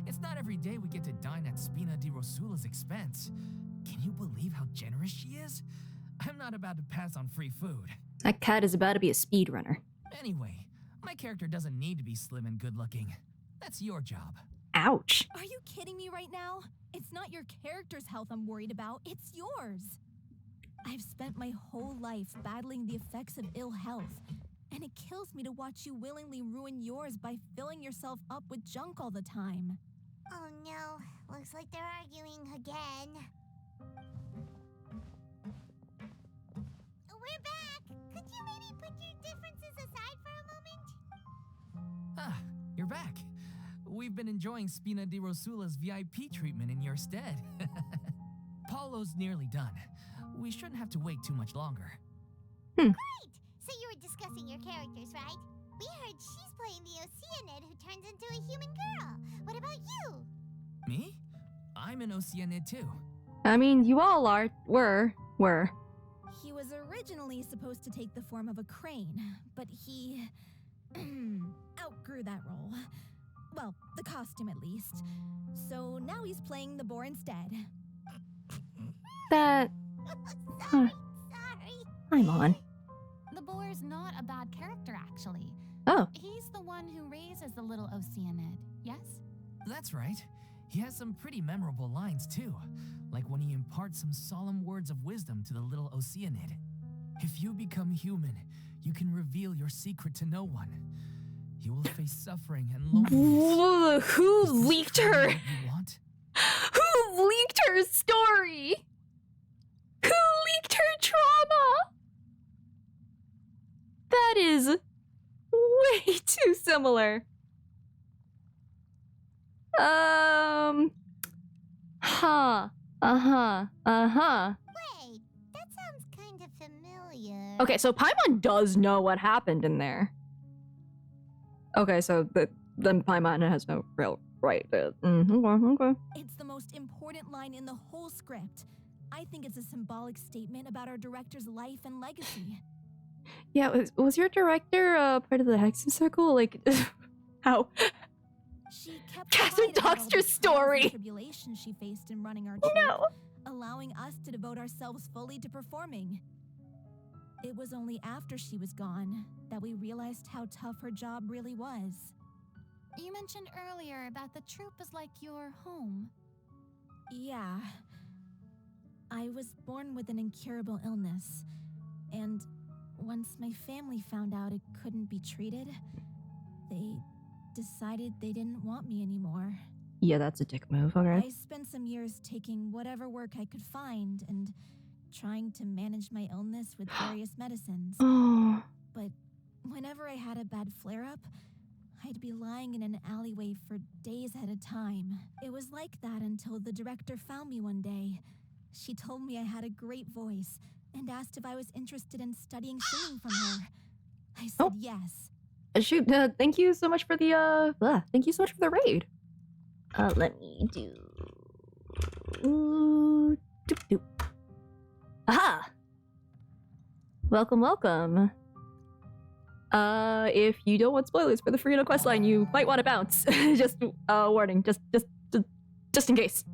It's not every day we get to dine at Spina di Rosula's expense. Can you believe how generous she is? I'm not about to pass on free food. That cat is about to be a speedrunner. Anyway, my character doesn't need to be slim and good looking. That's your job. Ouch. Are you kidding me right now? It's not your character's health I'm worried about, it's yours. I've spent my whole life battling the effects of ill health, and it kills me to watch you willingly ruin yours by filling yourself up with junk all the time. Oh no, looks like they're arguing again. We're back! Could you maybe put your differences aside for a moment? Ah, you're back. We've been enjoying Spina di Rosula's VIP treatment in your stead. Paulo's nearly done. We shouldn't have to wait too much longer. Great! So you were discussing your characters, right? We heard she's playing the Oceanid who turns into a human girl. What about you? Me? I'm an Oceanid too. I mean, you all were. He was originally supposed to take the form of a crane, but he outgrew that role. Well, the costume at least. So now he's playing the boar instead. That... Sorry. I'm on. The boar's not a bad character, actually. Oh. He's the one who raises the little Oceanid, yes? That's right. He has some pretty memorable lines, too. Like when he imparts some solemn words of wisdom to the little Oceanid. If you become human, you can reveal your secret to no one. You will face suffering and loneliness. Who leaked her? What you want? Who leaked her story? Who leaked her trauma? That is way too similar. Wait, that sounds kind of familiar. Okay, so Paimon does know what happened in there. Okay, so then Paimon has no real right. Okay. It's the most important line in the whole script. I think it's a symbolic statement about our director's life and legacy. Yeah, was your director part of the Hexen Circle? Like, how? She kept Catherine quiet about all Doxter's the trials and story. tribulations she faced in running our troupe, No. allowing us to devote ourselves fully to performing. It was only after she was gone that we realized how tough her job really was. You mentioned earlier that the troupe is like your home. Yeah. I was born with an incurable illness, and once my family found out it couldn't be treated, they decided they didn't want me anymore. Yeah, that's a dick move, okay. I spent some years taking whatever work I could find and trying to manage my illness with various medicines. Oh. But whenever I had a bad flare-up, I'd be lying in an alleyway for days at a time. It was like that until the director found me one day. She told me I had a great voice and asked if I was interested in studying singing from her. I said yes. Shoot, thank you so much for the, thank you so much for the raid. Let me do... Doop doop. Aha! Welcome, welcome. If you don't want spoilers for the Furina questline, you might want to bounce. Just, warning, just in case.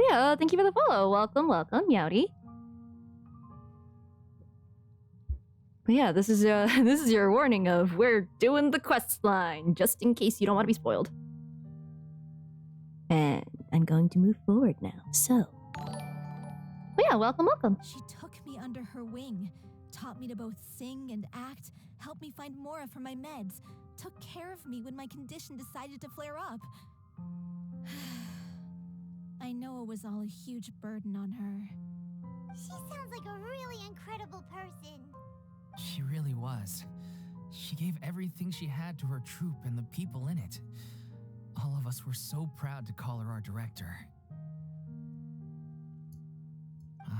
Yeah, thank you for the follow. Welcome, welcome, Meowdy. But yeah, this is your warning of we're doing the quest line, just in case you don't want to be spoiled. And I'm going to move forward now, so. But yeah, welcome, welcome. She took me under her wing, taught me to both sing and act, helped me find Mora for my meds, took care of me when my condition decided to flare up. I know it was all a huge burden on her. She sounds like a really incredible person. She really was. She gave everything she had to her troupe and the people in it. All of us were so proud to call her our director.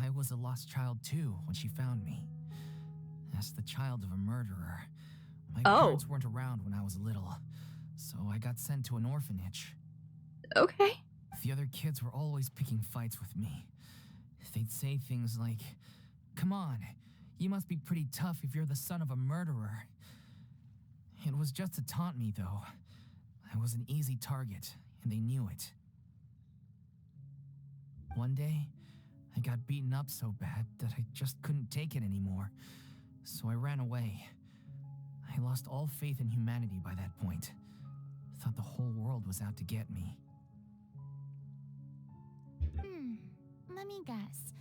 I was a lost child too when she found me. As the child of a murderer, my parents weren't around when I was little, so I got sent to an orphanage. Okay. The other kids were always picking fights with me. They'd say things like, "Come on, you must be pretty tough if you're the son of a murderer." It was just to taunt me, though. I was an easy target, and they knew it. One day, I got beaten up so bad that I just couldn't take it anymore, so I ran away. I lost all faith in humanity by that point. Thought the whole world was out to get me. Let me guess.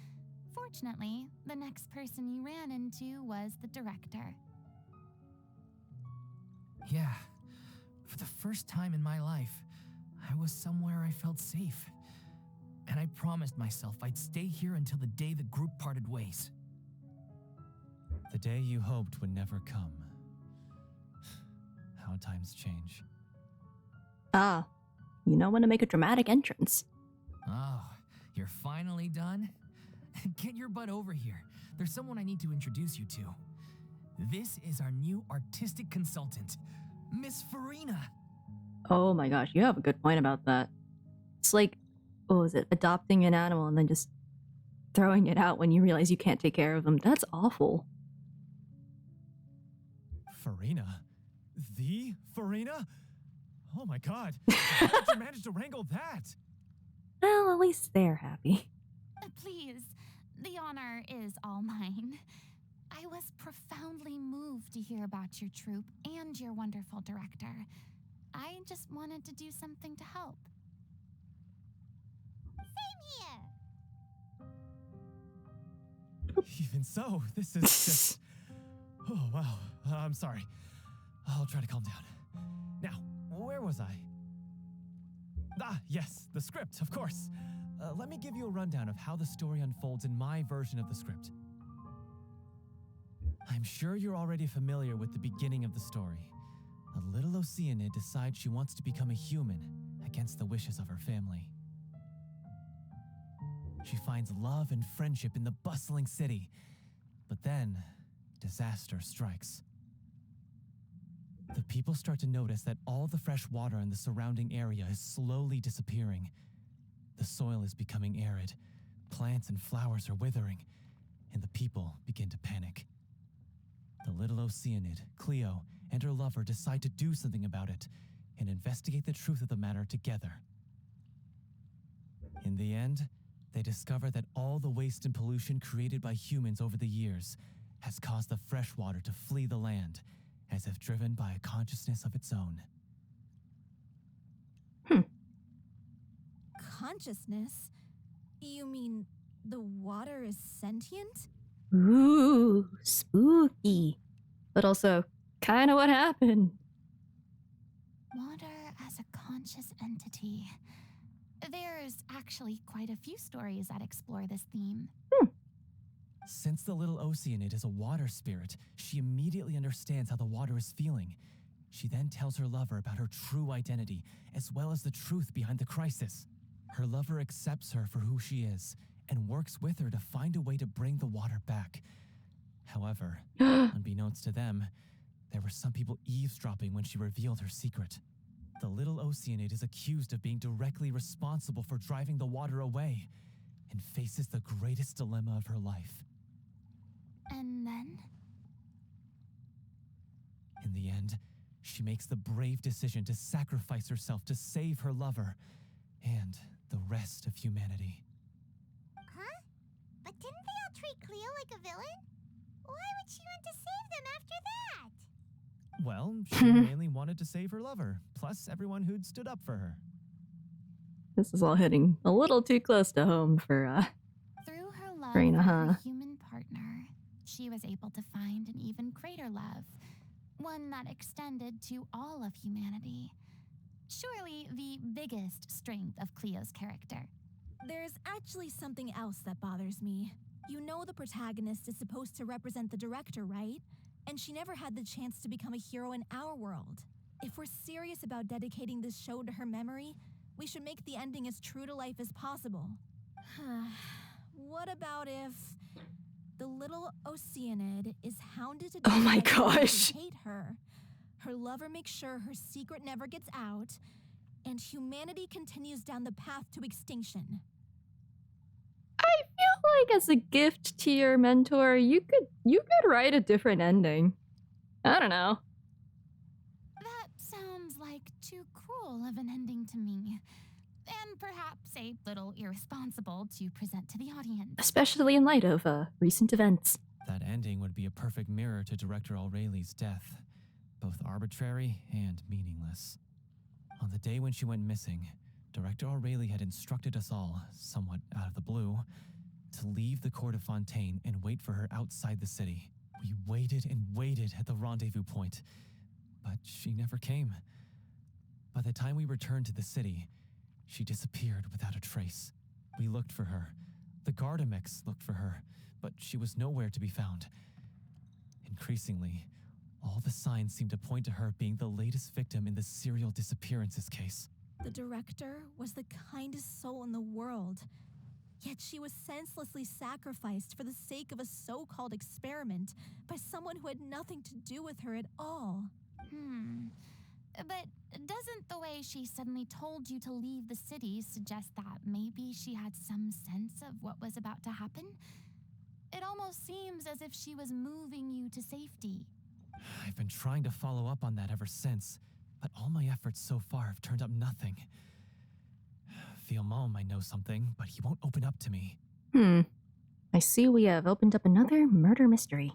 Fortunately, the next person you ran into was the director. Yeah. For the first time in my life, I was somewhere I felt safe. And I promised myself I'd stay here until the day the group parted ways. The day you hoped would never come. How times change. Ah, you know when to make a dramatic entrance. Oh, you're finally done? Get your butt over here. There's someone I need to introduce you to. This is our new artistic consultant, Miss Furina. Oh my gosh, you have a good point about that. It's like, what was it, adopting an animal and then just throwing it out when you realize you can't take care of them. That's awful. Furina? The Furina? Oh my god. How did you manage to wrangle that? Well, at least they're happy. Please, the honor is all mine. I was profoundly moved to hear about your troupe and your wonderful director. I just wanted to do something to help. Same here. Even so, this is just... Oh, wow. I'm sorry. I'll try to calm down. Now, where was I? Ah, yes, the script, of course. Let me give you a rundown of how the story unfolds in my version of the script. I'm sure you're already familiar with the beginning of the story. A little Oceanid decides she wants to become a human against the wishes of her family. She finds love and friendship in the bustling city, but then disaster strikes. The people start to notice that all the fresh water in the surrounding area is slowly disappearing. The soil is becoming arid, plants and flowers are withering, and the people begin to panic. The little Oceanid, Cleo, and her lover decide to do something about it and investigate the truth of the matter together. In the end, they discover that all the waste and pollution created by humans over the years has caused the fresh water to flee the land, as if driven by a consciousness of its own. Consciousness? You mean the water is sentient? Ooh, spooky. But also, kind of what happened. Water as a conscious entity. There's actually quite a few stories that explore this theme. Since the little Oceanid is a water spirit, she immediately understands how the water is feeling. She then tells her lover about her true identity, as well as the truth behind the crisis. Her lover accepts her for who she is, and works with her to find a way to bring the water back. However, unbeknownst to them, there were some people eavesdropping when she revealed her secret. The little Oceanid is accused of being directly responsible for driving the water away, and faces the greatest dilemma of her life. And then? In the end, she makes the brave decision to sacrifice herself to save her lover and the rest of humanity. Huh? But didn't they all treat Cleo like a villain? Why would she want to save them after that? Well, she mainly wanted to save her lover, plus everyone who'd stood up for her. This is all hitting a little too close to home for, Through her love Furina, for huh? her human partner, she was able to find an even greater love, one that extended to all of humanity. Surely the biggest strength of Cleo's character. There's actually something else that bothers me. You know the protagonist is supposed to represent the director, right? And she never had the chance to become a hero in our world. If we're serious about dedicating this show to her memory, we should make the ending as true to life as possible. What about if the little Oceanid is hounded to death Oh my by people who gosh. hate her? Her lover makes sure her secret never gets out, and humanity continues down the path to extinction. I feel like as a gift to your mentor, you could write a different ending. I don't know. That sounds like too cruel of an ending to me. And perhaps a little irresponsible to present to the audience. Especially in light of recent events. That ending would be a perfect mirror to Director Aureli's death, both arbitrary and meaningless. On the day when she went missing, Director Aureli had instructed us all, somewhat out of the blue, to leave the court of Fontaine and wait for her outside the city. We waited and waited at the rendezvous point, but she never came. By the time we returned to the city, she disappeared without a trace. We looked for her. The Gardamex looked for her, but she was nowhere to be found. Increasingly, all the signs seemed to point to her being the latest victim in the serial disappearances case. The director was the kindest soul in the world, yet she was senselessly sacrificed for the sake of a so-called experiment by someone who had nothing to do with her at all. But doesn't the way she suddenly told you to leave the city suggest that maybe she had some sense of what was about to happen? It almost seems as if she was moving you to safety. I've been trying to follow up on that ever since, but all my efforts so far have turned up nothing. Villemont might know something, but he won't open up to me. I see we have opened up another murder mystery.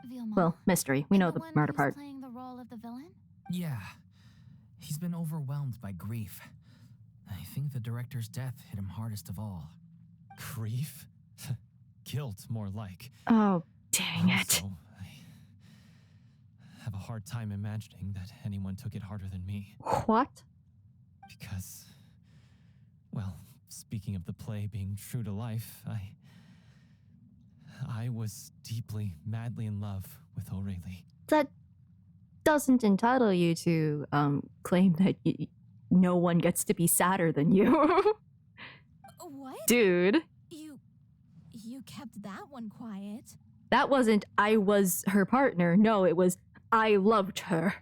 Villemont? Well, mystery. We know the one murder who's part. playing the role of the villain? Yeah. He's been overwhelmed by grief. I think the director's death hit him hardest of all. Grief? Guilt, more like. Oh, dang it. Also, I have a hard time imagining that anyone took it harder than me. What? Because, well, speaking of the play being true to life, I was deeply, madly in love with O'Reilly. That doesn't entitle you to claim that no one gets to be sadder than you. What? Dude. You kept that one quiet. That wasn't I was her partner. No, it was I loved her.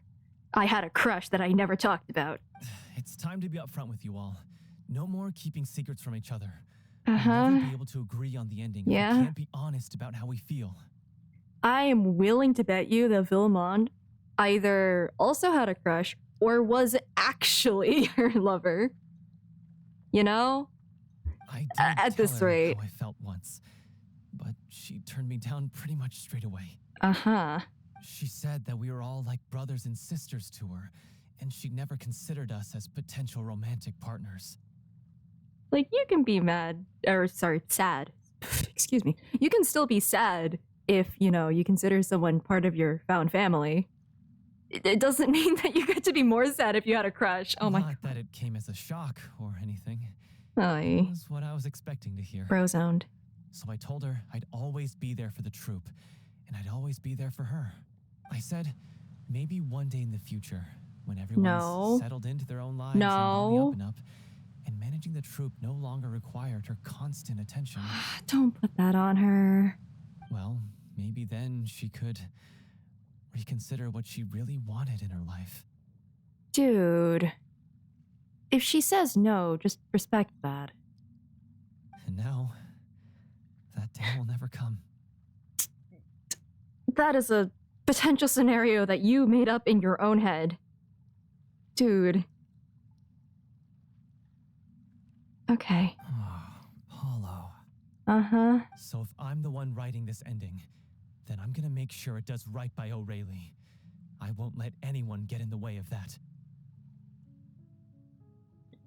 I had a crush that I never talked about. It's time to be upfront with you all. No more keeping secrets from each other. Uh-huh. We'll never be able to agree on the ending if Yeah. we can't be honest about how we feel. I am willing to bet you that Villemont either also had a crush or was actually her lover. You know? I did At tell this her rate. how I felt once, but she turned me down pretty much straight away. Uh-huh. She said that we were all like brothers and sisters to her, and she never considered us as potential romantic partners. Like, you can be sad. Excuse me. You can still be sad if, you consider someone part of your found family. It doesn't mean that you get to be more sad if you had a crush. Oh my god. Not that it came as a shock or anything. Aye. It was what I was expecting to hear. Bro-zoned. So I told her I'd always be there for the troupe, and I'd always be there for her. I said, maybe one day in the future, when everyone's settled into their own lives and on the up and up, and managing the troupe no longer required her constant attention. Don't put that on her. Well, maybe then she could reconsider what she really wanted in her life. Dude. If she says no, just respect that. And now, that day will never come. That is a potential scenario that you made up in your own head. Dude. Okay. Paulo. Uh-huh. So if I'm the one writing this ending, then I'm gonna make sure it does right by O'Reilly. I won't let anyone get in the way of that.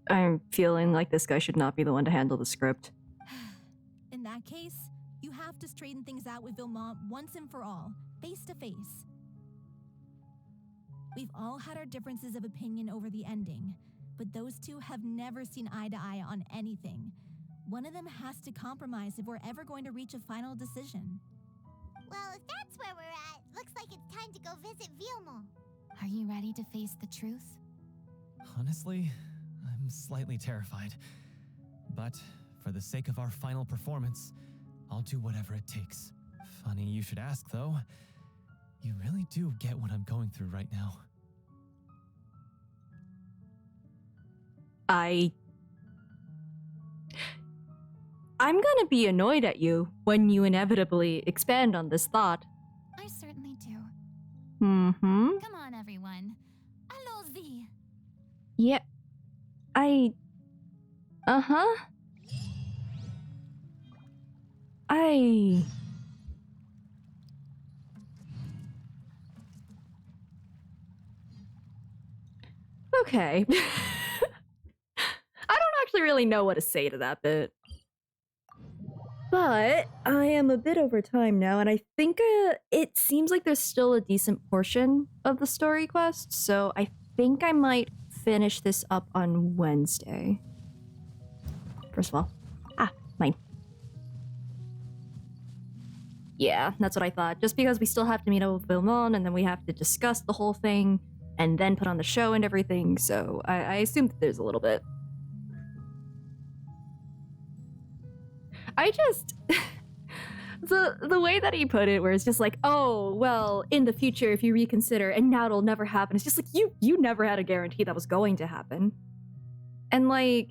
I'm feeling like this guy should not be the one to handle the script. In that case, you have to straighten things out with Villemont once and for all, face to face. We've all had our differences of opinion over the ending, but those two have never seen eye to eye on anything. One of them has to compromise if we're ever going to reach a final decision. Well, if that's where we're at, looks like it's time to go visit Villemont. Are you ready to face the truth? Honestly, I'm slightly terrified. But for the sake of our final performance, I'll do whatever it takes. Funny you should ask, though. You really do get what I'm going through right now. I'm gonna be annoyed at you when you inevitably expand on this thought. I certainly do. Mm-hmm. Come on, everyone. Allons-y. Yeah. Uh-huh. Okay. I don't actually really know what to say to that bit. But I am a bit over time now, and I think it seems like there's still a decent portion of the story quest, so I think I might finish this up on Wednesday. First of all, mine. Yeah, that's what I thought. Just because we still have to meet up with Villemont, and then we have to discuss the whole thing, and then put on the show and everything, so I assume that there's a little bit. the way that he put it, where it's just like, oh, well, in the future, if you reconsider, and now it'll never happen. It's just like, you never had a guarantee that was going to happen. And like,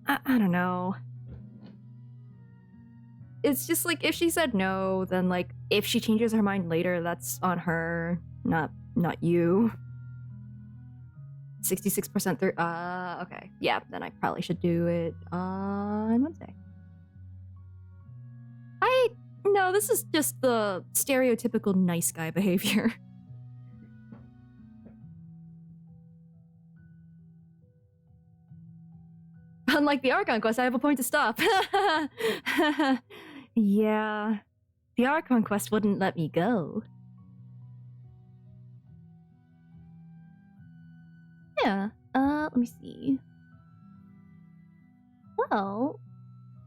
I don't know. It's just like, if she said no, then like, if she changes her mind later, that's on her, not you. 66% through, okay. Yeah, then I probably should do it on Wednesday. No, this is just the stereotypical nice guy behavior. Unlike the Archon quest, I have a point to stop. Yeah, the Archon quest wouldn't let me go. Yeah, let me see. Well,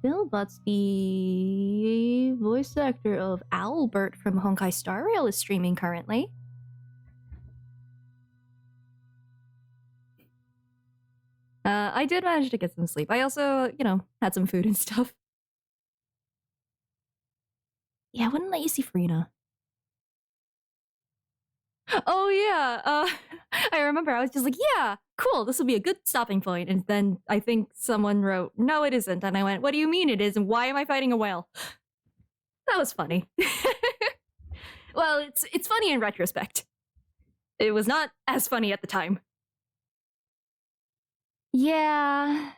Bill Butts, the voice actor of Albert from Honkai Star Rail, is streaming currently. I did manage to get some sleep. I also, had some food and stuff. Yeah, I wouldn't let you see Furina. Oh yeah, I remember I was just like, yeah, cool, this will be a good stopping point. And then I think someone wrote, no, it isn't. And I went, what do you mean it is? And why am I fighting a whale? That was funny. Well, it's funny in retrospect. It was not as funny at the time. Yeah.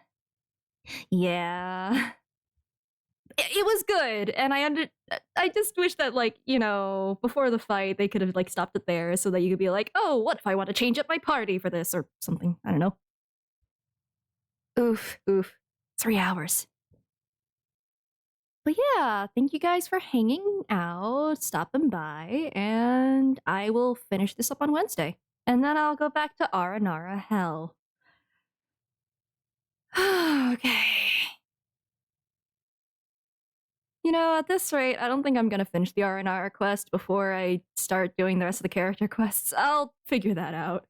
It was good, and I just wish that, like, before the fight, they could have, like, stopped it there so that you could be like, oh, what if I want to change up my party for this, or something. I don't know. Oof. 3 hours. But yeah, thank you guys for hanging out, stopping by, and I will finish this up on Wednesday. And then I'll go back to Aranara Hell. Okay. At this rate, I don't think I'm gonna finish the R&R quest before I start doing the rest of the character quests. I'll figure that out.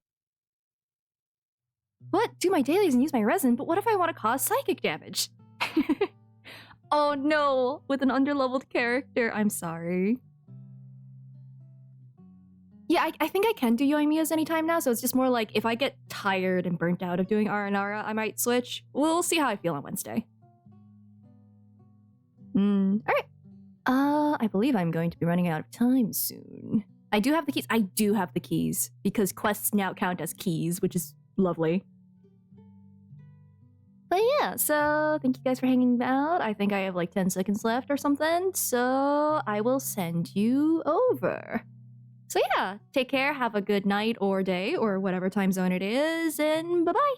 What? Do my dailies and use my resin, but what if I want to cause psychic damage? Oh no, with an underleveled character, I'm sorry. Yeah, I think I can do Yoimiya's anytime now, so it's just more like, if I get tired and burnt out of doing R&R, I might switch. We'll see how I feel on Wednesday. Alright. I believe I'm going to be running out of time soon. I do have the keys. I do have the keys, because quests now count as keys, which is lovely. But yeah, so thank you guys for hanging out. I think I have like 10 seconds left or something, so I will send you over. So yeah, take care, have a good night or day, or whatever time zone it is, and bye-bye!